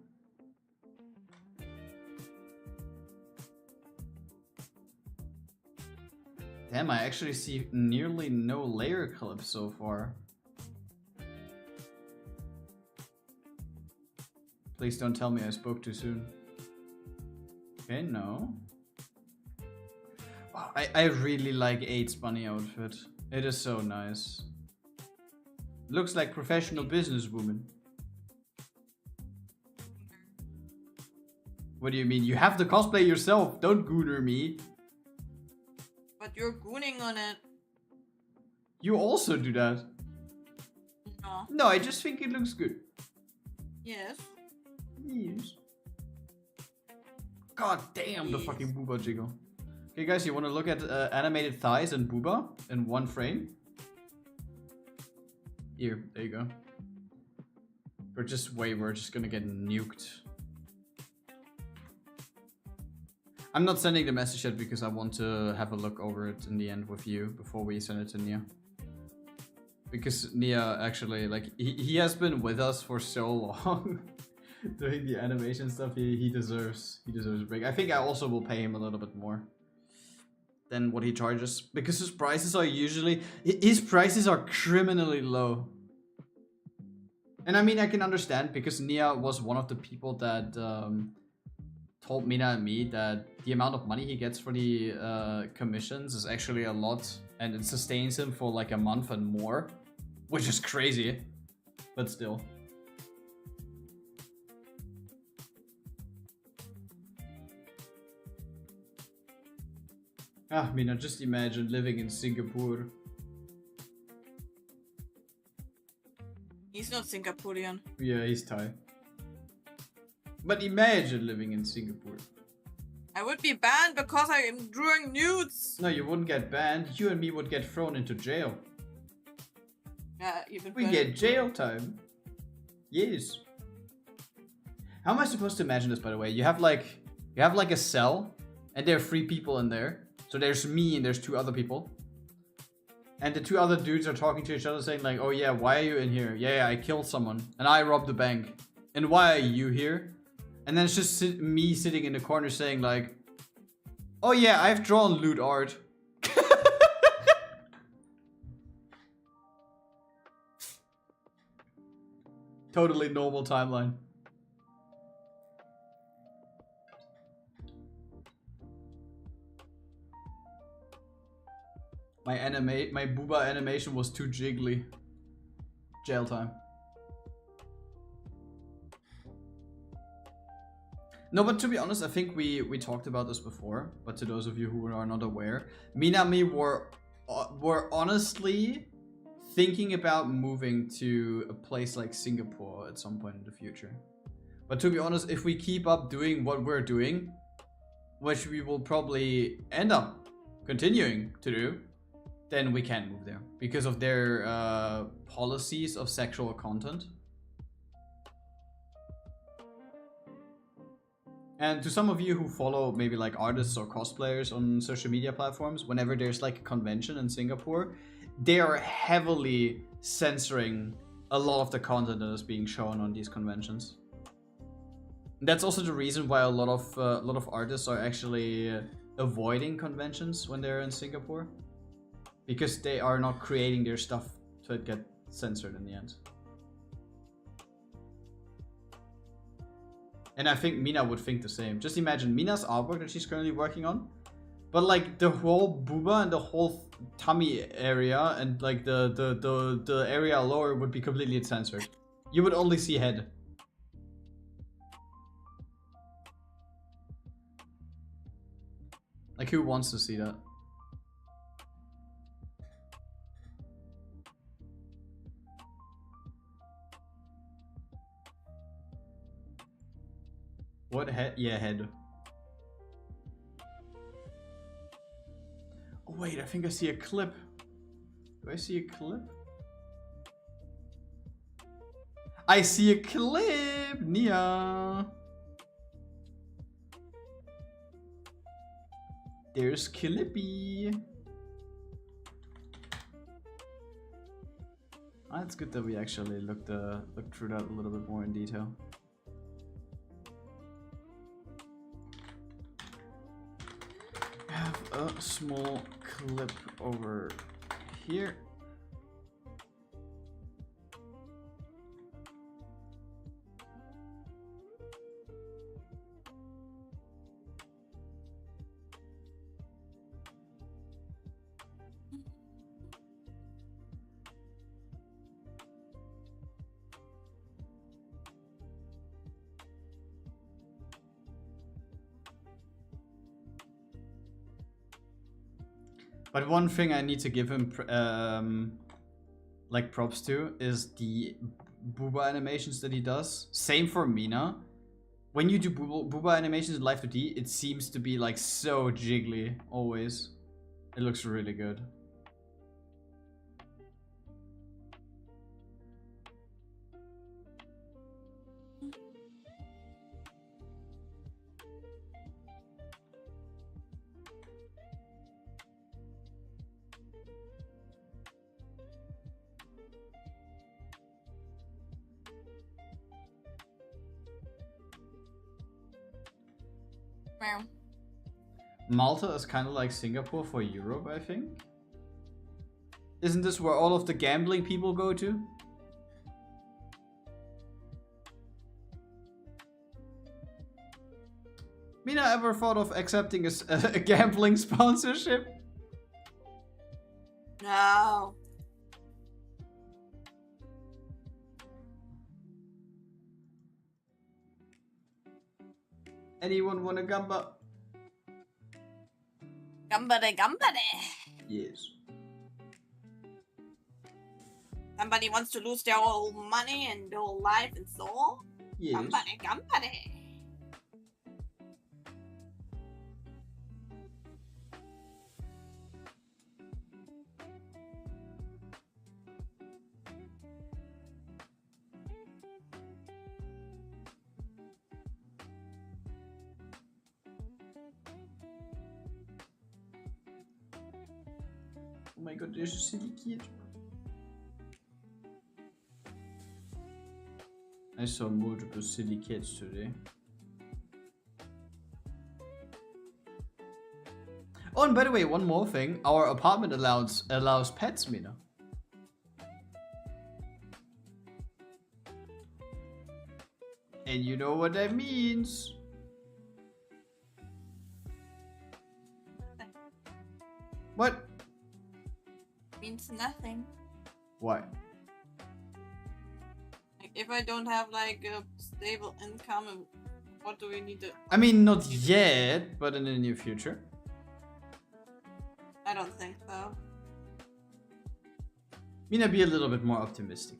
Damn, I actually see nearly no layer clips so far. Please don't tell me I spoke too soon. Okay, no. Wow, I really like 8's bunny outfit. It is so nice. Looks like professional businesswoman. What do you mean? You have to cosplay yourself. Don't gooner me. But you're gooning on it. You also do that. No. No, I just think it looks good. Yes. Yes. God damn the Yes. fucking booba jiggle. Okay guys, you want to look at animated thighs and booba in one frame? Here, there you go. We're just gonna get nuked. I'm not sending the message yet because I want to have a look over it in the end with you before we send it to Nia. Because Nia actually, like, he has been with us for so long. Doing the animation stuff, he deserves a break. I think I also will pay him a little bit more than what he charges. Because his prices are criminally low. And I mean, I can understand because Nia was one of the people that told Mina and me that the amount of money he gets for the commissions is actually a lot, and it sustains him for like a month and more, which is crazy, but still. Ah, Mina, just imagine living in Singapore. He's not Singaporean. Yeah, he's Thai. But imagine living in Singapore. I would be banned because I am drawing nudes. No, you wouldn't get banned. You and me would get thrown into jail. Yeah, even We better. get jail time. Yes. How am I supposed to imagine this, by the way? You have like a cell, and there are 3 people in there. So there's me and there's 2 other people. And the 2 other dudes are talking to each other saying like, oh yeah, why are you in here? Yeah, I killed someone. And I robbed the bank. And why are you here? And then it's just me sitting in the corner saying like, oh yeah, I've drawn lewd art. Totally normal timeline. My booba animation was too jiggly. Jail time. No, but to be honest, I think we talked about this before. But to those of you who are not aware, Mina and me were honestly thinking about moving to a place like Singapore at some point in the future. But to be honest, if we keep up doing what we're doing, which we will probably end up continuing to do, then we can move there because of their policies of sexual content. And to some of you who follow maybe like artists or cosplayers on social media platforms, whenever there's like a convention in Singapore, they are heavily censoring a lot of the content that is being shown on these conventions. That's also the reason why a lot of artists are actually avoiding conventions when they're in Singapore, because they are not creating their stuff to get censored in the end. And I think Mina would think the same. Just imagine Mina's artwork that she's currently working on, but like the whole booba and the whole tummy area and like the area lower would be completely censored. You would only see head. Like, who wants to see that? What head? Yeah, head. Oh wait, I think I see a clip. Do I see a clip? I see a clip, Nia. There's Kilippy. It's good that we actually looked through that a little bit more in detail. I have a small clip over here. But one thing I need to give him like props to is the booba animations that he does. Same for Mina. When you do booba animations in Live 2D, it seems to be like so jiggly always. It looks really good. Malta is kind of like Singapore for Europe, I think. Isn't this where all of the gambling people go to? Mina ever thought of accepting a gambling sponsorship? No. Anyone wanna gamba? Gambare, gambare. Yes. Somebody wants to lose their whole money and their whole life and soul? Yes. Gambare, gambare. Oh my god, there's a silly kid. I saw multiple silly kids today. Oh, and by the way, one more thing. Our apartment allows pets, Mina. And you know what that means. What? Means nothing. Why? Like, if I don't have like a stable income, what do we need to? I mean, not yet, but in the near future. I don't think so. Mina, be a little bit more optimistic.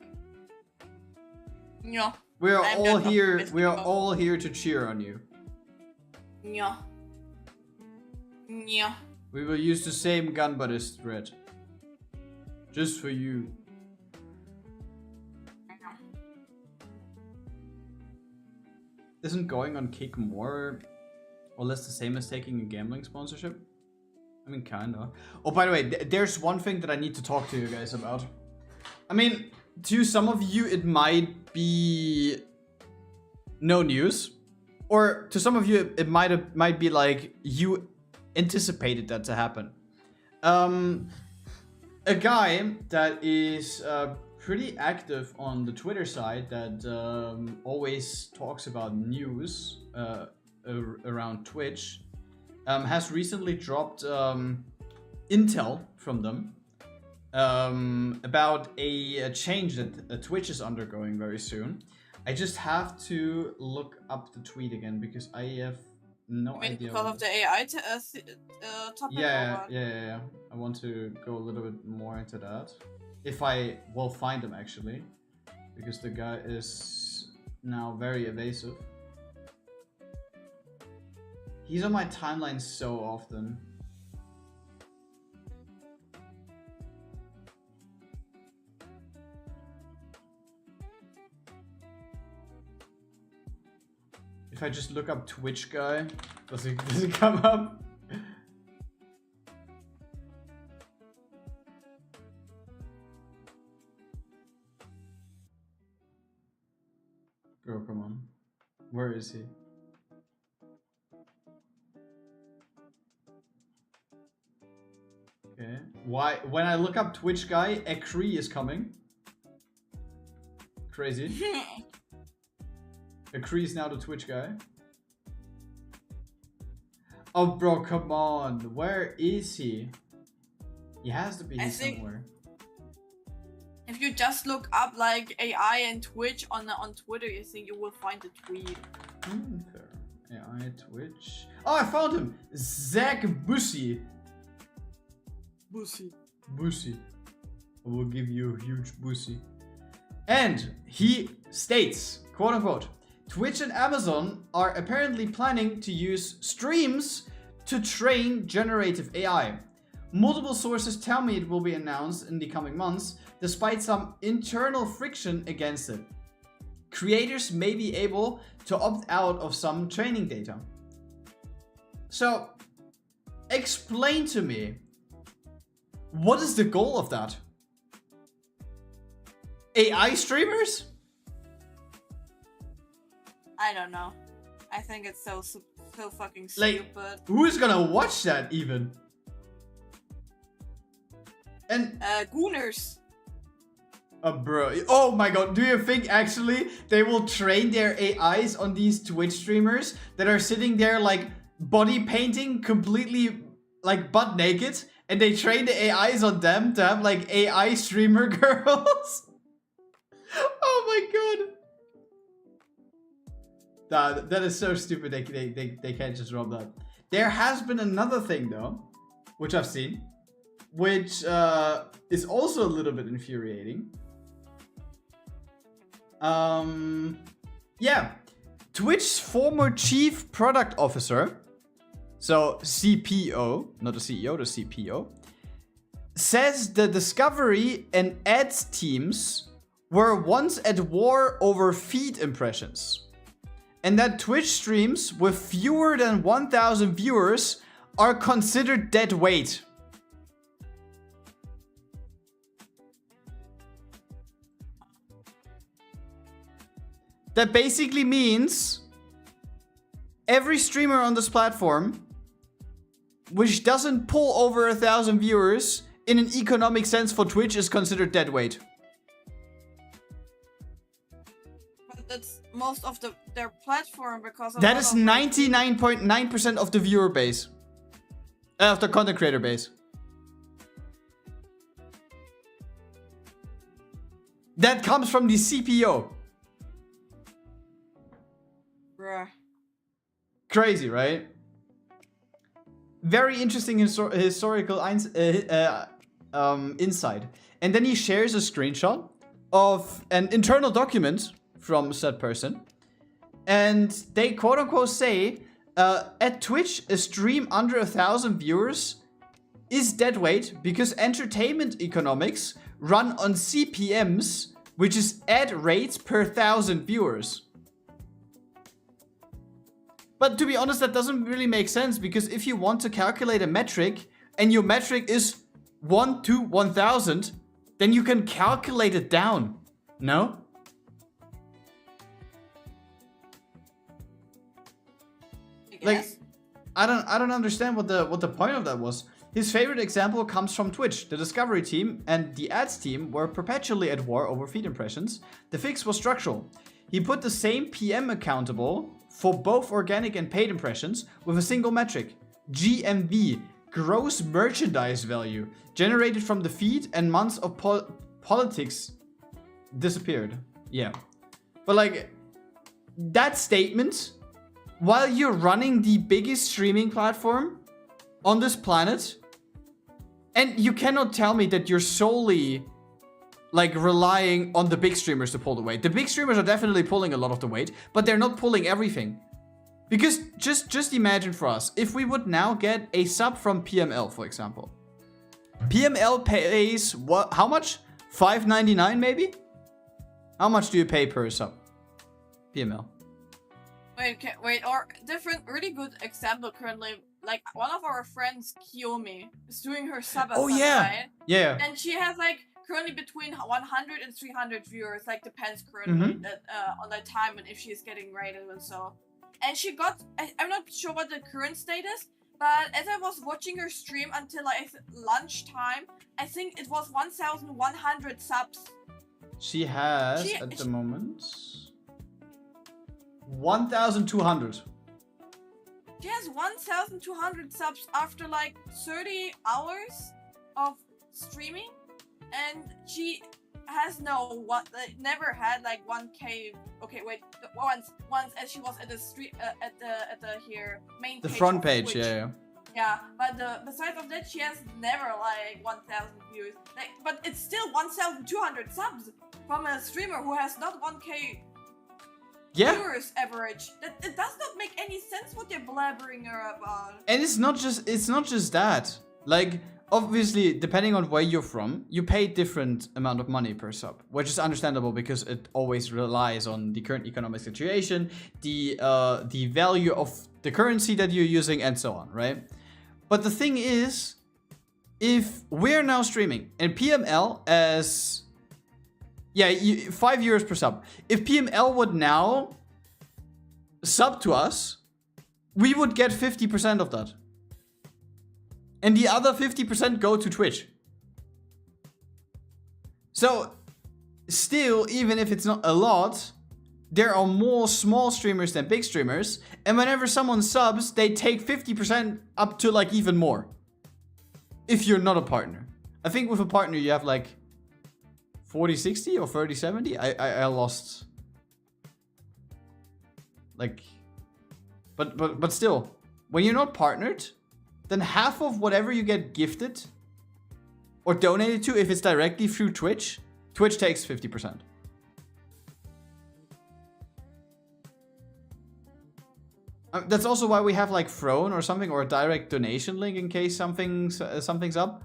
No. We are I'm all not here. optimistic We are about- all here to cheer on you. No. No. We will use the same gun, but it's red. Just for you. Isn't going on Kick more or less the same as taking a gambling sponsorship? I mean, kinda. Oh, by the way, there's one thing that I need to talk to you guys about. I mean, to some of you, it might be no news. Or to some of you, it might be like you anticipated that to happen. A guy that is pretty active on the Twitter side that always talks about news around Twitch has recently dropped intel from them about a change that Twitch is undergoing very soon. I just have to look up the tweet again because I have no idea. Because of the AI topic? Yeah. I want to go a little bit more into that. If I will find him actually. Because the guy is now very evasive. He's on my timeline so often. If I just look up Twitch guy, does it come up? Bro, come on. Where is he? Okay. Why? When I look up Twitch guy, Acree is coming. Crazy. Acree is now the Twitch guy. Oh, bro, come on. Where is he? He has to be here somewhere. If you just look up like AI and Twitch on Twitter, you think you will find the tweet. Fair. AI, Twitch. Oh, I found him! Zach Bussy. Bussy. I will give you a huge bussy. And he states, quote unquote, Twitch and Amazon are apparently planning to use streams to train generative AI. Multiple sources tell me it will be announced in the coming months, despite some internal friction against it. Creators may be able to opt out of some training data. So, explain to me, what is the goal of that? AI streamers? I don't know. I think it's so fucking Like, stupid. who is gonna watch that even? And Gooners. bro, oh my god, do you think actually they will train their AIs on these Twitch streamers that are sitting there like body painting completely like butt naked, and they train the AIs on them to have like AI streamer girls? Oh my god. That is so stupid. They can't just drop that. There has been another thing though, which I've seen, which is also a little bit infuriating. Yeah, Twitch's former chief product officer, so CPO, not the CEO, the CPO, says the Discovery and Ads teams were once at war over feed impressions, and that Twitch streams with fewer than 1,000 viewers are considered dead weight. That basically means every streamer on this platform which doesn't pull over 1,000 viewers in an economic sense for Twitch is considered dead weight. But that's most of their platform because of That is 99.9% of the viewer base. Of the content creator base. That comes from the CPO. Bruh. Crazy, right? Very interesting historical insight. And then he shares a screenshot of an internal document from said person. And they quote unquote say, at Twitch, a stream under 1,000 viewers is dead weight because entertainment economics run on CPMs, which is ad rates per 1,000 viewers. But to be honest, that doesn't really make sense, because if you want to calculate a metric and your metric is 1 to 1,000, then you can calculate it down. No? Like, I don't understand what the point of that was. His favorite example comes from Twitch. The Discovery team and the Ads team were perpetually at war over feed impressions. The fix was structural. He put the same PM accountable for both organic and paid impressions with a single metric, GMV, gross merchandise value, generated from the feed, and months of politics disappeared. Yeah. But like, that statement, while you're running the biggest streaming platform on this planet, and you cannot tell me that you're solely like relying on the big streamers to pull the weight. The big streamers are definitely pulling a lot of the weight, but they're not pulling everything. Because just imagine for us, if we would now get a sub from PML, for example. PML pays what? How much? $5.99 maybe? How much do you pay per sub? PML. Wait, or different, really good example currently. Like, one of our friends, Kiyomi, is doing her sub at Oh yeah, right? yeah. And she has like currently between 100 and 300 viewers, like depends currently on the time and if she's getting rated and so. And she got, I'm not sure what the current status, but as I was watching her stream until like lunchtime, I think it was 1,100 subs. She has at the moment 1,200. She has 1,200 subs after like 30 hours of streaming, and she has never had like 1K. Okay, wait, once as she was at the street at the here main. The page front of page, Twitch. yeah. Yeah, but besides of that, she has never like 1,000 views. Like, but it's still 1,200 subs from a streamer who has not 1K. Yeah. Viewers average. It does not make any sense what you're blabbering her about. And it's not just that. Like, obviously, depending on where you're from, you pay different amount of money per sub, which is understandable because it always relies on the current economic situation, the value of the currency that you're using, and so on, right? But the thing is, if we're now streaming and PML as 5 euros per sub. If PML would now sub to us, we would get 50% of that. And the other 50% go to Twitch. So, still, even if it's not a lot, there are more small streamers than big streamers. And whenever someone subs, they take 50% up to like even more. If you're not a partner. I think with a partner you have like 40-60 or 30-70? I lost. Like, but still, when you're not partnered, then half of whatever you get gifted or donated to, if it's directly through Twitch, Twitch takes 50%. That's also why we have like Throne or something, or a direct donation link in case something's up.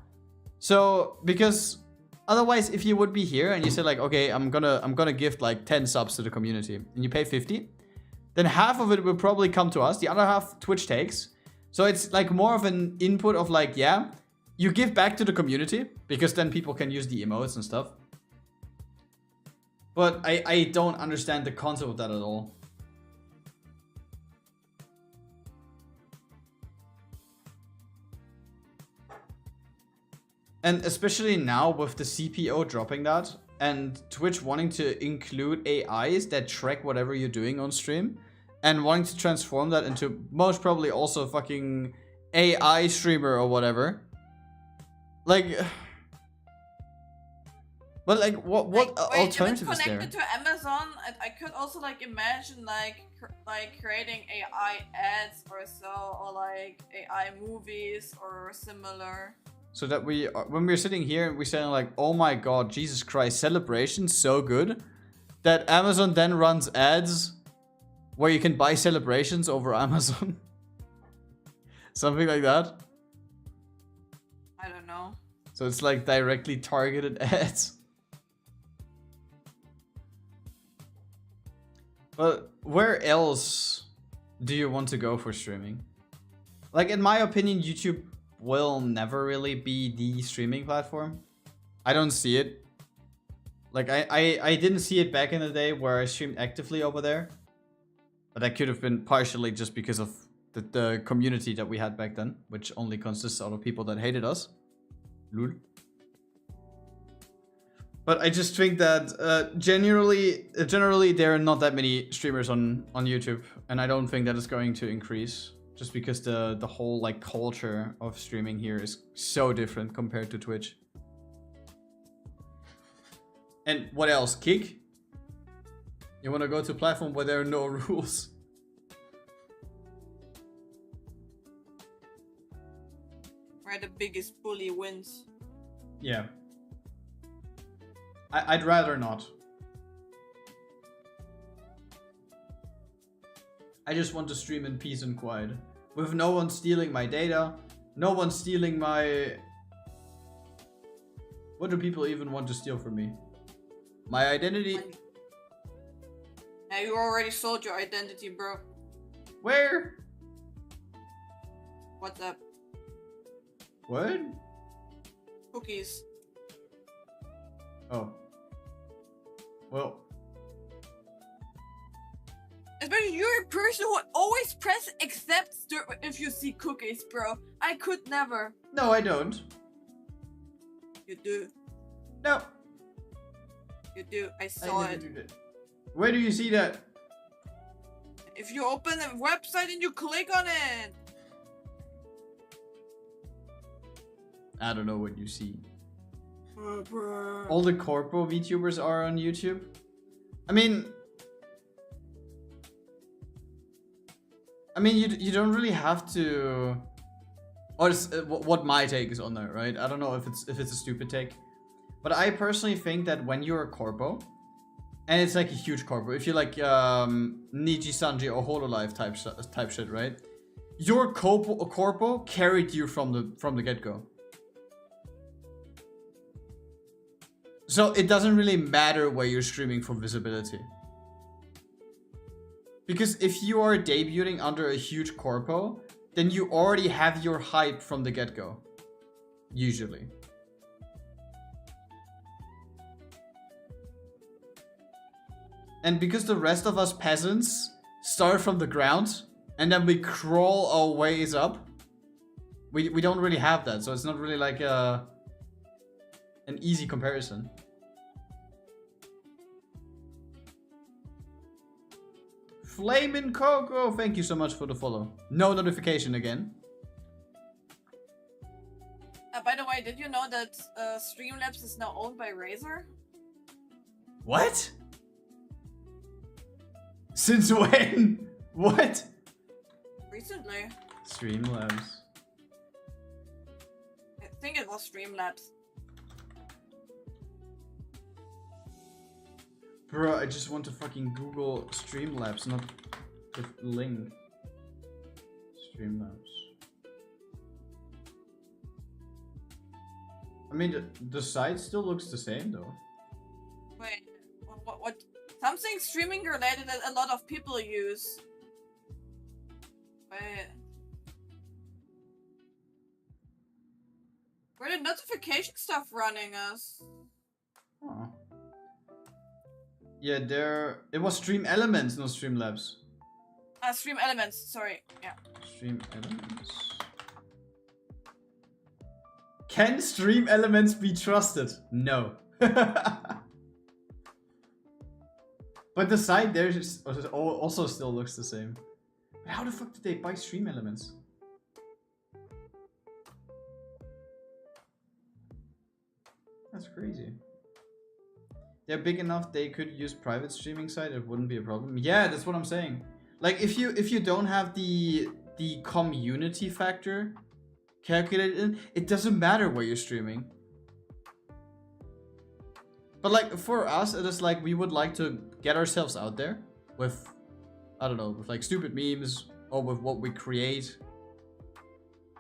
So, because otherwise, if you would be here and you say like, okay, I'm gonna gift like 10 subs to the community, and you pay 50, then half of it will probably come to us. The other half Twitch takes. So it's like more of an input of like, yeah, you give back to the community because then people can use the emotes and stuff. But I don't understand the concept of that at all. And especially now with the CPO dropping that and Twitch wanting to include AIs that track whatever you're doing on stream and wanting to transform that into most probably also fucking AI streamer or whatever. Like, but like what alternative is there? Connected to Amazon, I could also like imagine like creating AI ads or so, or like AI movies or similar. So that when we're sitting here and we're saying like, oh my god, Jesus Christ, Celebration's so good that Amazon then runs ads where you can buy Celebrations over Amazon. Something like that. I don't know. So it's like directly targeted ads. But where else do you want to go for streaming? Like, in my opinion, YouTube will never really be the streaming platform. I don't see it. Like, I didn't see it back in the day where I streamed actively over there. But that could have been partially just because of the community that we had back then, which only consists out of people that hated us. Lul. But I just think that generally there are not that many streamers on YouTube, and I don't think that is going to increase. Just because the whole like culture of streaming here is so different compared to Twitch. And what else? Kick? You want to go to a platform where there are no rules? Where the biggest bully wins. Yeah. I'd rather not. I just want to stream in peace and quiet. With no one stealing my data. No one stealing my... What do people even want to steal from me? My identity? Yeah, you already sold your identity, bro. Where? What's up? What? Cookies. Oh. Well. Especially you're a person who always press accept if you see cookies, bro. I could never. No, I don't. You do. No. You do. I saw never it. do that. Where do you see that? If you open a website and you click on it. I don't know what you see. Bro. All the corpo VTubers are on YouTube. I mean, you don't really have to. Or what my take is on that, right? I don't know if it's a stupid take, but I personally think that when you're a corpo, and it's like a huge corpo, if you're like Niji Sanji or Hololive type shit, right? Your corpo carried you from the get-go. So it doesn't really matter where you're streaming for visibility. Because if you are debuting under a huge corpo, then you already have your hype from the get-go. Usually. And because the rest of us peasants start from the ground, and then we crawl our ways up, we don't really have that. So it's not really like an easy comparison. Flamin' Coco, thank you so much for the follow. No notification again. By the way, did you know that Streamlabs is now owned by Razer? What? Since when? What? Recently. Streamlabs. I think it was Streamlabs. Bro, I just want to fucking Google Streamlabs, not the link. Streamlabs. I mean, the site still looks the same though. Wait, what? Something streaming related that a lot of people use. Wait. Where did notification stuff running us? Oh. Yeah, it was Stream Elements, not Streamlabs. Stream Elements, sorry, yeah. Stream Elements. Can Stream Elements be trusted? No. But the site there also still looks the same. But how the fuck did they buy Stream Elements? That's crazy. They're big enough they could use private streaming site, it wouldn't be a problem. Yeah, that's what I'm saying. Like if you don't have the community factor calculated in, it doesn't matter where you're streaming. But like for us, it is like we would like to get ourselves out there with, I don't know, with like stupid memes or with what we create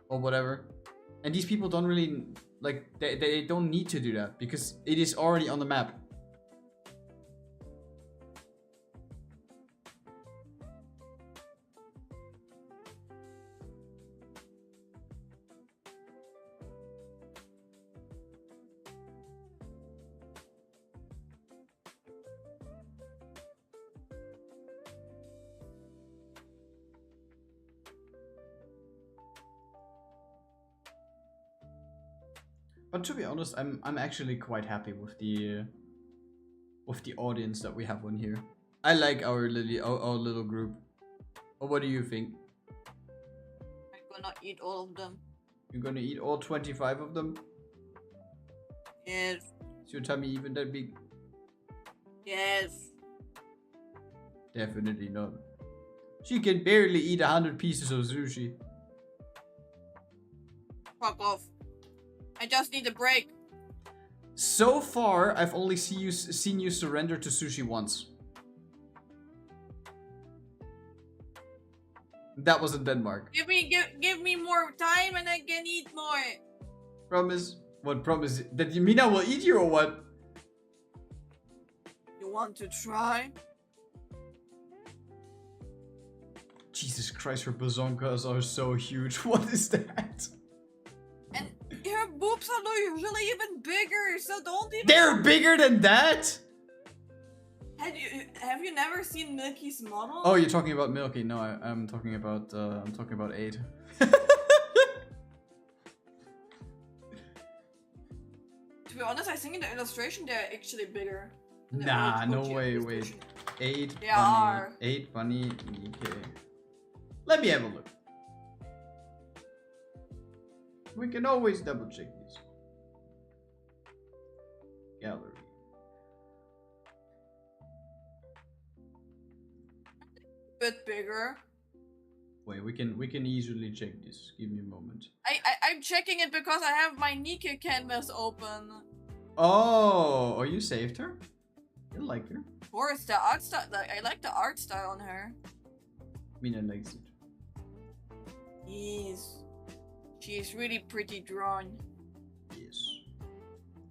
or whatever. And these people don't really like they don't need to do that because it is already on the map. But to be honest, I'm actually quite happy with the audience that we have on here. I like our little group. Or what do you think? I'm gonna eat all of them. You're gonna eat all 25 of them? Yes. Is your tummy even that big? Yes. Definitely not. She can barely eat 100 pieces of sushi. Fuck off. I just need a break. So far, I've only seen you surrender to sushi once. That was in Denmark. Give me more time and I can eat more. Promise? What promise? That Mina will eat you or what? You want to try? Jesus Christ, her bazonkas are so huge. What is that? And her boobs are usually even bigger, so don't even. They're bigger than that? Have you never seen Milky's model? Oh, you're talking about Milky. No, I'm talking about 8. To be honest, I think in the illustration they're actually bigger. In the Nah, old no Gucci way, illustration. wait. 8 They bunny. are. 8 bunny Nikke. Let me have a look. We can always double check these. Gallery. Bit bigger. Wait, we can easily check this. Give me a moment. I'm checking it because I have my Nikke canvas open. Oh, you saved her? You like her? Of course, the art style. I like the art style on her. Mina likes it. Yes, she is really pretty drawn. Yes.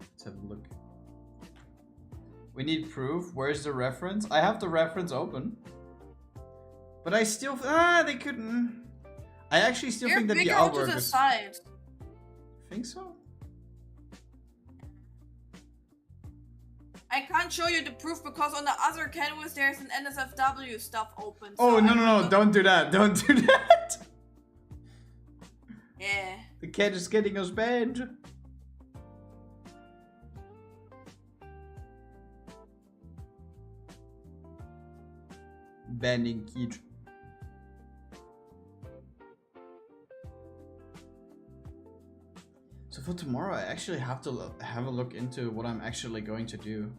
Let's have a look. We need proof. Where's the reference? I have the reference open. But I still... they couldn't... I actually still They're think that the bigger artwork to the is... side. Think so? I can't show you the proof because on the other canvas there's an NSFW stuff open. Oh, so no, don't do that. Don't do that. Yeah. The cat is getting us banned. Banning Keith. So for tomorrow, I actually have to have a look into what I'm actually going to do.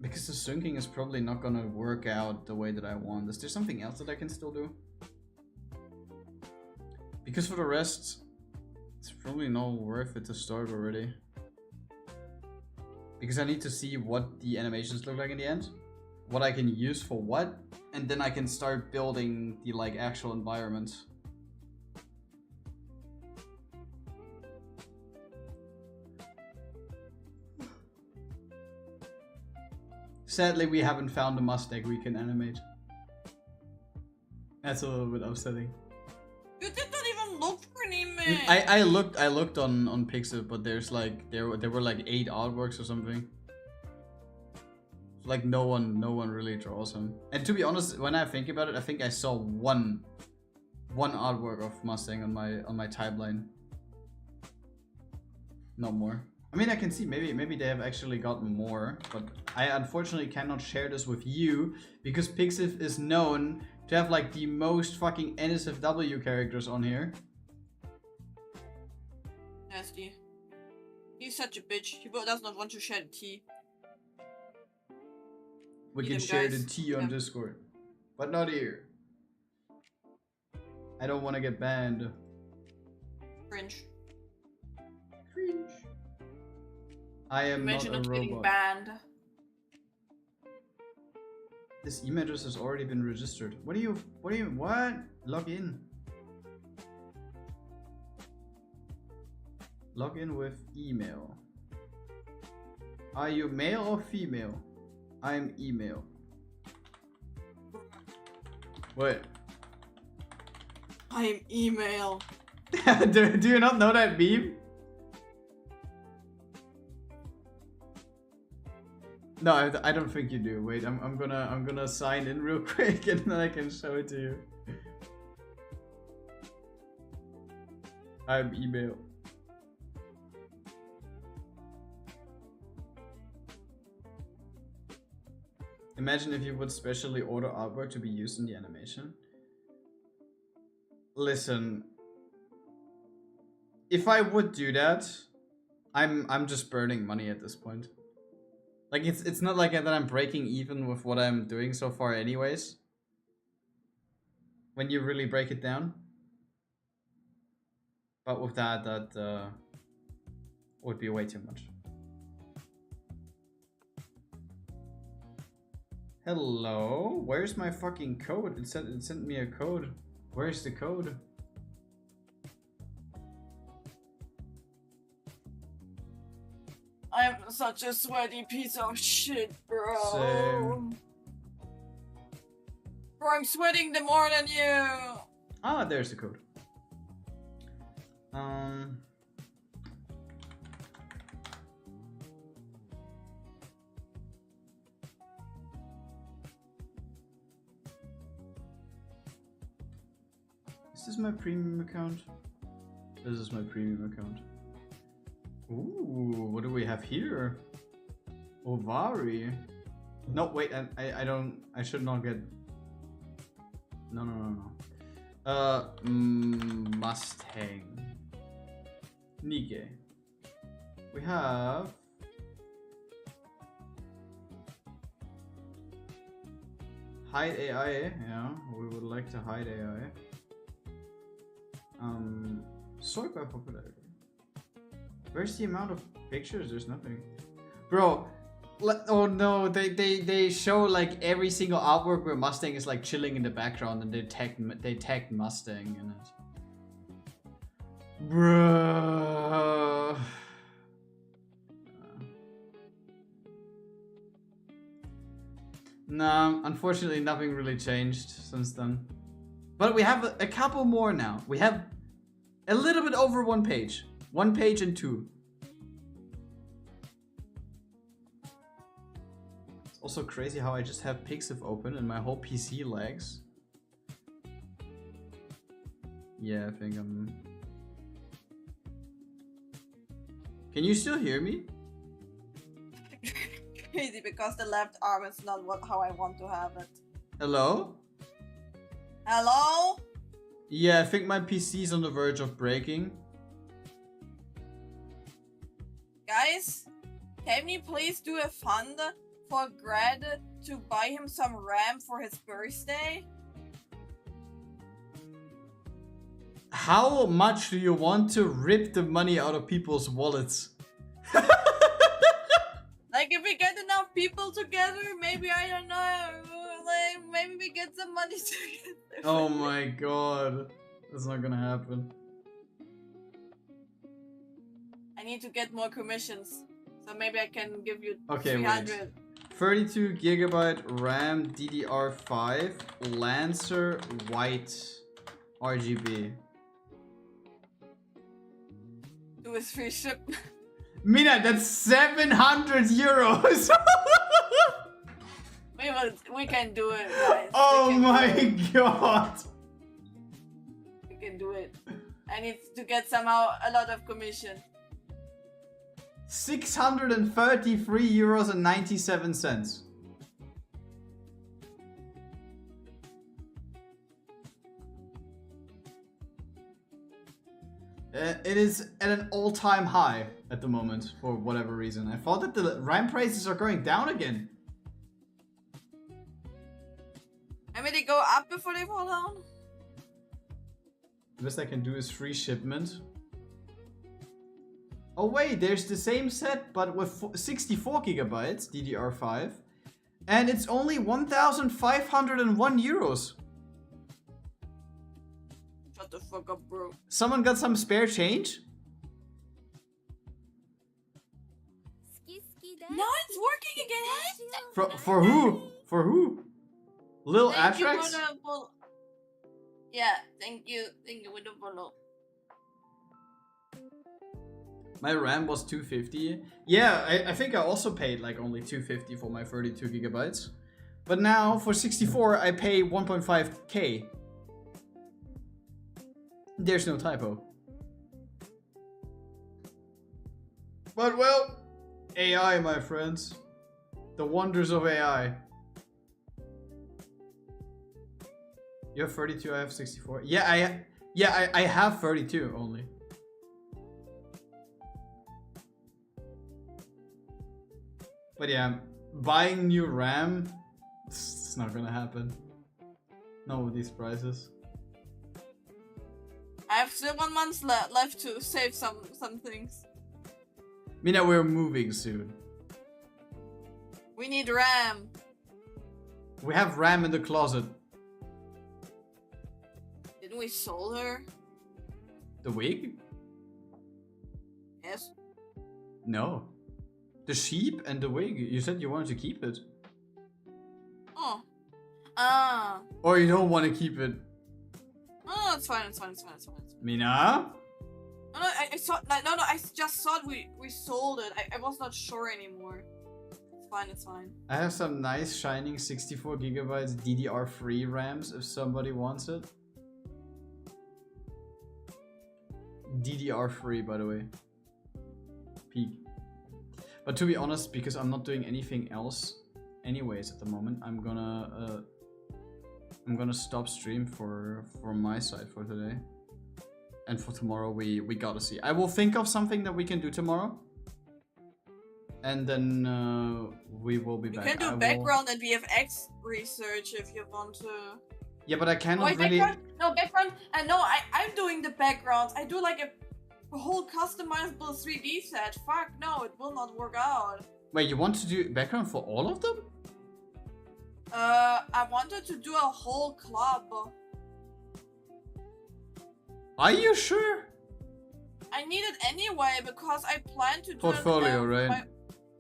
Because the syncing is probably not gonna work out the way that I want. Is there something else that I can still do? Because for the rest, it's probably not worth it to start already. Because I need to see what the animations look like in the end. What I can use for what. And then I can start building the like actual environment. Sadly, we haven't found a Mustang we can animate. That's a little bit upsetting. You did not even look for an image. I looked on Pixel, but there's like there were like 8 artworks or something. Like no one really draws him. And to be honest, when I think about it, I think I saw one artwork of Mustang on my timeline. No more. I mean, I can see maybe they have actually gotten more, but I unfortunately cannot share this with you because Pixiv is known to have like the most fucking NSFW characters on here. Nasty. He's such a bitch. He does not want to share the tea. We Eat can them, share guys. the tea on Yeah. Discord, but not here. I don't want to get banned. Cringe. Cringe. I am Imagine not not a getting robot. banned. This email address has already been registered. What? Log in. Log in with email. Are you male or female? I'm email. What? I am email. do you not know that meme? No, I don't think you do. Wait, I'm gonna sign in real quick and then I can show it to you. I'm email. Imagine if you would specially order artwork to be used in the animation. Listen, if I would do that, I'm just burning money at this point. Like it's not like that I'm breaking even with what I'm doing so far anyways. When you really break it down. But with that would be way too much. Hello? Where's my fucking code? It sent me a code. Where's the code? I'm such a sweaty piece of shit, bro. Same. Bro, I'm sweating the more than you. Ah, there's the code. Is this my premium account? This is my premium account. Ooh, what do we have here? Ovari. No, wait, I don't. I should not get. No. Mustang. Nikke. We have. Hide AI. Yeah, we would like to hide AI. Sort by popularity. Where's the amount of pictures? There's nothing. Bro, oh no, they show like every single artwork where Mustang is like chilling in the background and they tagged Mustang in it. Bro. Nah, unfortunately nothing really changed since then. But we have a couple more now. We have a little bit over 1 page. 1 page and 2. It's also crazy how I just have Pixiv open and my whole PC lags. Yeah, I think I'm... Can you still hear me? Crazy because the left arm is not how I want to have it. Hello? Hello? Yeah, I think my PC is on the verge of breaking. Guys, can we please do a fund for Grad to buy him some RAM for his birthday? How much do you want to rip the money out of people's wallets? Like if we get enough people together, maybe, I don't know, like maybe we get some money together. Oh my god. That's not gonna happen. I need to get more commissions. So maybe I can give you Okay, 300. wait. 32 gigabyte RAM DDR5 Lancer white RGB. Do his free ship. Mina, that's 700 euros! We can do it, guys. Oh my god! We can do it. I need to get somehow a lot of commission. 633 euros and 97 cents. It is at an all-time high at the moment for whatever reason. I thought that the RAM prices are going down again. Maybe they go up before they fall down? The best I can do is free shipment. Oh wait, there's the same set but with 64 gigabytes DDR5. And it's only 1,501 euros. Shut the fuck up, bro. Someone got some spare change? No, it's working again. For who? For who? Lil Thank you Atrax? for the follow. Yeah, thank you with the follow. My RAM was 250. Yeah, I think I also paid like only 250 for my 32 gigabytes. But now for 64 I pay 1.5k. There's no typo. But well, AI, my friends. The wonders of AI. You have 32, I have 64. Yeah, I have 32 only. But yeah, buying new RAM, it's not gonna happen. Not with these prices. I have still 1 month left to save some things. Mina, we're moving soon. We need RAM. We have RAM in the closet. Didn't we sold her? The wig? Yes. No. The sheep and the wig. You said you wanted to keep it. Oh. Ah. Or you don't want to keep it. Oh, it's fine, it's fine, it's fine, it's fine. It's fine. Mina? No, I saw. Like, no, I just thought we sold it. I was not sure anymore. It's fine. It's fine. I have some nice shining 64 gigabytes DDR3 RAMs if somebody wants it. DDR3, by the way. Peak. But to be honest, because I'm not doing anything else anyways at the moment, I'm gonna stop stream for my side for today. And for tomorrow we gotta see. I will think of something that we can do tomorrow. And then we will be back. You can do background and VFX research if you want to. Yeah, but I cannot Wait, really... background. And no, I'm doing the backgrounds. I do like a whole customizable 3D set. Fuck no, it will not work out. Wait, you want to do background for all of them? I wanted to do a whole club. Are you sure? I need it anyway because I plan to do Portfolio, it, right?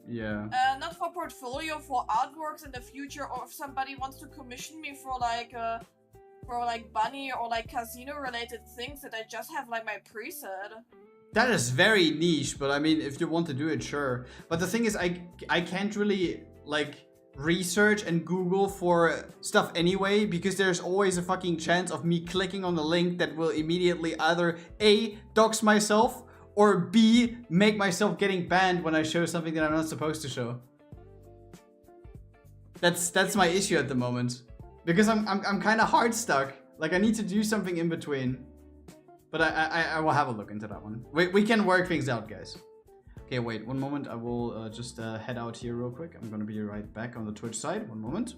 Yeah. Not for portfolio, for artworks in the future, or if somebody wants to commission me for like bunny or like casino related things that I just have like my preset. That is very niche, but I mean, if you want to do it, sure. But the thing is, I can't really like research and Google for stuff anyway, because there's always a fucking chance of me clicking on the link that will immediately either A, dox myself, or B, make myself getting banned when I show something that I'm not supposed to show. That's my issue at the moment. Because I'm kind of hard stuck. Like, I need to do something in between. But I will have a look into that one. We can work things out, guys. Okay, wait, one moment. I will just head out here real quick. I'm gonna be right back on the Twitch side. One moment.